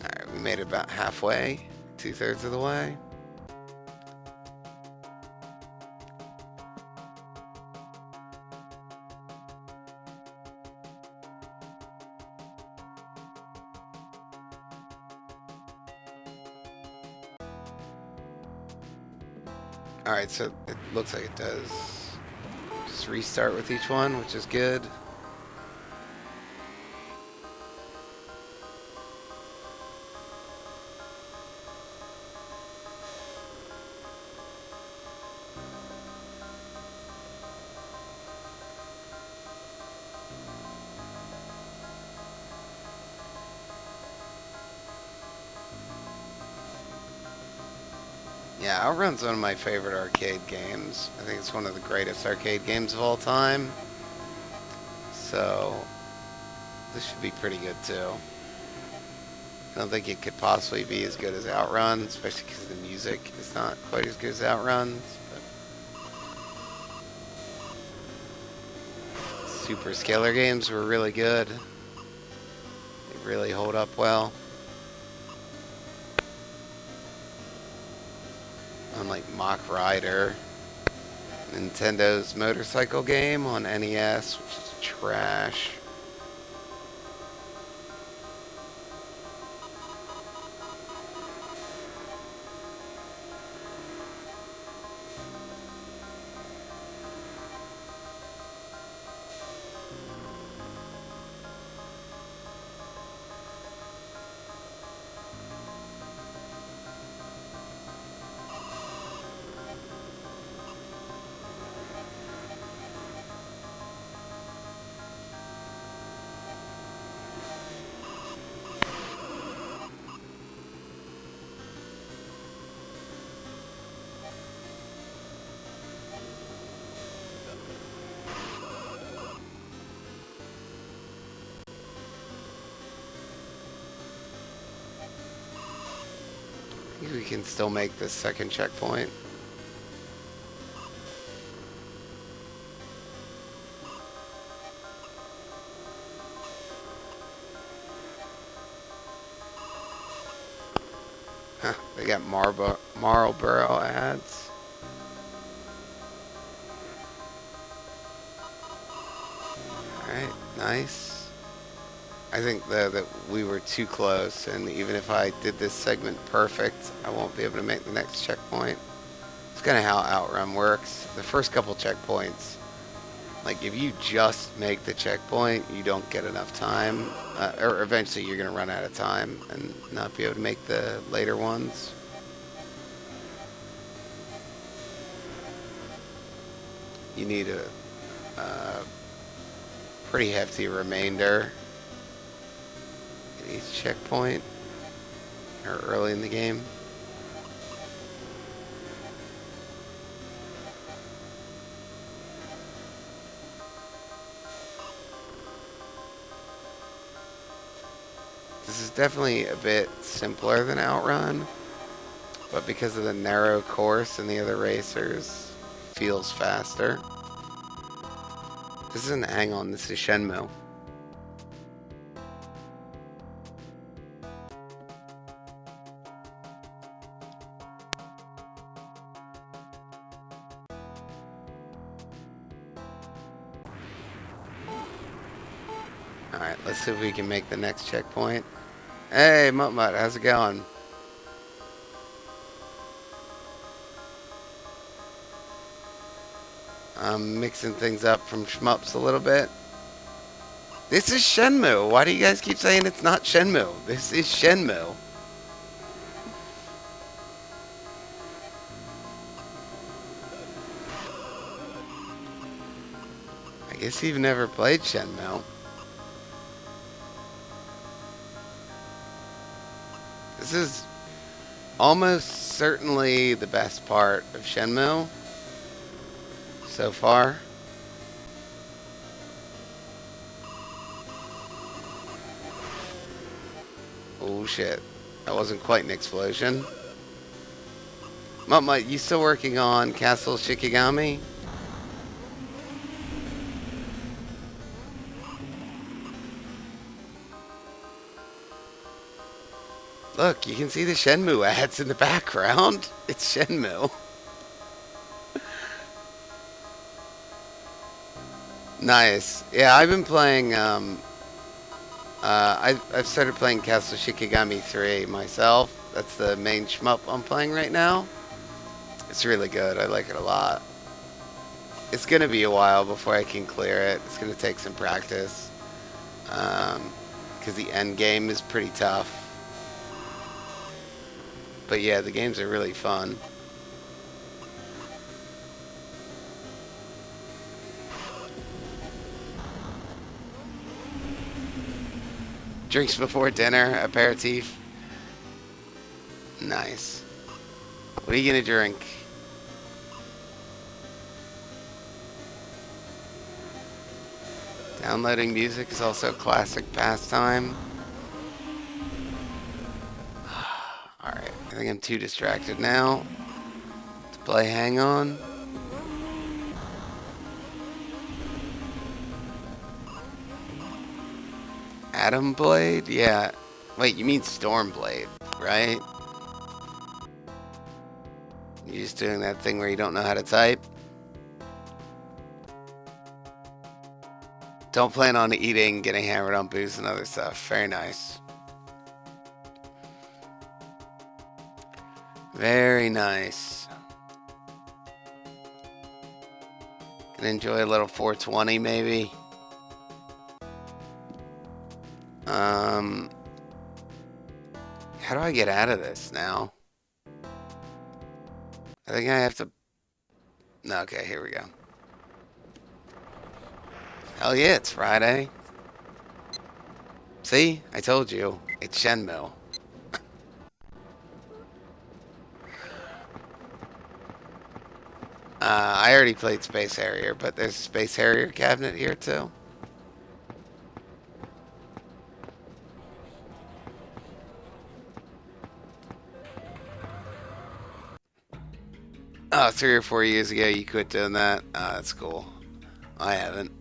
Alright, we made it about halfway, 2/3 of the way. Alright, so it looks like it does just restart with each one, which is good. Yeah, Outrun's one of my favorite arcade games. I think it's one of the greatest arcade games of all time. So, this should be pretty good too. I don't think it could possibly be as good as Outrun, especially because the music is not quite as good as Outrun's. But Super Scalar games were really good. They really hold up well. Unlike Mach Rider, Nintendo's motorcycle game on NES, which is trash. I think we can still make this second checkpoint. Huh, they got Marlboro ads. Alright, nice. I think though that we were too close, and even if I did this segment perfect, I won't be able to make the next checkpoint. It's kind of how Outrun works. The first couple checkpoints, like if you just make the checkpoint, you don't get enough time, or eventually you're going to run out of time and not be able to make the later ones. You need a pretty hefty remainder at each checkpoint, or early in the game. This is definitely a bit simpler than Outrun, but because of the narrow course and the other racers, feels faster. This isn't Hang On, this is Shenmue. Alright, let's see if we can make the next checkpoint. Hey, Mutt Mutt, how's it going? I'm mixing things up from shmups a little bit. This is Shenmue. Why do you guys keep saying it's not Shenmue? This is Shenmue. I guess you've never played Shenmue. This is almost certainly the best part of Shenmue so far. Oh shit, that wasn't quite an explosion. Mutt, you still working on Castle Shikigami? Look, you can see the Shenmue ads in the background. It's Shenmue. Nice. Yeah, I've been playing, I've started playing Castle Shikigami 3 myself. That's the main shmup I'm playing right now. It's really good. I like it a lot. It's going to be a while before I can clear it. It's going to take some practice. Because the end game is pretty tough. But yeah, the games are really fun. Drinks before dinner, aperitif. Nice. What are you gonna drink? Downloading music is also a classic pastime. Alright, I think I'm too distracted now to play Hang On. Atom Blade? Yeah. Wait, you mean Storm Blade, right? You're just doing that thing where you don't know how to type? Don't plan on eating, getting hammered on booze and other stuff. Very nice. Very nice. Can enjoy a little 420 maybe. How do I get out of this now? I think I have to... No, okay, here we go. Hell yeah, it's Friday. See? I told you. It's Shenmue. I already played Space Harrier, but there's a Space Harrier cabinet here too. Oh, 3 or 4 years ago you quit doing that? Oh, that's cool. I haven't.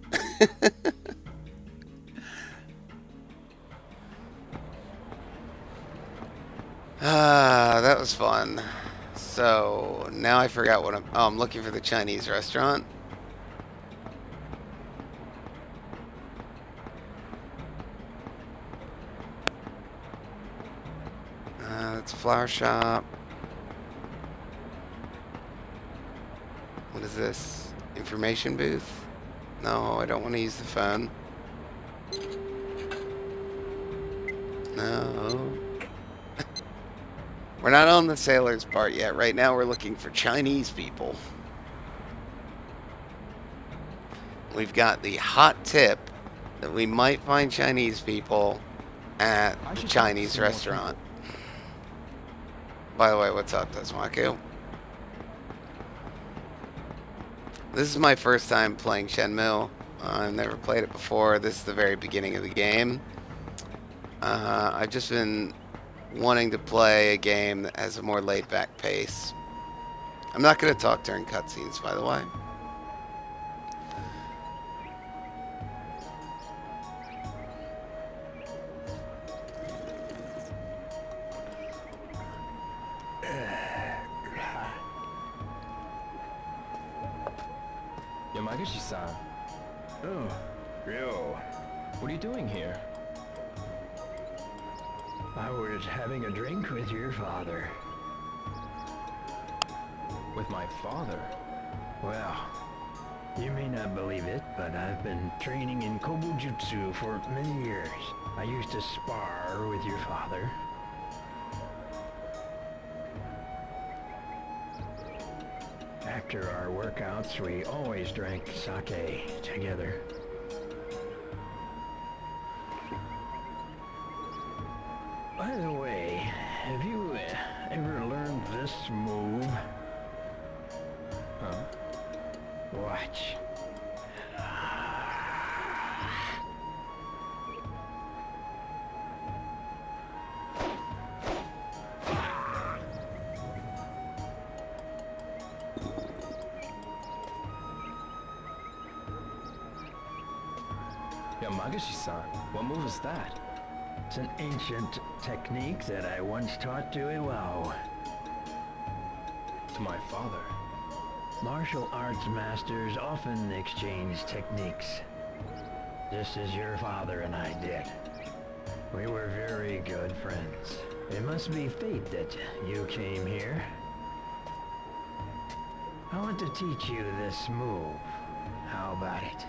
That was fun. So, now I forgot what I'm looking for the Chinese restaurant. It's Flower Shop. this? Information booth? No, I don't want to use the phone. No. We're not on the sailors part yet. Right now we're looking for Chinese people. We've got the hot tip that we might find Chinese people at the Chinese restaurant. By the way, what's up, Desmaku? This is my first time playing Shenmue. I've never played it before. This is the very beginning of the game. I've just been wanting to play a game that has a more laid-back pace. I'm not going to talk during cutscenes, by the way. Yamaguchi-san. Oh, Ryo. What are you doing here? I was having a drink with your father. With my father? Well, you may not believe it, but I've been training in Kobujutsu for many years. I used to spar with your father. After our workouts, we always drank sake together. By the way, have you ever learned this move? Huh? Watch. Yamaguchi-san, what move is that? It's an ancient technique that I once taught to Iwao. To my father. Martial arts masters often exchange techniques, just as your father and I did. We were very good friends. It must be fate that you came here. I want to teach you this move. How about it?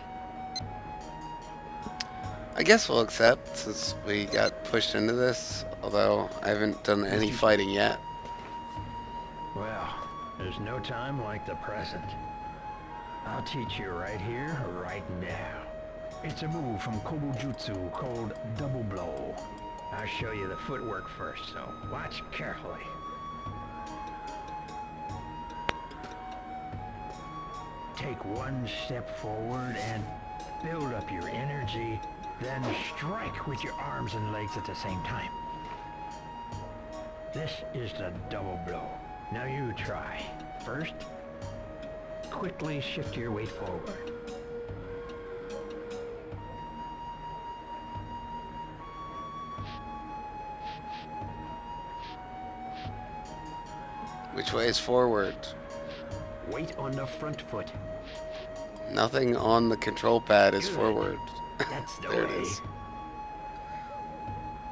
I guess we'll accept, since we got pushed into this, although I haven't done any fighting yet. Well, there's no time like the present. I'll teach you right here, right now. It's a move from Kobujutsu called Double Blow. I'll show you the footwork first, so watch carefully. Take one step forward and build up your energy, then strike with your arms and legs at the same time. This is the double blow. Now you try. First, quickly shift your weight forward. Which way is forward? Weight on the front foot. Nothing on the control pad is Good. forward. That's the There way. it is.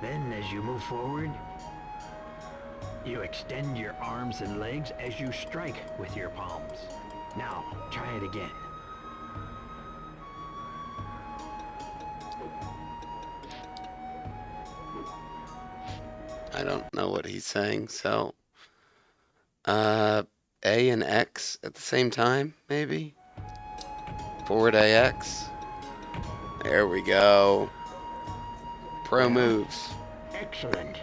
Then as you move forward, you extend your arms and legs as you strike with your palms. Now, try it again. I don't know what he's saying, so... A and X at the same time, maybe? Forward AX. There we go. Pro moves. Excellent.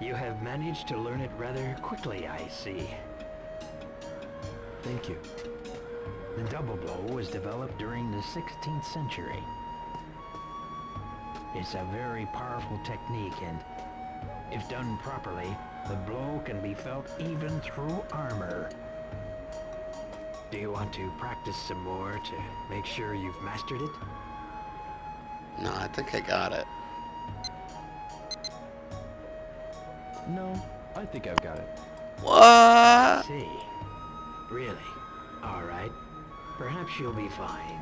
You have managed to learn it rather quickly, I see. Thank you. The double blow was developed during the 16th century. It's a very powerful technique, and if done properly, the blow can be felt even through armor. Do you want to practice some more to make sure you've mastered it? No, I think I got it. No, I think I've got it. What? See. Really? All right. Perhaps you'll be fine.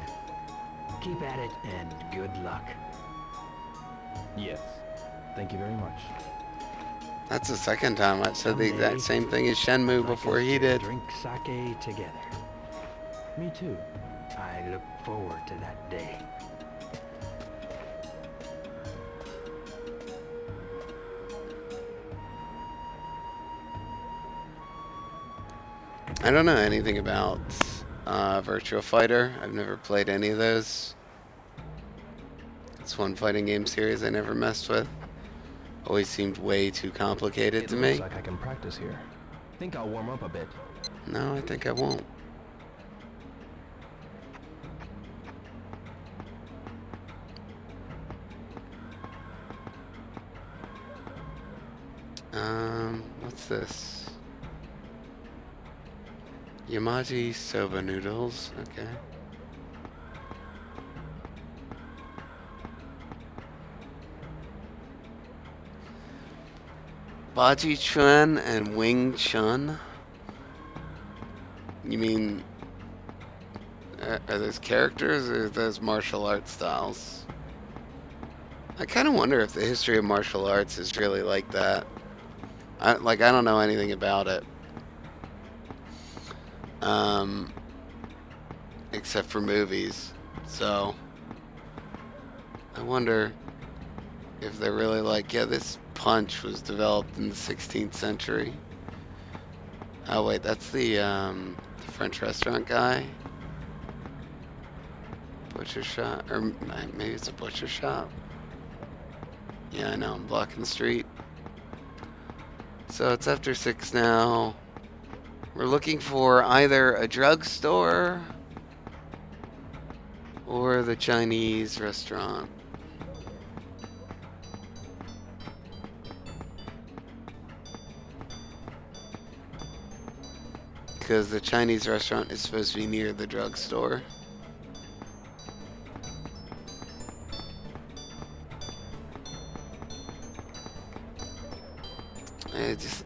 Keep at it, and good luck. Yes. Thank you very much. That's the second time I've said the exact same thing as Shenmue before he did. Drink sake together. Me too. I look forward to that day. I don't know anything about Virtua Fighter. I've never played any of those. It's one fighting game series I never messed with. Always seemed way too complicated to It me. looks like I can practice here. Think I'll warm up a bit. No, I think I won't. What's this? Yamaji soba noodles, okay. Baji Chuan and Wing Chun? You mean, are those characters or are those martial arts styles? I kind of wonder if the history of martial arts is really like that. I don't know anything about it. Except for movies. So, I wonder if they're really like, yeah, this punch was developed in the 16th century. Oh wait, that's the French restaurant guy. Butcher shop, or maybe it's a butcher shop. Yeah, I know, I'm blocking the street. So it's after 6 now. We're looking for either a drugstore or the Chinese restaurant. Because the Chinese restaurant is supposed to be near the drugstore.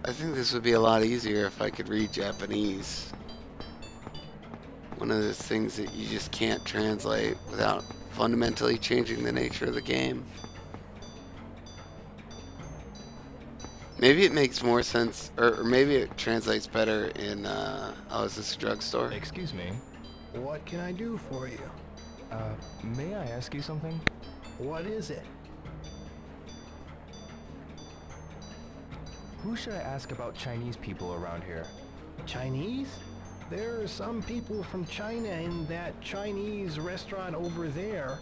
I think this would be a lot easier if I could read Japanese. One of those things that you just can't translate without fundamentally changing the nature of the game. Maybe it makes more sense, or maybe it translates better in, oh, is this a drugstore? Excuse me. What can I do for you? May I ask you something? What is it? Who should I ask about Chinese people around here? Chinese? There are some people from China in that Chinese restaurant over there.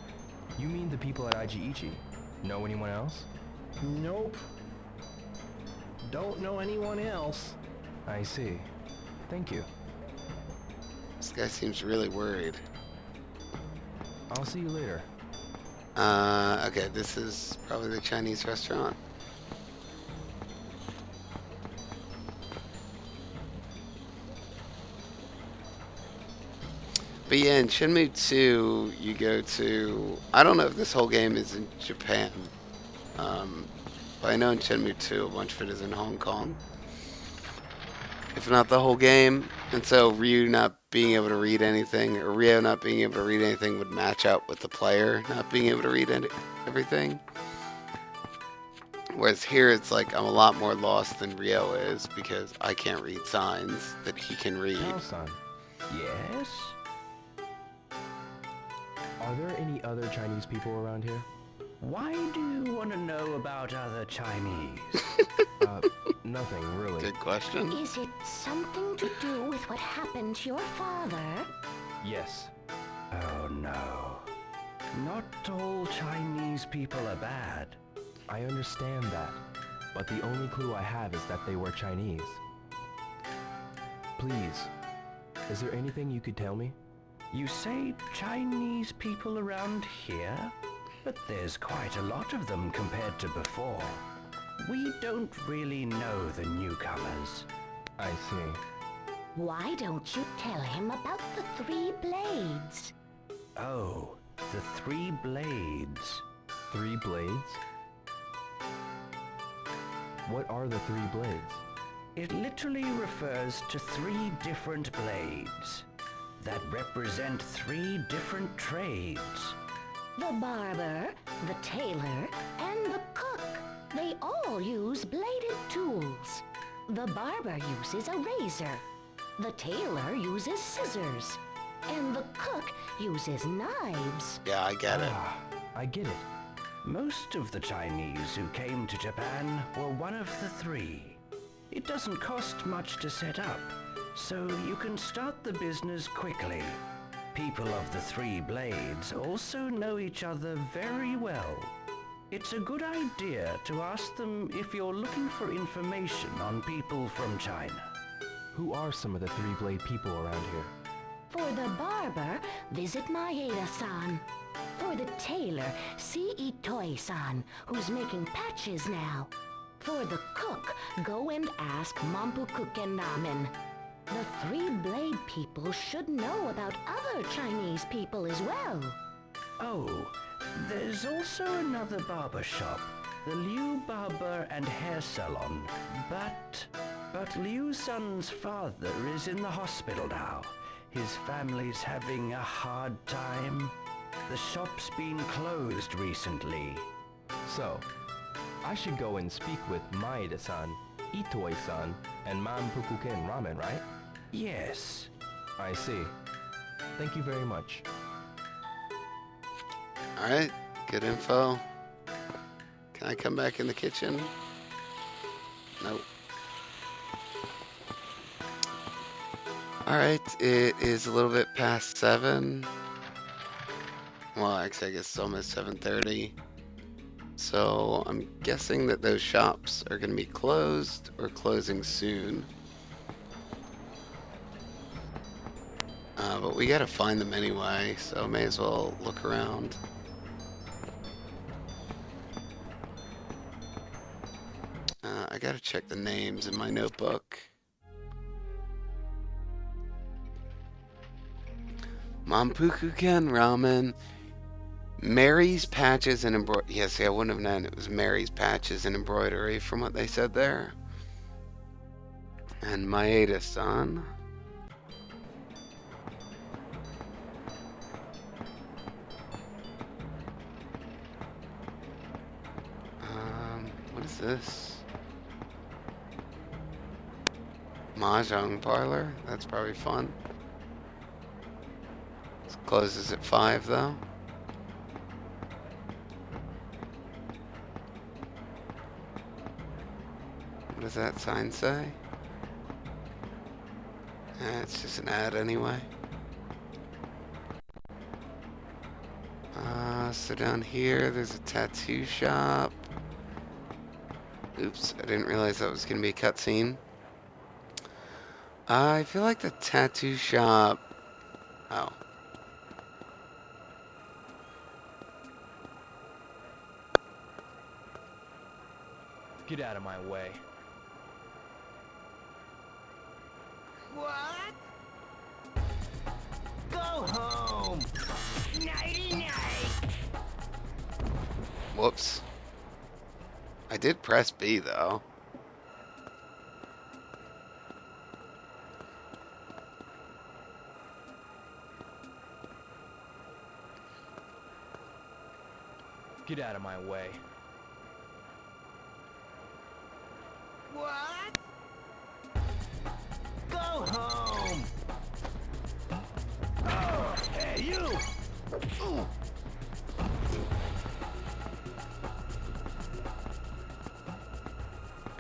You mean the people at Ichi? Know anyone else? Nope. Don't know anyone else. I see. Thank you. This guy seems really worried. I'll see you later. Okay, this is probably the Chinese restaurant. But yeah, in Shenmue 2, you go to... I don't know if this whole game is in Japan. But I know in Shenmue 2, a bunch of it is in Hong Kong. If not the whole game. And so Ryu not being able to read anything, or Ryo not being able to read anything would match up with the player not being able to read everything. Whereas here it's like I'm a lot more lost than Ryo is because I can't read signs that he can read. Son. Yes? Are there any other Chinese people around here? Why do you want to know about other Chinese? Nothing, really. Good question. Is it something to do with what happened to your father? Yes. Oh no. Not all Chinese people are bad. I understand that, but the only clue I have is that they were Chinese. Please, is there anything you could tell me? You say Chinese people around here? But there's quite a lot of them compared to before. We don't really know the newcomers. I see. Why don't you tell him about the 3 blades? Oh, the 3 blades. 3 blades? What are the 3 blades? It literally refers to 3 different blades that represent 3 different trades. The barber, the tailor, and the cook. They all use bladed tools. The barber uses a razor. The tailor uses scissors. And the cook uses knives. Yeah, I get it. Ah, I get it. Most of the Chinese who came to Japan were one of the three. It doesn't cost much to set up, so you can start the business quickly. People of the Three Blades also know each other very well. It's a good idea to ask them if you're looking for information on people from China. Who are some of the three-blade people around here? For the barber, visit Maeda-san. For the tailor, see Itoi-san, who's making patches now. For the cook, go and ask Mampukuken Ramen. The Three-Blade people should know about other Chinese people as well. Oh, there's also another barber shop, the Liu Barber and Hair Salon. But Liu's son's father is in the hospital now. His family's having a hard time. The shop's been closed recently. So, I should go and speak with Maeda-san, Itoi-san, and Mampukuken Ramen, right? Yes. I see. Thank you very much. Alright, good info. Can I come back in the kitchen? Nope. Alright, it is a little bit past 7. Well, actually, I guess it's almost 7:30. So, I'm guessing that those shops are going to be closed or closing soon. But we got to find them anyway, so may as well look around. I got to check the names in my notebook. Mampukuken Ramen, Mary's Patches and Embroidery. Yeah, see, I wouldn't have known it was Mary's Patches and Embroidery from what they said there. And Maeda-san. What is this? Mahjong parlor? That's probably fun. It closes at 5 though. What does that sign say? It's just an ad anyway. So down here there's a tattoo shop. Oops, I didn't realize that was going to be a cutscene. I feel like the tattoo shop... Oh. Get out of my way. What? Go home. Nighty night. Whoops. I did press B though. Get out of my way. What? Go home. Oh, hey, you. Ooh.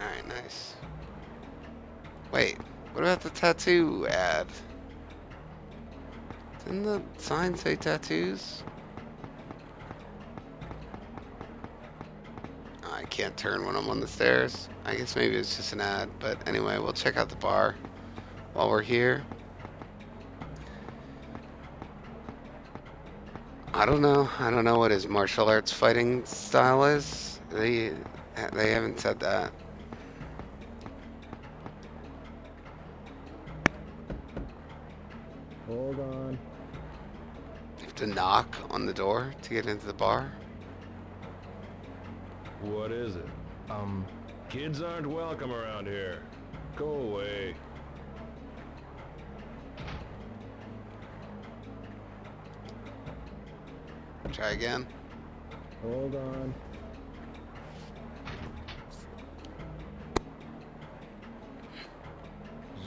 Alright, nice. Wait, what about the tattoo ad? Didn't the sign say tattoos? I can't turn when I'm on the stairs. I guess maybe it's just an ad, but anyway, we'll check out the bar while we're here. I don't know what his martial arts fighting style is. They haven't said that. Hold on. You have to knock on the door to get into the bar. What is it? Kids aren't welcome around here. Go away. Try again. Hold on.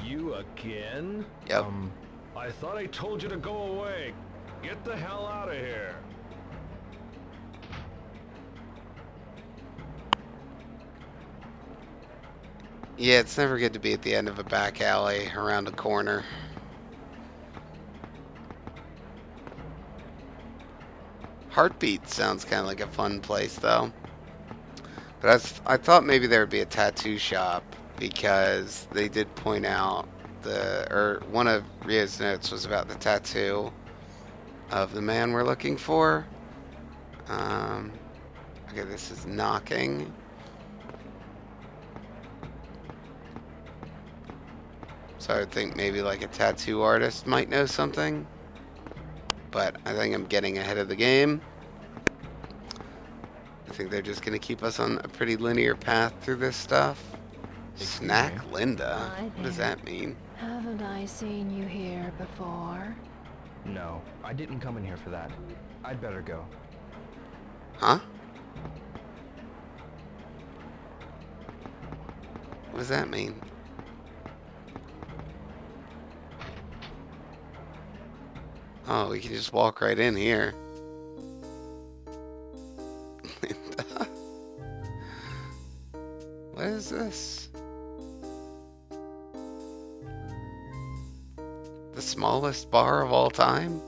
You again? Yep. I thought I told you to go away. Get the hell out of here. Yeah, it's never good to be at the end of a back alley around a corner. Heartbeat sounds kind of like a fun place, though. But I thought maybe there would be a tattoo shop because they did point out one of Rio's notes was about the tattoo of the man we're looking for. Okay, this is knocking. So I would think maybe like a tattoo artist might know something. But I think I'm getting ahead of the game. I think they're just going to keep us on a pretty linear path through this stuff. Snack Linda? Hi What does there. that mean? Haven't I seen you here before? No, I didn't come in here for that. I'd better go. Huh? What does that mean? Oh, we can just walk right in here. What is this? The smallest bar of all time?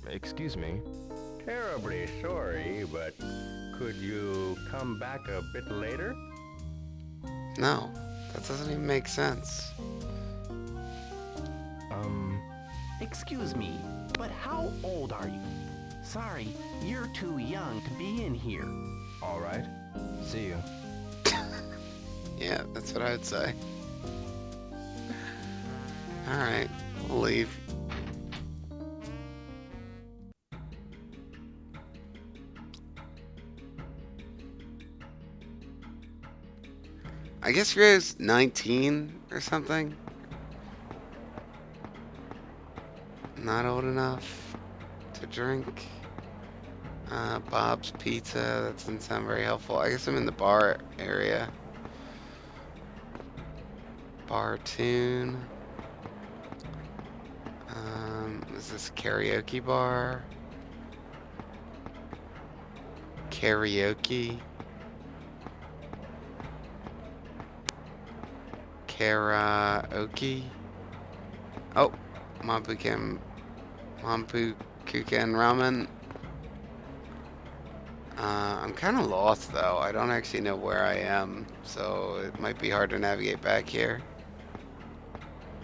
Excuse me. Terribly sorry, but could you come back a bit later? No, that doesn't even make sense. Excuse me, but how old are you? Sorry, you're too young to be in here. All right. See you. Yeah, that's what I would say. Alright, we'll leave. I guess Rio's 19 or something. Not old enough to drink. Bob's Pizza, that doesn't sound very helpful. I guess I'm in the bar area. Bar tune. Is this karaoke bar? Karaoke. Karaoke. Oh, Mampu Kuken Ramen. I'm kind of lost though. I don't actually know where I am, so it might be hard to navigate back here.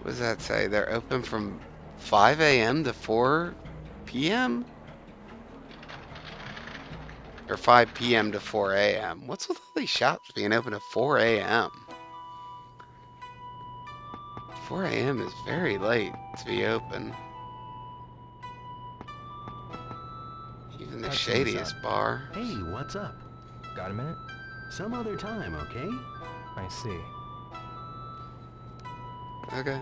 What does that say? They're open from 5 a.m. to 4 p.m.? Or 5 p.m. to 4 a.m. What's with all these shops being open at 4 a.m.? 4 a.m. is very late to be open. Even the shadiest bar. Hey, what's up? Got a minute? Some other time, okay? I see. Okay.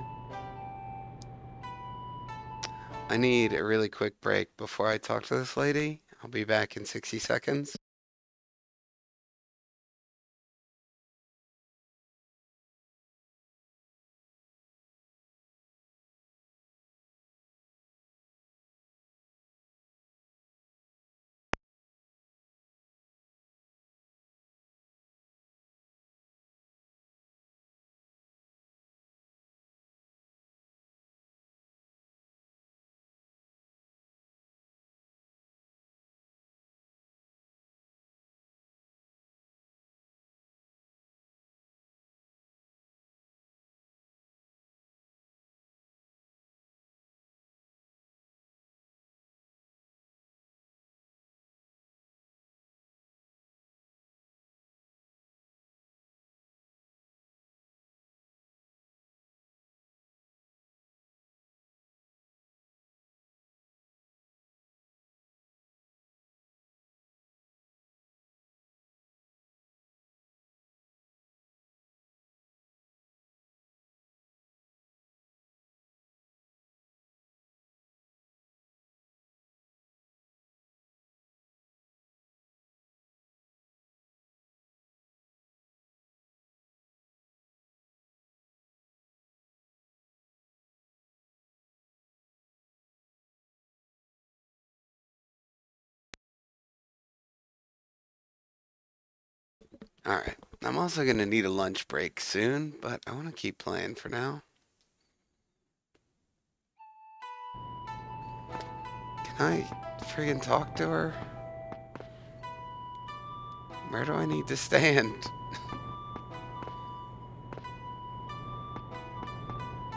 I need a really quick break before I talk to this lady. I'll be back in 60 seconds. Alright. I'm also going to need a lunch break soon, but I want to keep playing for now. Can I friggin' talk to her? Where do I need to stand?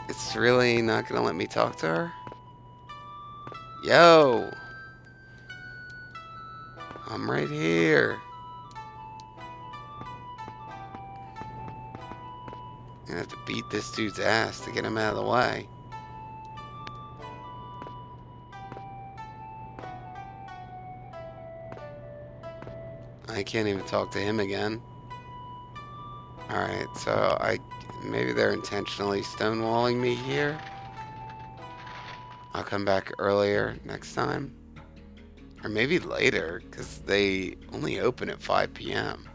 It's really not gonna let me talk to her? Yo! I'm right here. I'm gonna have to beat this dude's ass to get him out of the way. I can't even talk to him again. Alright, so maybe they're intentionally stonewalling me here. I'll come back earlier next time. Or maybe later, because they only open at 5 p.m.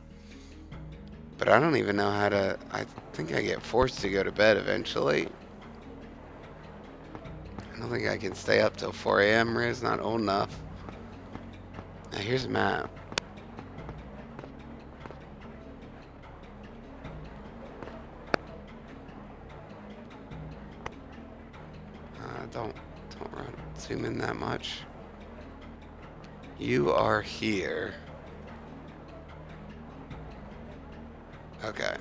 But I don't even know how to... I think I get forced to go to bed eventually. I don't think I can stay up till 4 a.m. Riz not old enough. Now here's a map. Don't zoom in that much. You are here. Okay.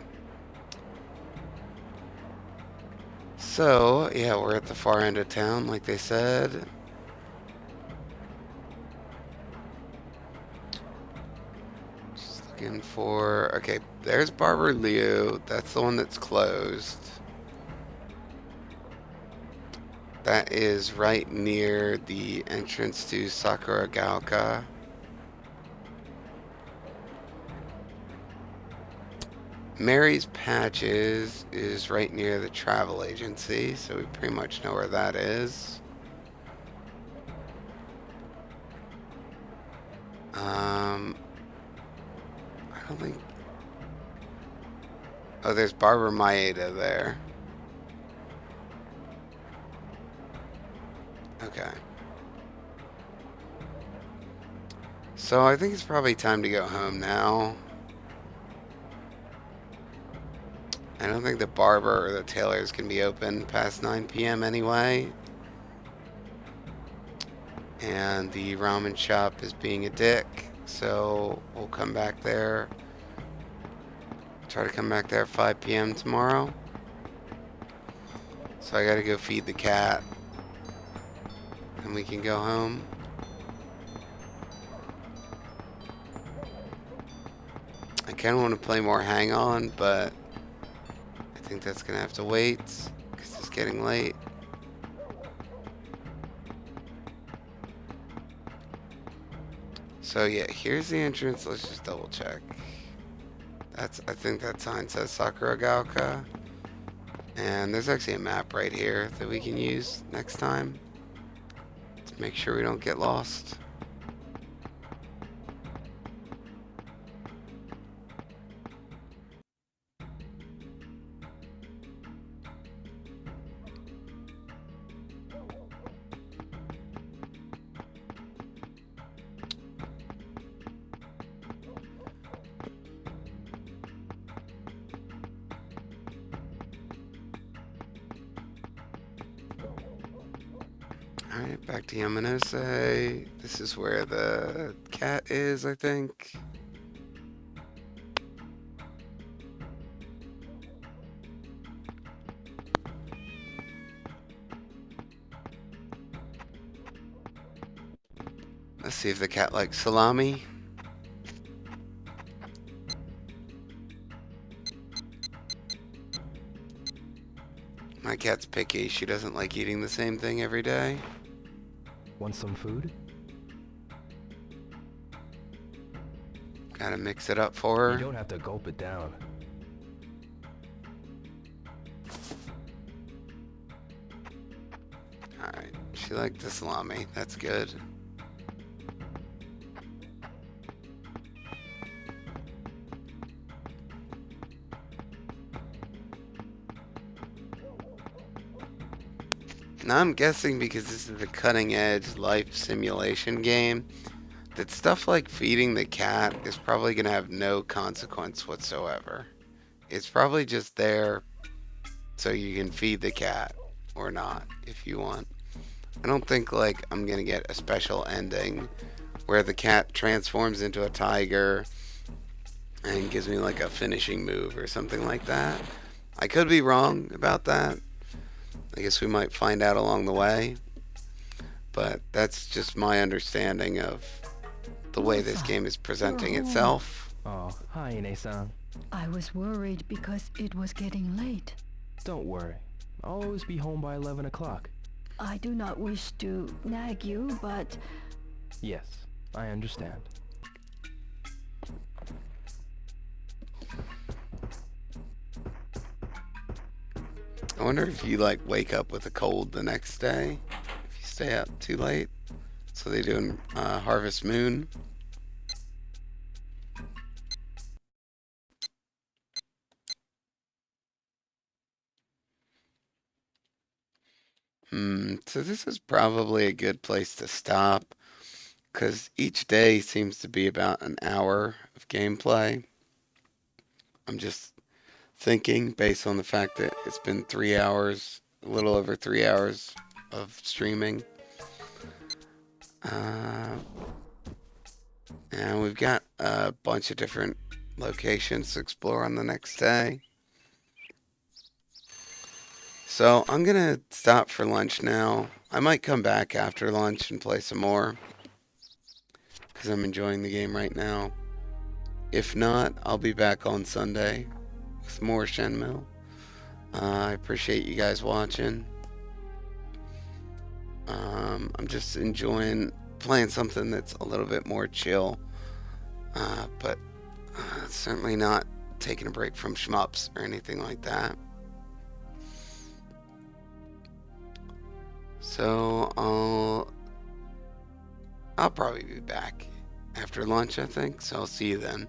So, yeah, we're at the far end of town, like they said. Just looking for... Okay, there's Barber Liu. That's the one that's closed. That is right near the entrance to Sakuragaoka. Mary's Patches is right near the travel agency, so we pretty much know where that is. I don't think... Oh, there's Barbara Maeda there. Okay. So I think it's probably time to go home now. I don't think the barber or the tailors can be open past 9 p.m. anyway. And the ramen shop is being a dick, so we'll come back there. Try to come back there at 5 p.m. tomorrow. So I gotta go feed the cat. And we can go home. I kinda wanna play more Hang On, but I think that's gonna have to wait, because it's getting late. So yeah, here's the entrance. Let's just double check. I think that sign says Sakuragaoka. And there's actually a map right here that we can use next time to make sure we don't get lost. Alright, back to Yamanose. This is where the cat is, I think. Let's see if the cat likes salami. My cat's picky. She doesn't like eating the same thing every day. Want some food? Gotta mix it up for her. You don't have to gulp it down. Alright, she liked the salami. That's good. Now I'm guessing because this is a cutting edge life simulation game, that stuff like feeding the cat is probably going to have no consequence whatsoever. It's probably just there so you can feed the cat or not if you want. I don't think like I'm going to get a special ending where the cat transforms into a tiger and gives me like a finishing move or something like that. I could be wrong about that. I guess we might find out along the way. But that's just my understanding of the way this game is presenting itself. Oh, hi, Ine-san. I was worried because it was getting late. Don't worry. I'll always be home by 11 o'clock. I do not wish to nag you, but... Yes, I understand. I wonder if you like wake up with a cold the next day if you stay up too late. So they do in Harvest Moon. So this is probably a good place to stop because each day seems to be about an hour of gameplay. I'm just thinking based on the fact that it's been 3 hours, a little over 3 hours of streaming. And we've got a bunch of different locations to explore on the next day. So I'm going to stop for lunch now. I might come back after lunch and play some more because I'm enjoying the game right now. If not, I'll be back on Sunday with more Shenmue. I appreciate you guys watching. I'm just enjoying playing something that's a little bit more chill, but certainly not taking a break from shmups or anything like that. So I'll probably be back after lunch, I think. So I'll see you then.